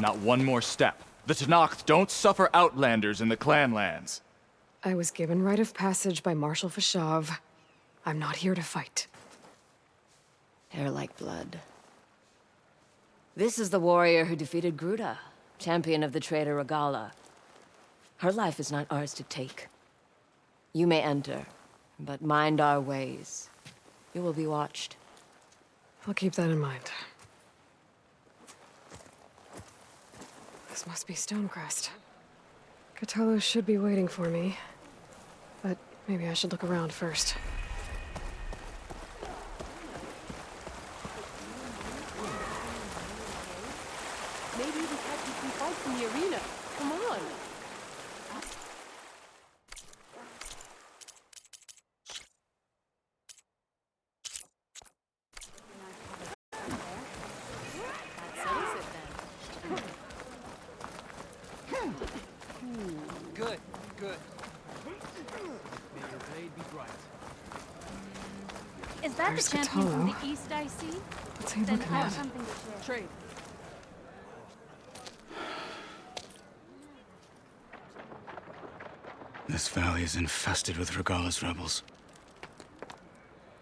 S8: Not one more step. The Tenakth don't suffer outlanders in the Clanlands.
S2: I was given rite of passage by Marshal Fashav. I'm not here to fight.
S9: Hair like blood. This is the warrior who defeated Gruda, champion of the traitor Regala. Her life is not ours to take. You may enter, but mind our ways. You will be watched.
S2: I'll keep that in mind. This must be Stonecrest. Cthulhu should be waiting for me. But maybe I should look around first.
S18: Maybe we can keep some fights in the arena. Come on!
S8: Good, good. May your blade be bright.
S17: Is that
S2: There's
S17: the champion from
S2: Cthulhu.
S17: the east I see?
S2: What's he
S17: Then
S2: looking
S17: I
S2: at?
S17: have something to share.
S18: Trade.
S11: This valley is infested with Regala's rebels.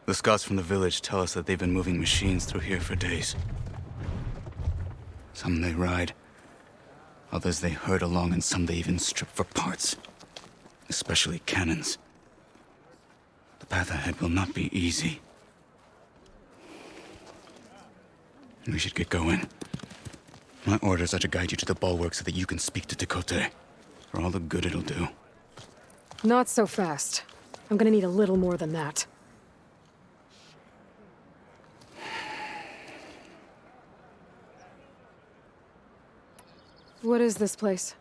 S11: The scouts from the village tell us that they've been moving machines through here for days. Some they ride, others they herd along, and some they even strip for parts. Especially cannons. The path ahead will not be easy. We should get going. My orders are to guide you to the bulwark so that you can speak to Tekote. For all the good it'll do.
S2: Not so fast. I'm gonna need a little more than that. What is this place?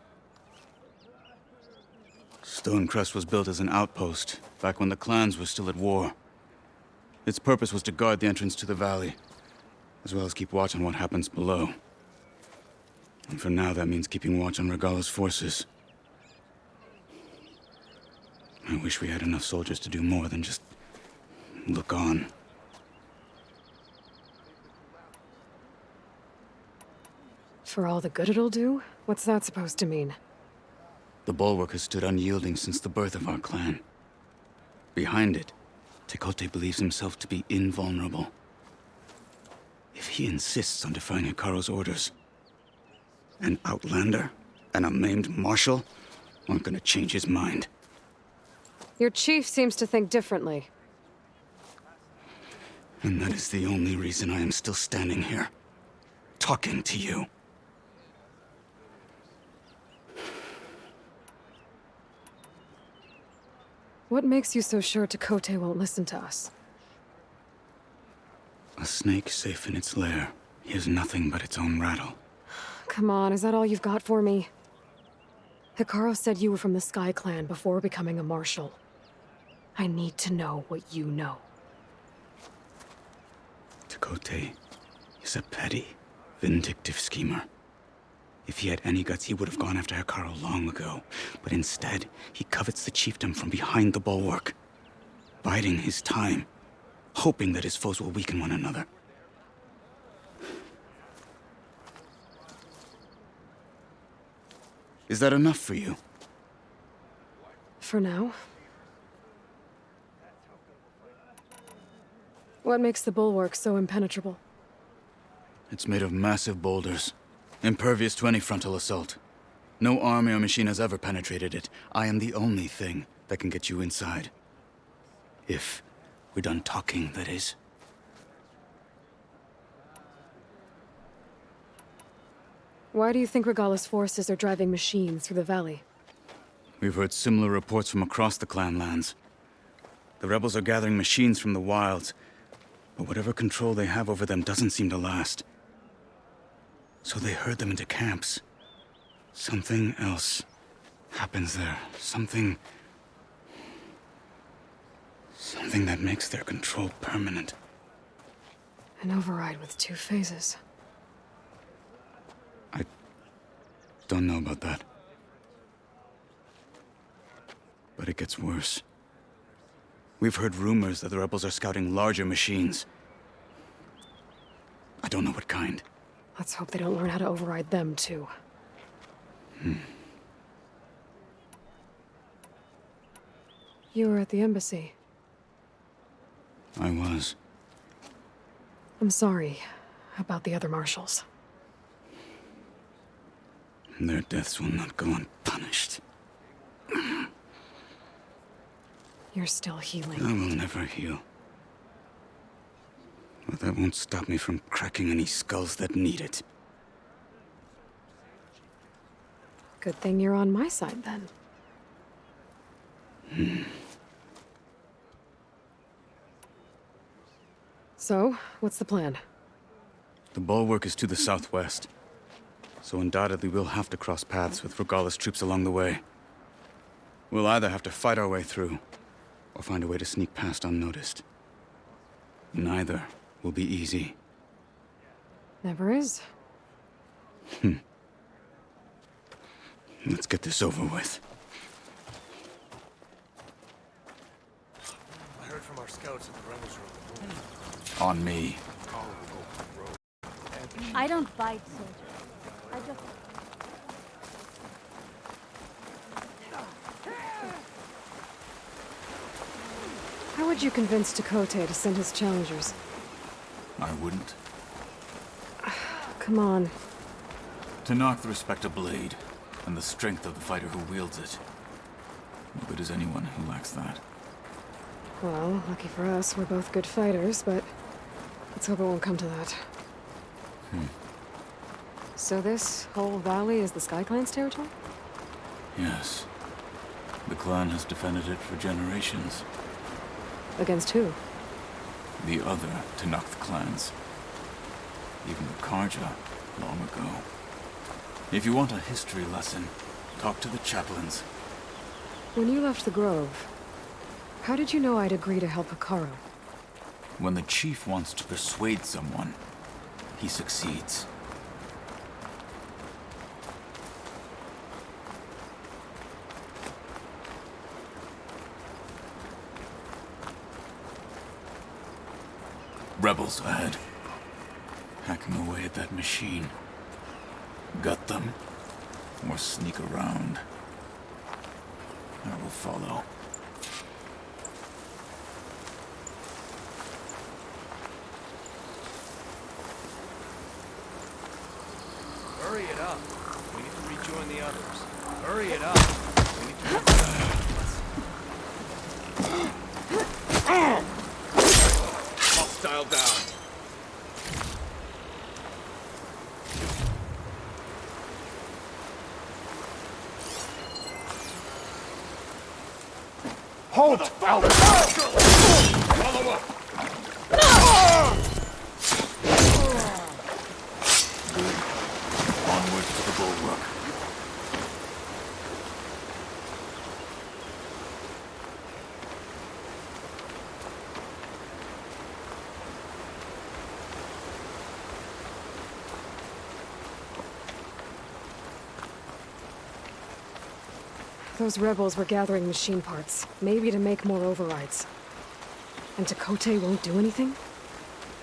S11: Stonecrest was built as an outpost, back when the clans were still at war. Its purpose was to guard the entrance to the valley, as well as keep watch on what happens below. And for now, that means keeping watch on Regala's forces. I wish we had enough soldiers to do more than just look on.
S2: For all the good it'll do? What's that supposed to mean?
S11: The bulwark has stood unyielding since the birth of our clan. Behind it, Tekote believes himself to be invulnerable. If he insists on defying Hikaru's orders, an outlander and a maimed marshal aren't gonna change his mind.
S2: Your chief seems to think differently.
S11: And that is the only reason I am still standing here, talking to you.
S2: What makes you so sure Tekote won't listen to us?
S11: A snake safe in its lair hears nothing but its own rattle.
S2: Come on, is that all you've got for me? Hikaru said you were from the Sky Clan before becoming a marshal. I need to know what you know.
S11: Tekotteh is a petty, vindictive schemer. If he had any guts, he would have gone after Hikaru long ago. But instead, he covets the chiefdom from behind the bulwark, biding his time, hoping that his foes will weaken one another. Is that enough for you?
S2: For now. What makes the bulwark so impenetrable?
S11: It's made of massive boulders, impervious to any frontal assault. No army or machine has ever penetrated it. I am the only thing that can get you inside. If we're done talking, that is.
S2: Why do you think Regalla's forces are driving machines through the valley?
S11: We've heard similar reports from across the clan lands. The rebels are gathering machines from the wilds, but whatever control they have over them doesn't seem to last. So they herd them into camps. Something else happens there. Something that makes their control permanent.
S2: An override with 2 phases.
S11: I don't know about that. But it gets worse. We've heard rumors that the rebels are scouting larger machines. I don't know what kind.
S2: Let's hope they don't learn how to override them, too. You were at the embassy.
S11: I was.
S2: I'm sorry about the other marshals.
S11: Their deaths will not go unpunished.
S2: You're still healing.
S11: I will never heal. But that won't stop me from cracking any skulls that need it.
S2: Good thing you're on my side, then. So, what's the plan?
S11: The bulwark is to the southwest, so undoubtedly we'll have to cross paths with Regalla's troops along the way. We'll either have to fight our way through, or find a way to sneak past unnoticed. Neither will be easy.
S2: Never is.
S11: Let's get this over with.
S10: I heard from our scouts at the rebels room.
S11: On me.
S17: I don't fight, soldier. I just...
S2: How would you convince Tekotteh to send his challengers?
S11: I wouldn't.
S2: Come on.
S11: To knock the respect of blade, and the strength of the fighter who wields it. No good is anyone who lacks that.
S2: Well, lucky for us, we're both good fighters, but let's hope it won't come to that. So this whole valley is the Sky Clan's territory?
S11: Yes. The clan has defended it for generations.
S2: Against who?
S11: The other Tenakth clans. Even the Karja, long ago. If you want a history lesson, talk to the chaplains.
S2: When you left the Grove, how did you know I'd agree to help Hikaru?
S11: When the chief wants to persuade someone, he succeeds. Rebels ahead. Hacking away at that machine. Gut them, or sneak around. I will follow.
S10: Hurry it up. We need to rejoin the others. Hurry it up. We need to Hostile down.
S13: Hold! Albert! Follow up!
S11: Onward
S2: Those rebels were gathering machine parts, maybe to make more overrides. And Tekote won't do anything?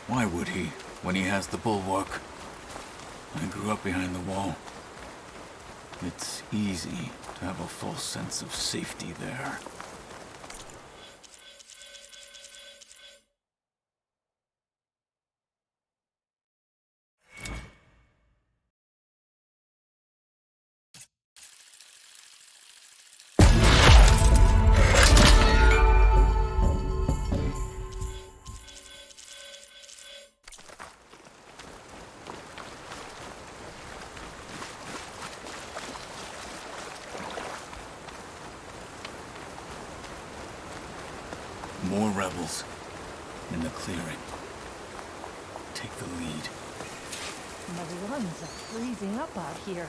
S11: Why would he, when he has the bulwark? I grew up behind the wall. It's easy to have a false sense of safety there. More rebels in the clearing. Take the lead.
S7: My lungs are freezing up out here.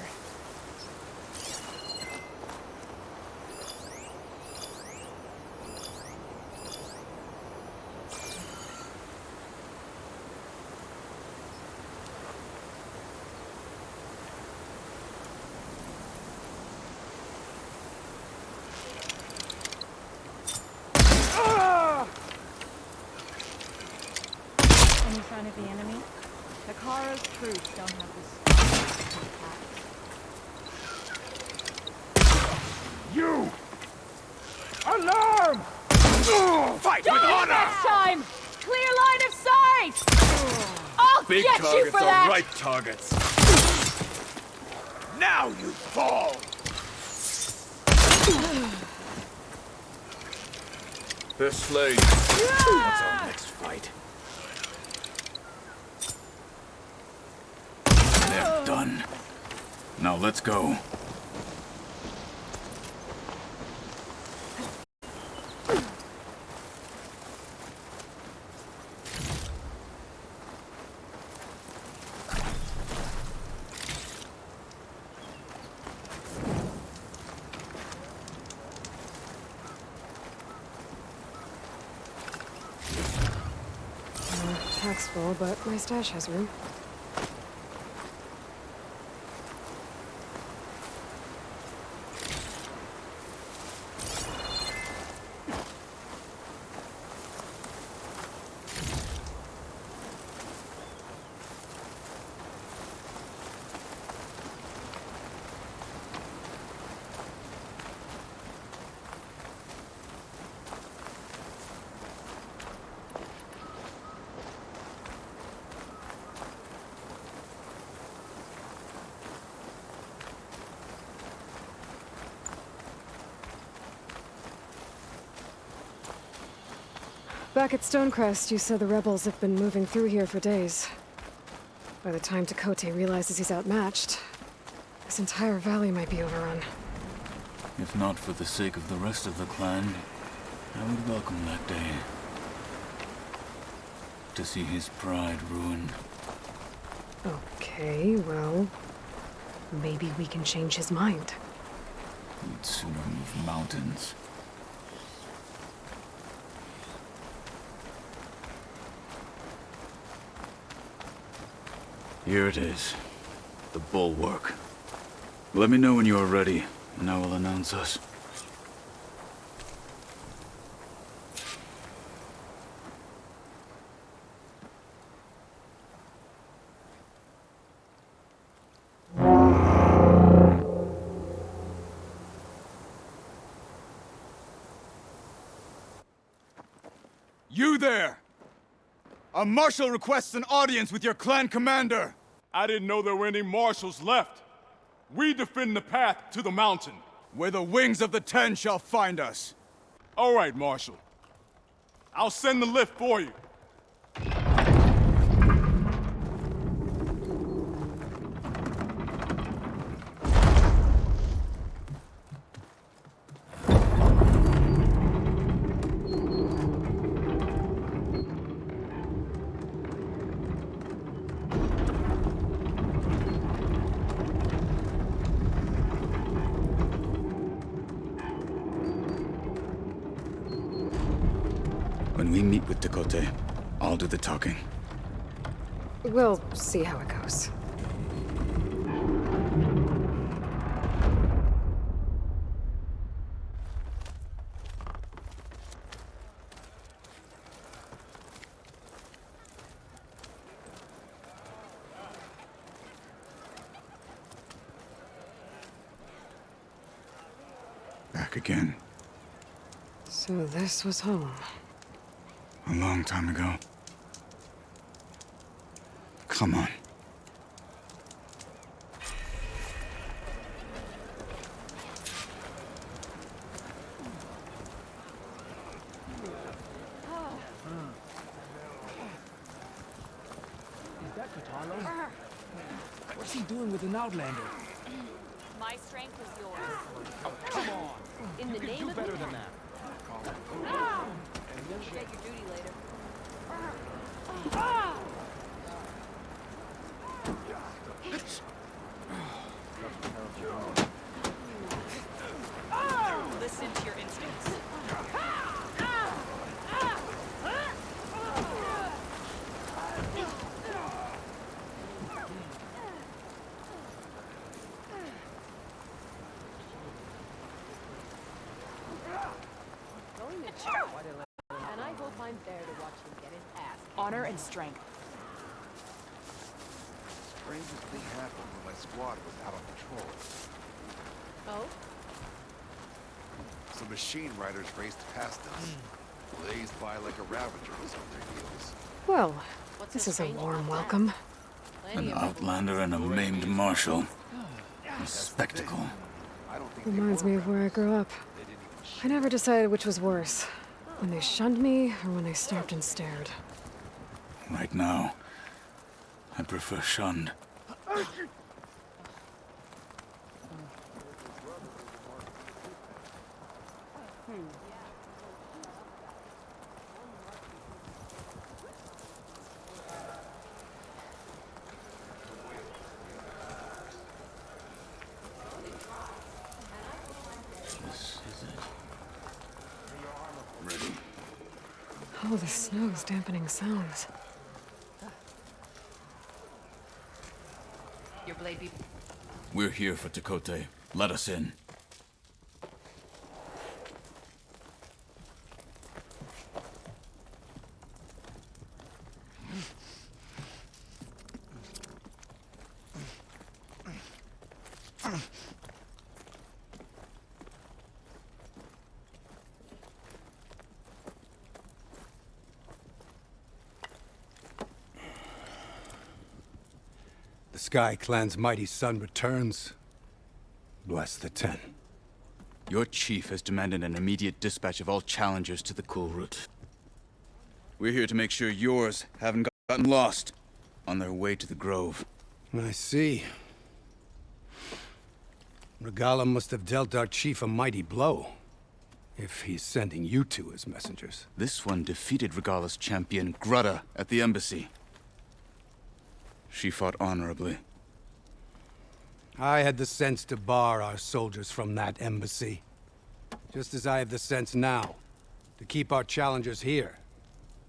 S7: Any sign of the enemy? Takara's troops don't have the strength to attack.
S13: You! Alarm! Fight with honor!
S17: Next time! Clear line of sight! I'll
S8: Big
S17: get
S8: targets
S17: you for
S8: are
S17: that!
S8: right targets. Now you fall! They're slain. What's our next fight?
S11: They're done. Now let's go.
S2: Pack's full, but my stash has room. Back at Stonecrest, you said the rebels have been moving through here for days. By the time Tekote realizes he's outmatched, this entire valley might be overrun.
S11: If not for the sake of the rest of the clan, I would welcome that day. To see his pride ruined.
S2: Okay, well, maybe we can change his mind.
S11: We'd sooner move mountains. Here it is. The bulwark. Let me know when you are ready, and I will announce us.
S8: You there! A marshal requests an audience with your clan commander!
S23: I didn't know there were any marshals left. We defend the path to the mountain.
S8: Where the wings of the Ten shall find us.
S23: All right, Marshal. I'll send the lift for you.
S11: When we meet with Tekote, I'll do the talking.
S2: We'll see how it goes.
S11: back again.
S2: So this was home.
S11: A long time ago. Come on.
S5: Is that Kotallo? What's he doing with an Outlander?
S17: My strength is yours.
S5: Oh, come on!
S17: In the
S5: You
S17: name
S5: can do
S17: of
S5: better
S17: the
S5: than that.
S17: You'll get your duty later. Listen to your instincts.
S18: Going to check what it is, and I hope I'm there to watch him get his ass.
S7: Honor and strength.
S14: Strangest thing happened when my squad was out on patrol.
S18: Oh?
S14: Some machine riders raced past us. Blazed by like a Ravager was on their heels.
S2: Well, this is a warm welcome.
S11: An Outlander and a maimed Marshal. A spectacle.
S2: Reminds me of where I grew up. I never decided which was worse. When they shunned me, or when they stopped and stared.
S11: Right now, I prefer shunned.
S2: Oh, the snow's dampening sounds.
S17: Your blade be...
S11: We're here for Tekote. Let us in.
S16: The Sky Clan's mighty son returns. Bless the Ten.
S11: Your chief has demanded an immediate dispatch of all challengers to the Kulrut. We're here to make sure yours haven't gotten lost on their way to the Grove.
S16: I see. Regala must have dealt our chief a mighty blow, if he's sending you two as messengers.
S11: This one defeated Regala's champion, Grudda, at the embassy. She fought honorably.
S16: I had the sense to bar our soldiers from that embassy. Just as I have the sense now to keep our challengers here.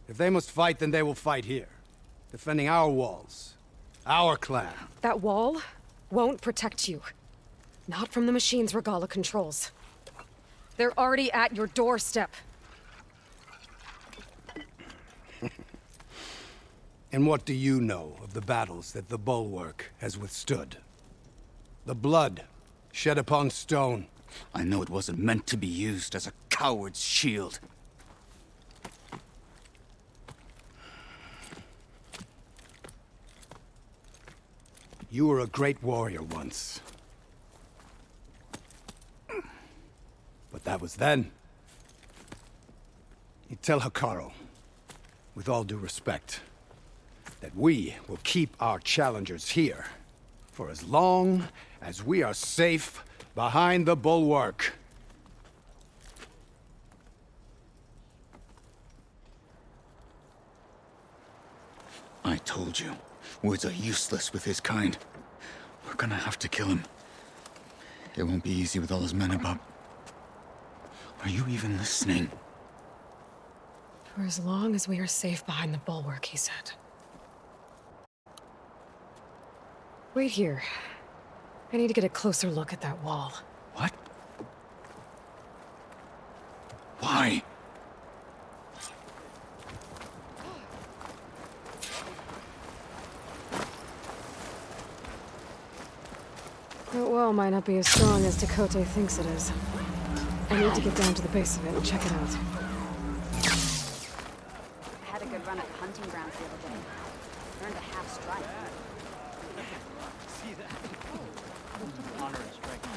S16: If they must fight, then they will fight here. Defending our walls. Our clan.
S2: That wall won't protect you. Not from the machines Regala controls. They're already at your doorstep.
S16: And what do you know of the battles that the Bulwark has withstood? The blood shed upon stone.
S11: I know it wasn't meant to be used as a coward's shield.
S16: You were a great warrior once. But that was then. You tell Hekarro, with all due respect, that we will keep our challengers here for as long as we are safe behind the Bulwark.
S11: I told you, words are useless with his kind. We're gonna have to kill him. It won't be easy with all his men about. Are you even listening?
S2: For as long as we are safe behind the Bulwark, he said. Wait here. I need to get a closer look at that wall.
S11: What? Why?
S2: That wall might not be as strong as Tekote thinks it is. I need to get down to the base of it and check it out.
S19: I had a good run at the hunting grounds the other day. Learned a half strike.
S5: See that? Honor and strength.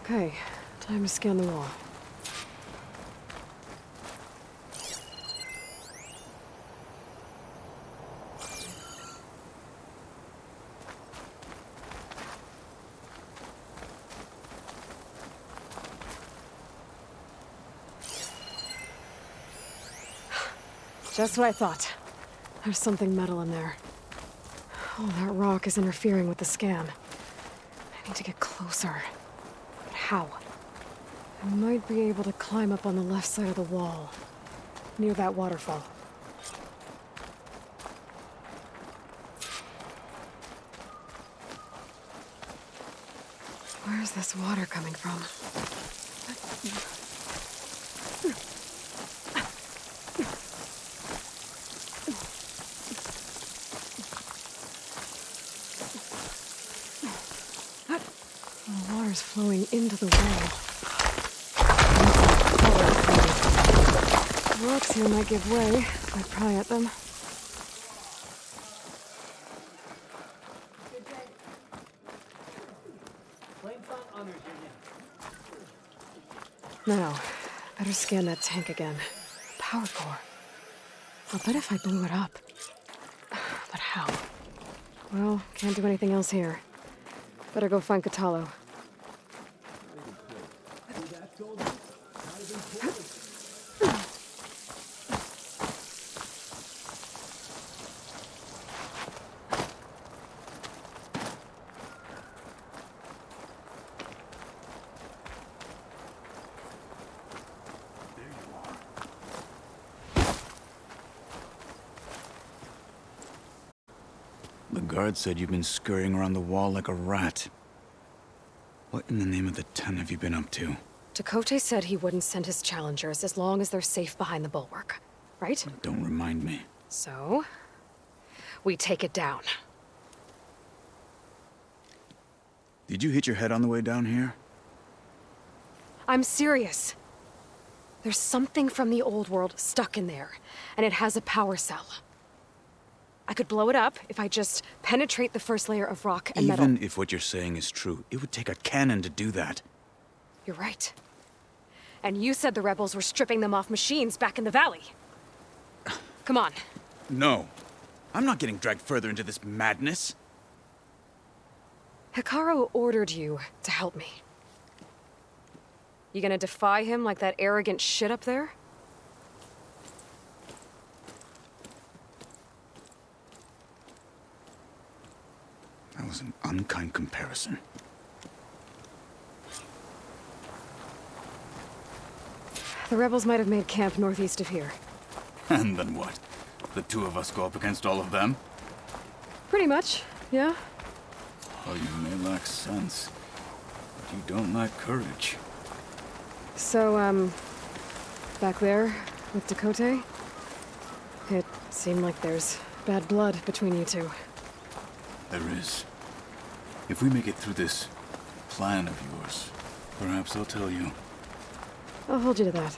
S2: Okay, time to scan the wall. Just what I thought. There's something metal in there. Oh, that rock is interfering with the scan. I need to get closer. But how? I might be able to climb up on the left side of the wall, near that waterfall. Where's this water coming from? The water's flowing into the wall. The rocks here might give way if I pry at them. Now, better scan that tank again. Power core. I'll bet if I blew it up. But how? Well, can't do anything else here. Better go find Kotallo.
S11: The guard said you've been scurrying around the wall like a rat. What in the name of the Ten have you been up to?
S2: Tekote said he wouldn't send his challengers as long as they're safe behind the bulwark, right?
S11: Don't remind me.
S2: So, we take it down.
S11: Did you hit your head on the way down here?
S2: I'm serious. There's something from the old world stuck in there, and it has a power cell. I could blow it up if I just penetrate the first layer of rock and metal.
S11: Even if what you're saying is true, it would take a cannon to do that.
S2: You're right. And you said the rebels were stripping them off machines back in the valley. Come on.
S11: No. I'm not getting dragged further into this madness.
S2: Hekarro ordered you to help me. You gonna defy him like that arrogant shit up there?
S11: That was an unkind comparison.
S2: The rebels might have made camp northeast of here.
S11: And then what? The two of us go up against all of them?
S2: Pretty much, yeah.
S11: Oh, you may lack sense, but you don't lack courage.
S2: So, back there with Tekote, it seemed like there's bad blood between you two.
S11: There is. If we make it through this plan of yours, perhaps I'll tell you.
S2: I'll hold you to that.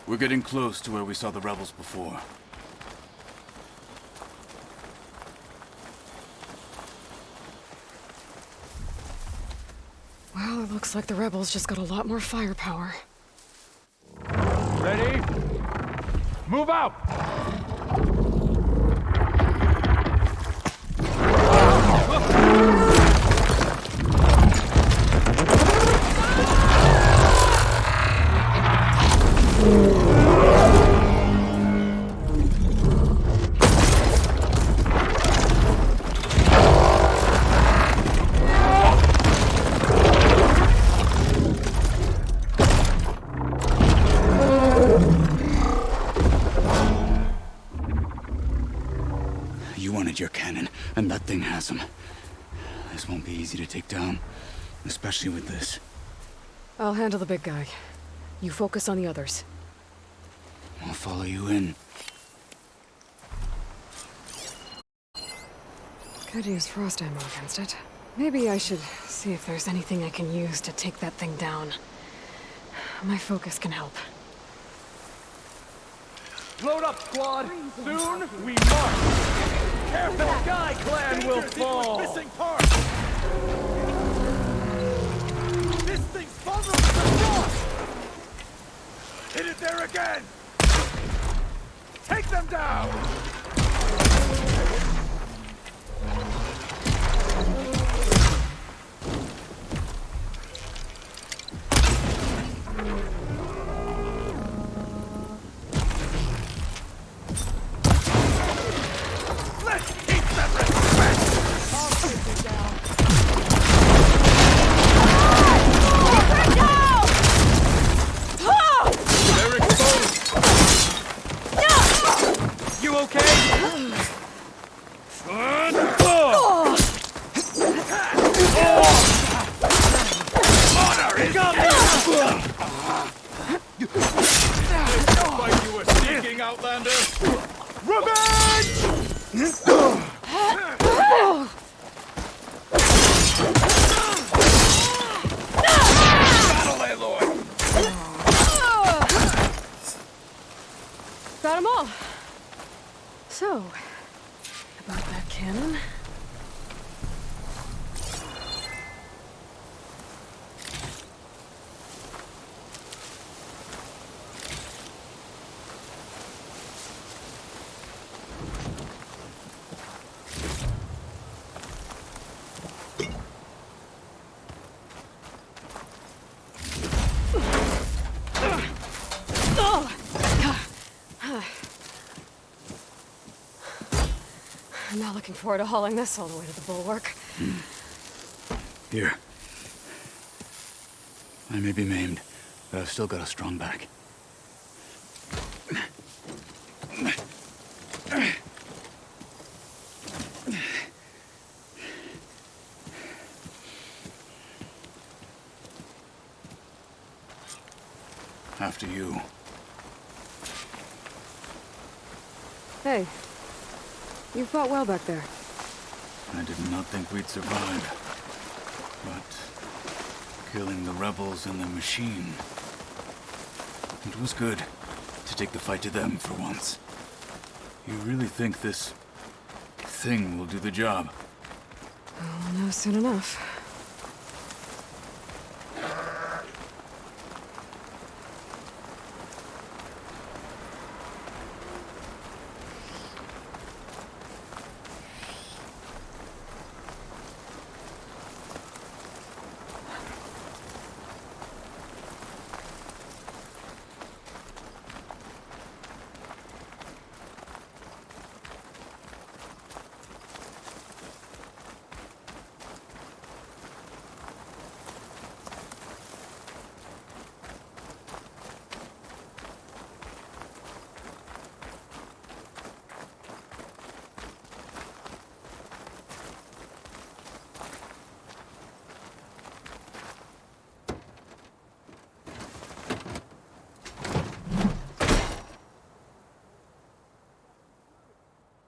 S11: We're getting close to where we saw the rebels before.
S2: Well, it looks like the rebels just got a lot more firepower.
S5: Ready? Move out!
S11: thing has him. This won't be easy to take down, especially with this.
S2: I'll handle the big guy. You focus on the others.
S11: I'll follow you in.
S2: Could use frost ammo against it. Maybe I should see if there's anything I can use to take that thing down. My focus can help.
S6: Load up, squad! Soon we march! Careful, Sky Clan will fall! Missing part! This thing's vulnerable to frost! Hit it there again! Take them down!
S2: Got them all. So, about that cannon. I'm not looking forward to hauling this all the way to the bulwark.
S11: Here. I may be maimed, but I've still got a strong back. After you.
S2: Hey. You fought well back there.
S11: I did not think we'd survive. But killing the rebels and the machine... it was good to take the fight to them for once. You really think this thing will do the job?
S2: I'll know soon enough.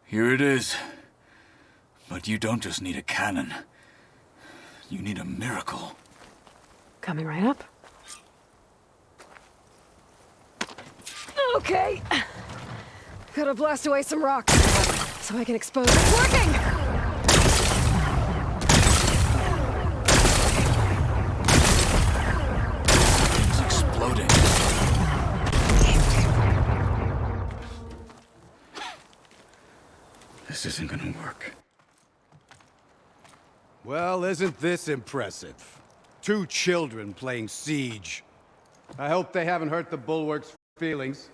S11: Here it is. But you don't just need a cannon. You need a miracle.
S2: Coming right up. Okay. Gotta blast away some rocks so I can expose it's working!
S11: It's exploding. This isn't gonna work.
S16: Well, isn't this impressive? 2 children playing siege. I hope they haven't hurt the bulwark's feelings.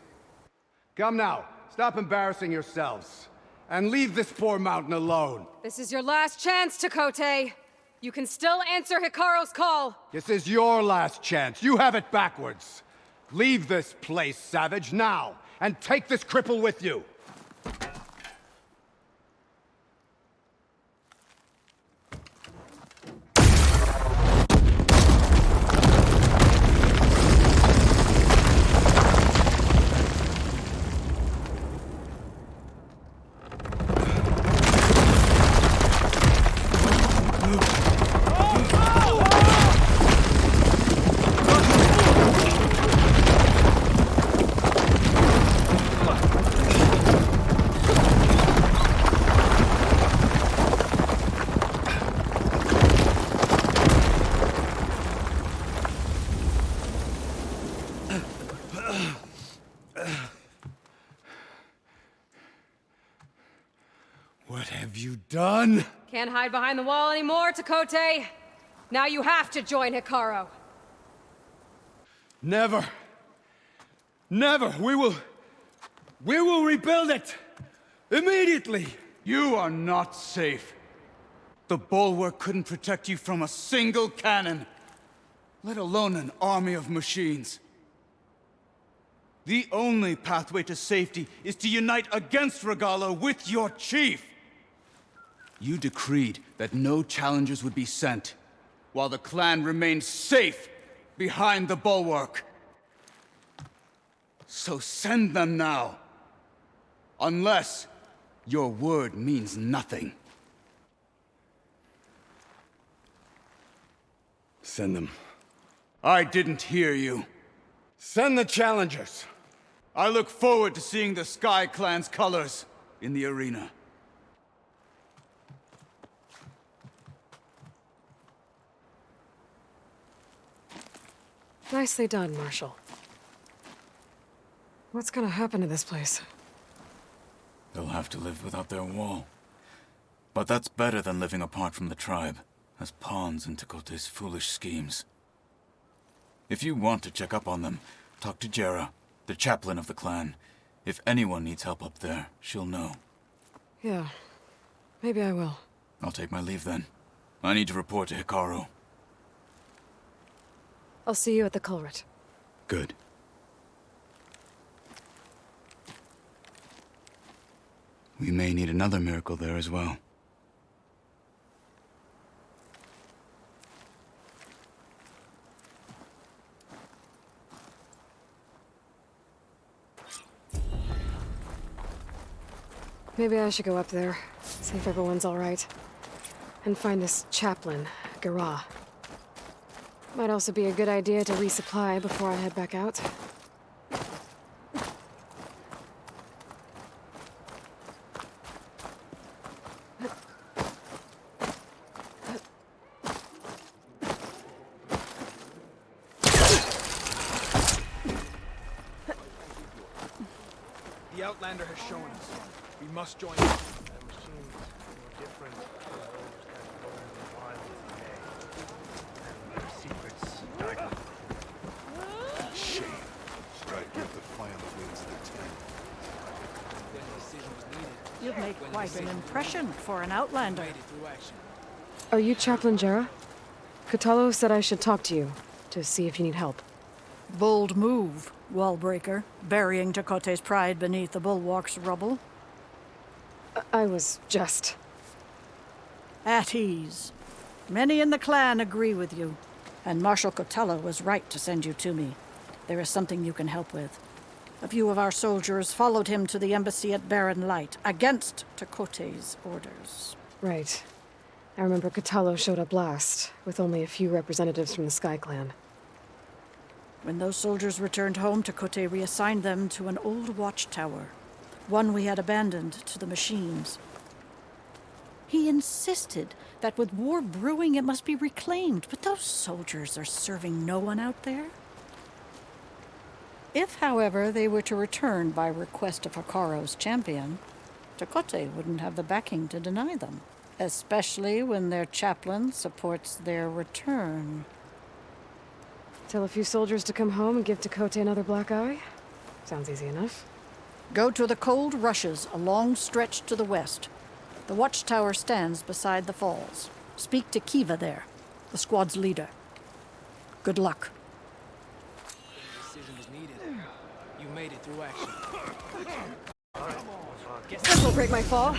S16: Come now, stop embarrassing yourselves. And leave this poor mountain alone.
S2: This is your last chance, Chakotay. You can still answer Hikaru's call.
S16: This is your last chance. You have it backwards. Leave this place, Savage, now. And take this cripple with you. you done?
S2: Can't hide behind the wall anymore, Tekote. Now you have to join Hikaru.
S8: Never. Never. We will rebuild it. Immediately. You are not safe. The bulwark couldn't protect you from a single cannon, let alone an army of machines. The only pathway to safety is to unite against Regalla with your chief. You decreed that no challengers would be sent, while the clan remained safe behind the bulwark. So send them now. Unless your word means nothing.
S16: Send them.
S8: I didn't hear you.
S16: Send the challengers.
S8: I look forward to seeing the Sky Clan's colors in the arena.
S2: Nicely done, Marshal. What's gonna happen to this place?
S11: They'll have to live without their wall. But that's better than living apart from the tribe, as pawns in Tekote's foolish schemes. If you want to check up on them, talk to Jera, the chaplain of the clan. If anyone needs help up there, she'll know.
S2: Yeah, maybe I will.
S11: I'll take my leave then. I need to report to Hikaru.
S2: I'll see you at the culvert.
S11: Good. We may need another miracle there as well.
S2: Maybe I should go up there, see if everyone's all right. And find this chaplain, Garah. Might also be a good idea to resupply before I head back out.
S6: The Outlander has shown us. We must join them. The machines were different from those that roam the wilds today. And their secrets died.
S14: Shame. Strike with the plan that wins the tent.
S7: You'd make quite an impression for an Outlander.
S2: Are you Chaplain Jera? Kotallo said I should talk to you, to see if you need help.
S7: Bold move, Wallbreaker, burying Tekote's pride beneath the bulwark's rubble.
S2: I was just...
S7: At ease. Many in the clan agree with you, and Marshal Kotallo was right to send you to me. There is something you can help with. A few of our soldiers followed him to the embassy at Barren Light, against Tekote's orders.
S2: Right. I remember Kotallo showed up last, with only a few representatives from the Sky Clan.
S7: When those soldiers returned home, Tekote reassigned them to an old watchtower, one we had abandoned to the machines. He insisted that with war brewing it must be reclaimed, but those soldiers are serving no one out there. If, however, they were to return by request of Hikaru's champion, Tekote wouldn't have the backing to deny them, especially when their chaplain supports their return.
S2: Tell a few soldiers to come home and give Tekote another black eye? Sounds easy enough.
S7: Go to the Cold Rushes, a long stretch to the west. The watchtower stands beside the falls. Speak to Kiva there, the squad's leader. Good luck.
S6: Decision was needed. You made it through action.
S2: This will break my fall.